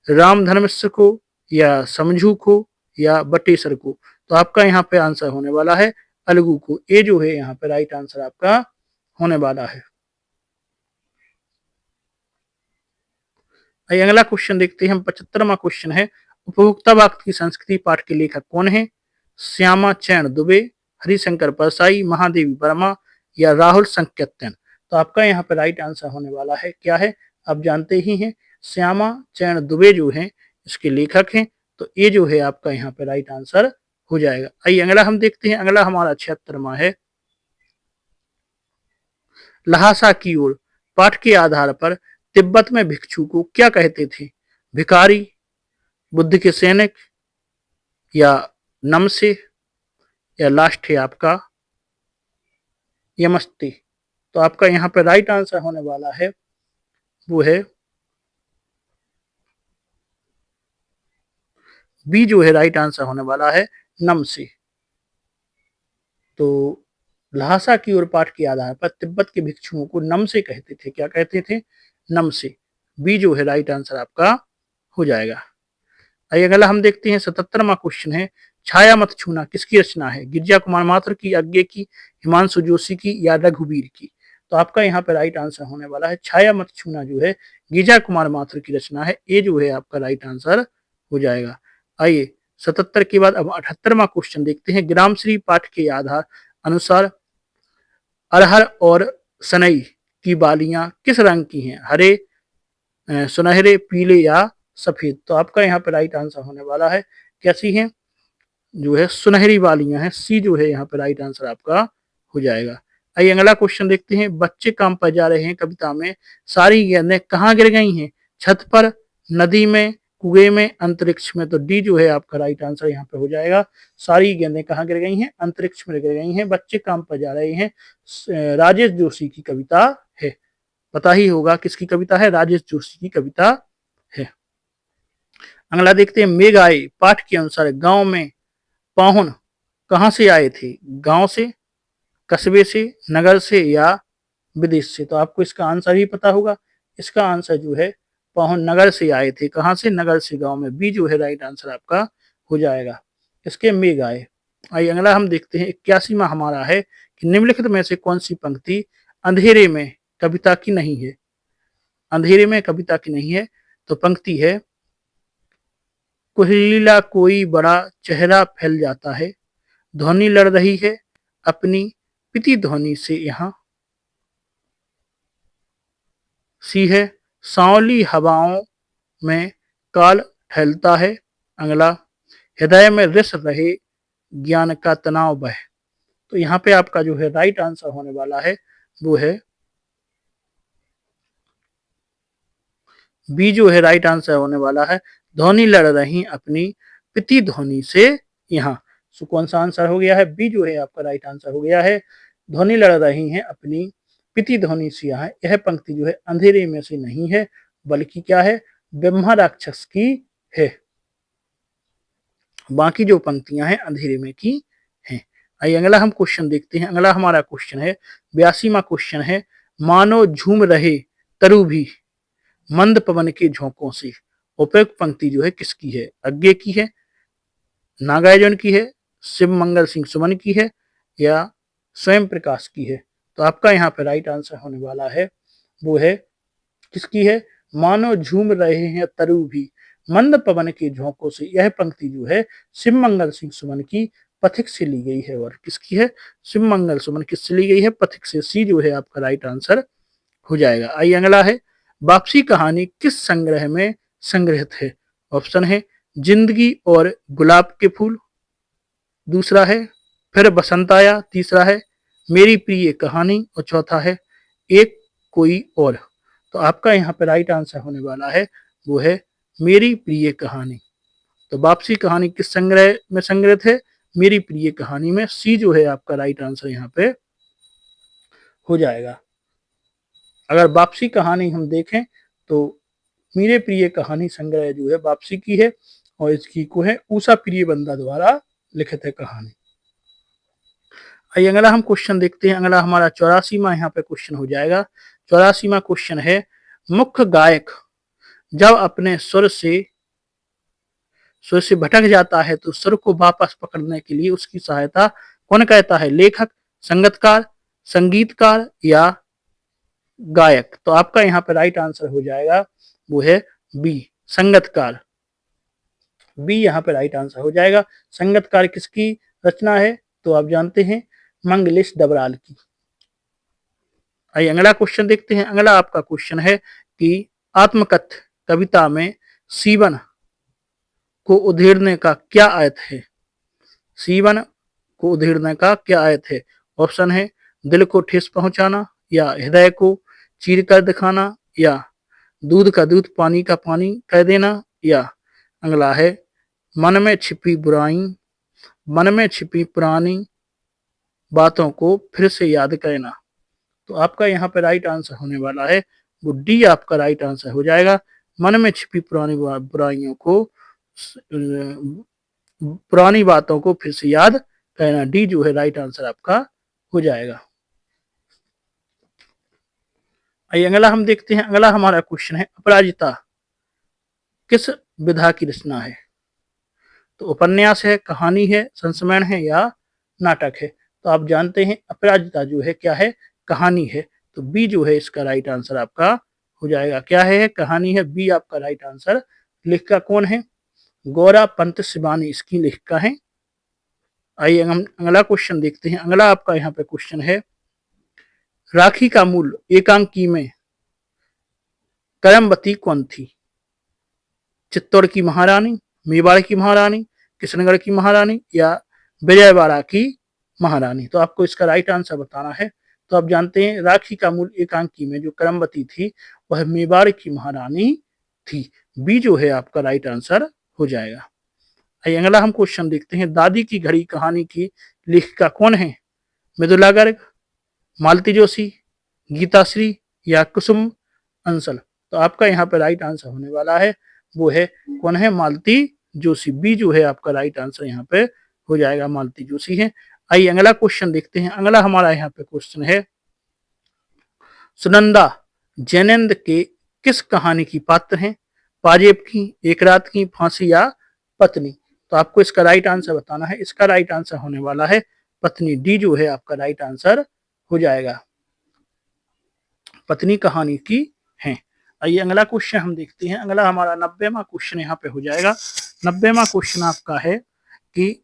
रामधर्मिष्ठ को, या समझू को, या बटेश्वर को? तो आपका यहाँ पे आंसर होने वाला है अलगू को। ये जो है यहाँ पे राइट आंसर आपका होने वाला है। आइए अगला क्वेश्चन देखते हैं हम। 75वां क्वेश्चन है, उपभोक्तावाद की संस्कृति पाठ के लेखक कौन है? श्यामा चरण दुबे, हरिशंकर परसाई, महादेवी वर्मा, या राहुल संकेतन? तो आपका यहाँ पे राइट आंसर होने वाला है क्या है? आप जानते ही हैं, श्यामा चरण दुबे जो है इसके लेखक हैं। तो ये जो है आपका यहाँ पे राइट आंसर हो जाएगा। आइए अगला हम देखते हैं। अगला हमारा 76वां है, लहासा की ओर पाठ के आधार पर तिब्बत में भिक्षु को क्या कहते थे? भिखारी, बुद्ध के सैनिक, या नमसे, या लास्ट है आपका यमस्ते? तो आपका यहाँ पे राइट आंसर होने वाला है वो है बी जो है राइट आंसर होने वाला है नमसे। तो लहासा की ओर पाठ के आधार पर तिब्बत के भिक्षुओं को नमसे कहते थे। क्या कहते थे? नमसे। बी जो है राइट आंसर आपका हो जाएगा। आइए अगला हम देखते हैं। 77वां क्वेश्चन है, छाया मत छूना किसकी रचना है? गिरिजा कुमार माथुर की, अज्ञे की, हिमांशु जोशी की, या रघुवीर की? तो आपका यहाँ पे राइट आंसर होने वाला है छाया मत छूना जो है गिरिजा कुमार माथुर की रचना है। ये जो है आपका राइट आंसर हो जाएगा। आइए 77 के बाद अब 78वां क्वेश्चन देखते हैं। ग्रामश्री पाठ के आधार अनुसार अरहर और सनई की बालियां किस रंग की हैं? हरे, सुनहरे, पीले, या सफेद? तो आपका यहाँ पे राइट आंसर होने वाला है कैसी है? जो है सुनहरी वालियां हैं। सी जो है यहाँ पे राइट आंसर आपका हो जाएगा। आइए अगला क्वेश्चन देखते हैं। बच्चे काम पर जा रहे हैं कविता में सारी गेंदें कहाँ गिर गई हैं? छत पर, नदी में, कुएं में, अंतरिक्ष में? तो डी जो है आपका राइट आंसर यहाँ पे हो जाएगा। सारी गेंदें कहाँ गिर गई हैं? अंतरिक्ष में गिर गई हैं। बच्चे काम पर जा रहे हैं राजेश जोशी की कविता है। पता ही होगा किसकी कविता है? राजेश जोशी की कविता है। अगला देखते हैं। मेघ आए पाठ के अनुसार गांव में पाहुन कहां से आए थे? गांव से, कस्बे से, नगर से, या विदेश से? तो आपको इसका आंसर ही पता होगा। इसका आंसर जो है पाहुन नगर से आए थे। कहां से? नगर से, गांव में। बी जो है राइट आंसर आपका हो जाएगा। इसके मेघ आए। आइए अगला हम देखते हैं। 81वां हमारा है कि निम्नलिखित में से कौन सी पंक्ति अंधेरे में कविता की नहीं है? अंधेरे में कविता की नहीं है तो पंक्ति है, कुहेलीला कोई बड़ा चेहरा फैल जाता है, ध्वनि लड़ रही है अपनी पिति ध्वनि से यहाँ। सी है, सांवली हवाओं में काल ठहलता है। अगला, हृदय में रिस रहे ज्ञान का तनाव बह। तो यहाँ पे आपका जो है राइट आंसर होने वाला है वो है बी जो है राइट आंसर होने वाला है, ध्वनि लड़ रही अपनी पिति ध्वनि से यहाँ। सो कौन सा आंसर हो गया है? बी जो है आपका राइट आंसर हो गया है, ध्वनि लड़ रही हैं अपनी पिति ध्वनि से यहाँ। यह पंक्ति जो है अंधेरे में से नहीं है बल्कि क्या है? ब्रह्मा राक्षस की है। बाकी जो पंक्तियां हैं अंधेरे में की हैं। आइए अगला हम क्वेश्चन देखते हैं। अगला हमारा क्वेश्चन है 82वां क्वेश्चन है, मानो झूम रहे तरु भी मंद पवन के झोंकों से। उपयुक्त पंक्ति जो है किसकी है? अज्ञे की है, नागार्जुन की है, शिव मंगल सिंह सुमन की है, या स्वयं प्रकाश की है? तो आपका यहाँ पे राइट आंसर होने वाला है वो है किसकी है? मानो झूम रहे हैं तरु भी मंद पवन के झोंकों से। यह पंक्ति जो है शिव मंगल सिंह सुमन की पथिक से ली गई है। और किसकी है? शिव मंगल सुमन किससे ली गई है? पथिक से। सी जो है आपका राइट आंसर हो जाएगा। आइए अगला है, वापसी कहानी किस संग्रह में संग्रहित है? ऑप्शन है जिंदगी और गुलाब के फूल, दूसरा है फिर बसंत आया, तीसरा है मेरी प्रिय कहानी, और चौथा है एक कोई और। तो आपका यहाँ पे राइट आंसर होने वाला है वो है मेरी प्रिय कहानी। तो वापसी कहानी किस संग्रह में संग्रहित है? मेरी प्रिय कहानी में। सी जो है आपका राइट आंसर यहाँ पे हो जाएगा। अगर वापसी कहानी हम देखें तो मेरे प्रिय कहानी संग्रह जो है वापसी की है और इसकी को है उषा प्रिय बंदा द्वारा लिखित है कहानी। आइए अगला हम क्वेश्चन देखते हैं। अगला हमारा 84वां यहाँ पे क्वेश्चन हो जाएगा। 84वां क्वेश्चन है, मुख्य गायक जब अपने सुर से भटक जाता है तो सुर को वापस पकड़ने के लिए उसकी सहायता कौन करता है? लेखक, संगीतकार, संगीतकार या गायक? तो आपका यहाँ पे राइट आंसर हो जाएगा वो है बी, संगीतकार। बी यहाँ पे राइट आंसर हो जाएगा। संगीतकार किसकी रचना है? तो आप जानते हैं मंगलेश डबराल की। आइए अगला क्वेश्चन देखते हैं। अगला आपका क्वेश्चन है कि आत्मकथ कविता में सीवन को उधेड़ने का क्या अर्थ है? सीवन को उधेड़ने का क्या अर्थ है? ऑप्शन है दिल को ठेस पहुंचाना, या हृदय को चीर कर दिखाना, या दूध का दूध पानी का पानी कर देना, या अगला है मन में छिपी पुरानी बातों को फिर से याद करना। तो आपका यहाँ पे राइट आंसर होने वाला है वो डी आपका राइट आंसर हो जाएगा। मन में छिपी पुरानी बातों को फिर से याद करना, डी जो है राइट आंसर आपका हो जाएगा। आइए अगला हम देखते हैं। अगला हमारा क्वेश्चन है, अपराजिता किस विधा की रचना है? तो उपन्यास है, कहानी है, संस्मरण है या नाटक है? तो आप जानते हैं अपराजिता जो है क्या है? कहानी है। तो बी जो है इसका राइट आंसर आपका हो जाएगा। क्या है? कहानी है। बी आपका राइट आंसर। लेखिका कौन है? गौरा पंत शिवानी इसकी लेखिका है। आइए हम अगला क्वेश्चन देखते हैं। अगला आपका यहाँ पे क्वेश्चन है, राखी का मूल एकांकी में करमवती कौन थी? चित्तौड़ की महारानी, मेवाड़ की महारानी, किशनगढ़ की महारानी या विजयवाड़ा की महारानी? तो आपको इसका राइट आंसर बताना है। तो आप जानते हैं राखी का मूल एकांकी में जो करमवती थी वह मेवाड़ की महारानी थी। बी जो है आपका राइट आंसर हो जाएगा। आइए अगला हम क्वेश्चन देखते हैं। दादी की घड़ी कहानी की लेखिका कौन है? मृदुला गर्ग, मालती जोशी, गीताश्री या कुसुम अंसल? तो आपका यहाँ पे राइट आंसर होने वाला है वो है कौन है? मालती जोशी। बी जो है आपका राइट आंसर यहाँ पे हो जाएगा, मालती जोशी है। आइए अगला क्वेश्चन देखते हैं। अगला हमारा यहाँ पे क्वेश्चन है, सुनंदा जैनेन्द्र के किस कहानी की पात्र हैं? पाजेब की, एक रात की, फांसी या पत्नी? तो आपको इसका राइट आंसर बताना है। इसका राइट आंसर होने वाला है पत्नी। डी जो है आपका राइट आंसर हो जाएगा। पत्नी कहानी की है। आइए अगला क्वेश्चन हम देखते हैं। अगला हमारा 90वां क्वेश्चन यहाँ पे हो जाएगा। 90वां क्वेश्चन आपका है कि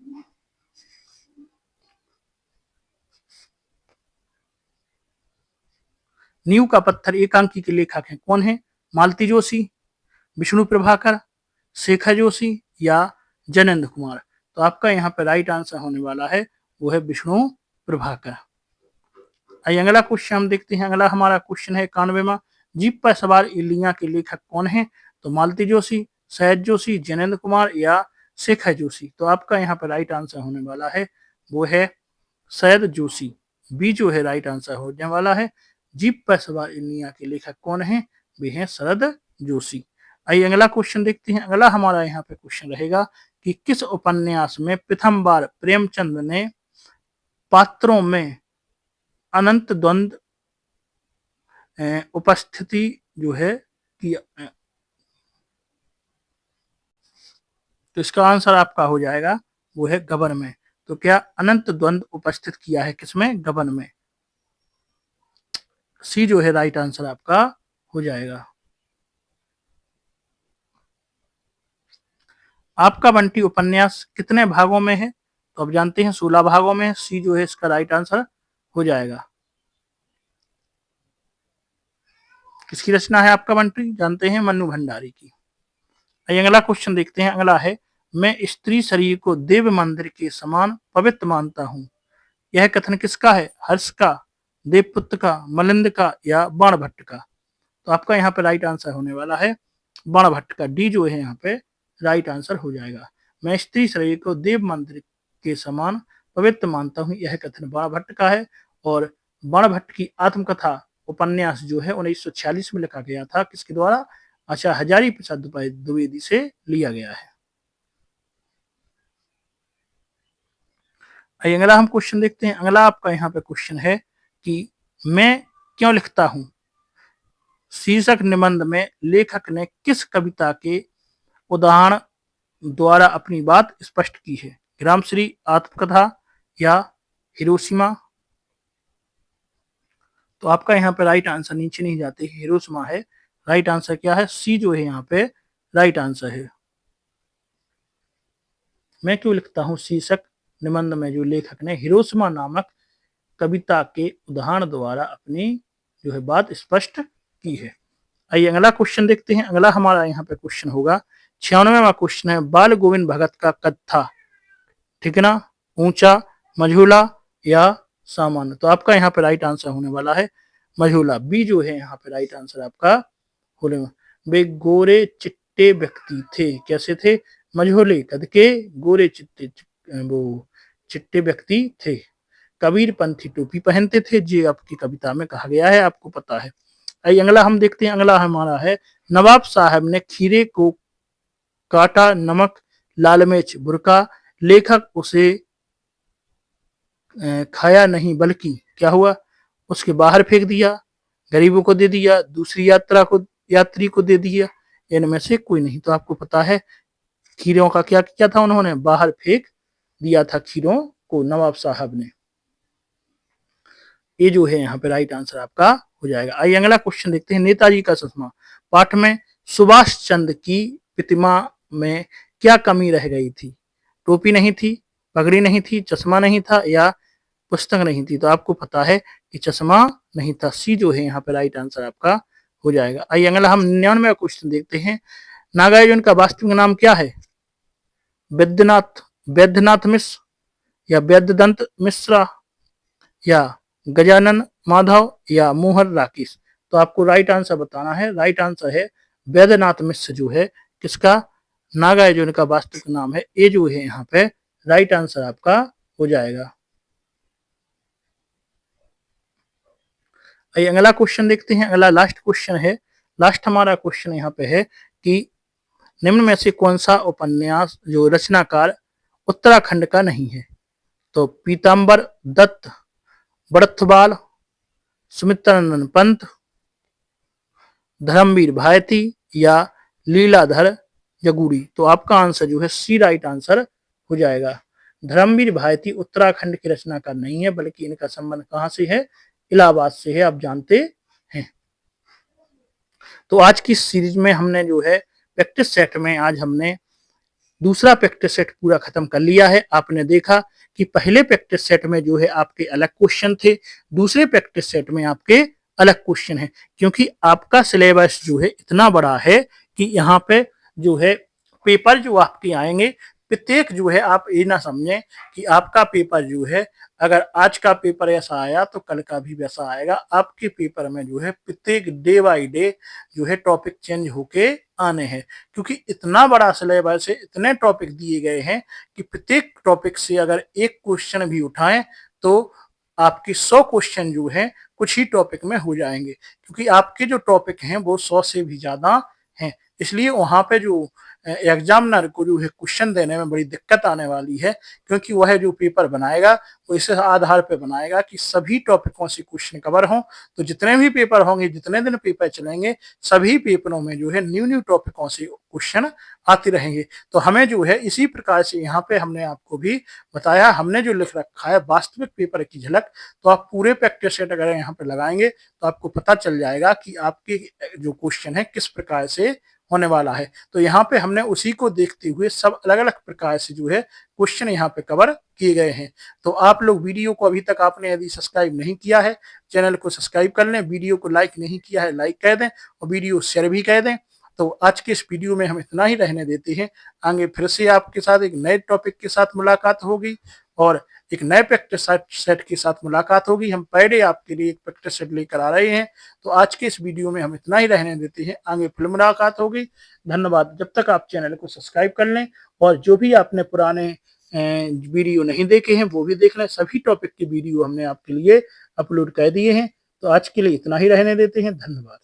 नींव का पत्थर एकांकी के लेखक हैं कौन है? मालती जोशी, विष्णु प्रभाकर, शेखर जोशी या जैनेन्द्र कुमार? तो आपका यहाँ पे राइट आंसर होने वाला है वो है विष्णु प्रभाकर। आइए अगला क्वेश्चन हम देखते हैं। अगला हमारा क्वेश्चन है 91वां, जीप पर सवार इलिया के लेखक कौन है? तो मालती जोशी, सैयद जोशी, जैनेन्द्र कुमार या शेखर जोशी? तो आपका यहाँ पे राइट आंसर होने वाला है वो है सैयद जोशी। बी जो है राइट आंसर होने वाला है। जीप पर सवार इलिया के लेखक कौन है? वे हैं शरद जोशी। आइए अगला क्वेश्चन देखते हैं। अगला हमारा यहाँ पे क्वेश्चन रहेगा कि किस उपन्यास में प्रथम बार प्रेमचंद ने पात्रों में अनंत द्वंद्व उपस्थिति जो है कि? तो इसका आंसर आपका हो जाएगा वो है गबन में। तो क्या अनंत द्वंद्व उपस्थित किया है किसमें? गबन में। सी जो है राइट आंसर आपका हो जाएगा। आपका बंटी उपन्यास कितने भागों में है? तो आप जानते हैं 16 भागों में। सी जो है इसका राइट आंसर हो जाएगा। किसकी रचना है आपका बंटी? जानते हैं मन्नू भंडारी की। अगला क्वेश्चन देखते हैं। अगला है, मैं स्त्री शरीर को देव मंदिर के समान पवित्र मानता हूँ। यह कथन किसका है? हर्ष का, देवपुत्र का, मलिंद का या बाणभट्ट का? तो आपका यहाँ पे राइट आंसर होने वाला है बाणभट्ट का। डी जो है यहाँ पे राइट आंसर हो जाएगा। मैं स्त्री शरीर को देव मंदिर के समान पवित्र मानता हूँ, यह कथन बाणभट्ट का है। और बाणभट्ट की आत्मकथा उपन्यास जो है 1946 में लिखा गया था। किसके द्वारा? आचार्य हजारी प्रसाद द्विवेदी से लिया गया है। अगला हम क्वेश्चन देखते हैं। अगला आपका यहाँ पे क्वेश्चन है कि मैं क्यों लिखता हूँ? शीर्षक निबंध में लेखक ने किस कविता के उदाहरण द्वारा अपनी बात स्पष्ट की है? ग्रामश्री, आत्मकथा या हिरोशिमा? तो आपका यहाँ पे राइट आंसर नीचे नहीं जाते, हिरोशिमा है। राइट आंसर क्या है? सी जो है यहाँ पे राइट आंसर है। मैं क्यों लिखता हूँ शीर्षक निबंध में जो लेखक ने हिरोशिमा नामक कविता के उदाहरण द्वारा अपनी जो है बात स्पष्ट की है। आइए अगला क्वेश्चन देखते हैं। अगला हमारा यहाँ पे क्वेश्चन होगा 96वां क्वेश्चन है, बाल गोविंद भगत का कद था ठिकना, ऊंचा, मझोला या सामान्य? तो आपका यहाँ पे राइट आंसर होने वाला है मझोला। बी जो है यहाँ पे राइट आंसर आपका होने वाला। वे गोरे चिट्टे व्यक्ति थे, कैसे थे? मझोले कद के, गोरे चिट्टे वो चिट्टे व्यक्ति थे। कबीर पंथी टोपी पहनते थे, ये आपकी कविता में कहा गया है, आपको पता है। आइए अगला हम देखते हैं। अगला हमारा है, नवाब साहब ने खीरे को काटा, नमक, लाल मिर्च, बुरका, लेखक उसे खाया नहीं बल्कि क्या हुआ? उसके बाहर फेंक दिया, गरीबों को दे दिया, दूसरी यात्री को दे दिया, इनमें से कोई नहीं। तो आपको पता है खीरों का क्या किया था उन्होंने? बाहर फेंक दिया था खीरों को नवाब साहब ने। ये जो है यहाँ पे राइट आंसर आपका हो जाएगा। आइए अगला क्वेश्चन देखते हैं। नेताजी का चश्मा पाठ में सुभाष चंद्र की प्रतिमा में क्या कमी रह गई थी? टोपी नहीं थी, पगड़ी नहीं थी, चश्मा नहीं था या पुस्तक नहीं थी? तो आपको पता है कि चश्मा नहीं था। सी जो है यहाँ पे राइट आंसर आपका हो जाएगा। आइए अगला हम 99वां क्वेश्चन देखते हैं। नागार्जुन का वास्तविक नाम क्या है? वैद्यनाथ मिश्र या वैद्यदंत मिश्रा या गजानन माधव या मोहन राकेश? तो आपको राइट आंसर बताना है। राइट आंसर है वैद्यनाथ मिश्र जो है किसका? नागार्जुन का वास्तविक नाम है। ये जो है यहाँ पे राइट आंसर आपका हो जाएगा। आइए अगला क्वेश्चन देखते हैं। अगला लास्ट क्वेश्चन है। लास्ट हमारा क्वेश्चन यहाँ पे है कि निम्न में से कौन सा उपन्यास जो रचनाकार उत्तराखंड का नहीं है? तो पीताम्बर दत्त, बड़थवाल, सुमित्रानंद पंत, धर्मवीर भारती या लीलाधर जगूड़ी? तो आपका आंसर जो है सी राइट आंसर हो जाएगा। धर्मवीर भारती उत्तराखंड के रचनाकार नहीं है, बल्कि इनका संबंध कहां से है? इलाहाबाद से है, आप जानते हैं। तो आज की सीरीज में हमने जो है प्रैक्टिस सेट में आज हमने दूसरा प्रैक्टिस सेट पूरा खत्म कर लिया है। आपने देखा कि पहले प्रैक्टिस सेट में जो है आपके अलग क्वेश्चन थे, दूसरे प्रैक्टिस सेट में आपके अलग क्वेश्चन है, क्योंकि आपका सिलेबस जो है इतना बड़ा है कि यहाँ पे जो है पेपर जो आपके आएंगे प्रत्येक जो है आप ये ना समझें कि आपका पेपर जो है अगर आज का पेपर ऐसा आया तो कल का भी वैसा आएगा। आपके पेपर में जो है प्रत्येक डे बाय डे जो है टॉपिक चेंज होके आने हैं, क्योंकि इतना बड़ा सिलेबस है, इतने टॉपिक दिए गए हैं कि प्रत्येक टॉपिक से अगर एक क्वेश्चन भी उठाएं तो आपकी 100 क्वेश्चन जो है कुछ ही टॉपिक में हो जाएंगे, क्योंकि आपके जो टॉपिक हैं वो 100 से भी ज्यादा हैं। इसलिए वहां पे जो एग्जामिनर को जो है क्वेश्चन देने में बड़ी दिक्कत आने वाली है, क्योंकि वह जो पेपर बनाएगा वो इस आधार पे बनाएगा कि सभी टॉपिकों से क्वेश्चन कवर हों। तो जितने भी पेपर होंगे, जितने दिन पेपर चलेंगे, सभी पेपरों में जो है न्यू न्यू टॉपिकों से क्वेश्चन आते रहेंगे। तो हमें जो है इसी प्रकार से यहाँ पे हमने आपको भी बताया, हमने जो लिख रखा है वास्तविक पेपर की झलक। तो आप पूरे प्रैक्टिस सेट अगर यहाँ पे लगाएंगे तो आपको पता चल जाएगा कि आपके जो क्वेश्चन है किस प्रकार से होने वाला है। तो यहाँ पे हमने उसी को देखते हुए सब अलग अलग प्रकार से जो है क्वेश्चन यहाँ पे कवर किए गए हैं। तो आप लोग वीडियो को अभी तक आपने यदि सब्सक्राइब नहीं किया है, चैनल को सब्सक्राइब कर लें, वीडियो को लाइक नहीं किया है लाइक कर दें और वीडियो शेयर भी कर दें। तो आज के इस वीडियो में हम इतना ही रहने देते हैं। आगे फिर से आपके साथ एक नए टॉपिक के साथ मुलाकात होगी और एक नए प्रैक्टिस सेट के साथ मुलाकात होगी। हम पर डे आपके लिए एक प्रैक्टिस सेट लेकर आ रहे हैं। तो आज के इस वीडियो में हम इतना ही रहने देते हैं, आगे फिर मुलाकात होगी। धन्यवाद। जब तक आप चैनल को सब्सक्राइब कर लें और जो भी आपने पुराने वीडियो नहीं देखे हैं वो भी देख लें। सभी टॉपिक के वीडियो हमने आपके लिए अपलोड कर दिए हैं। तो आज के लिए इतना ही रहने देते हैं। धन्यवाद।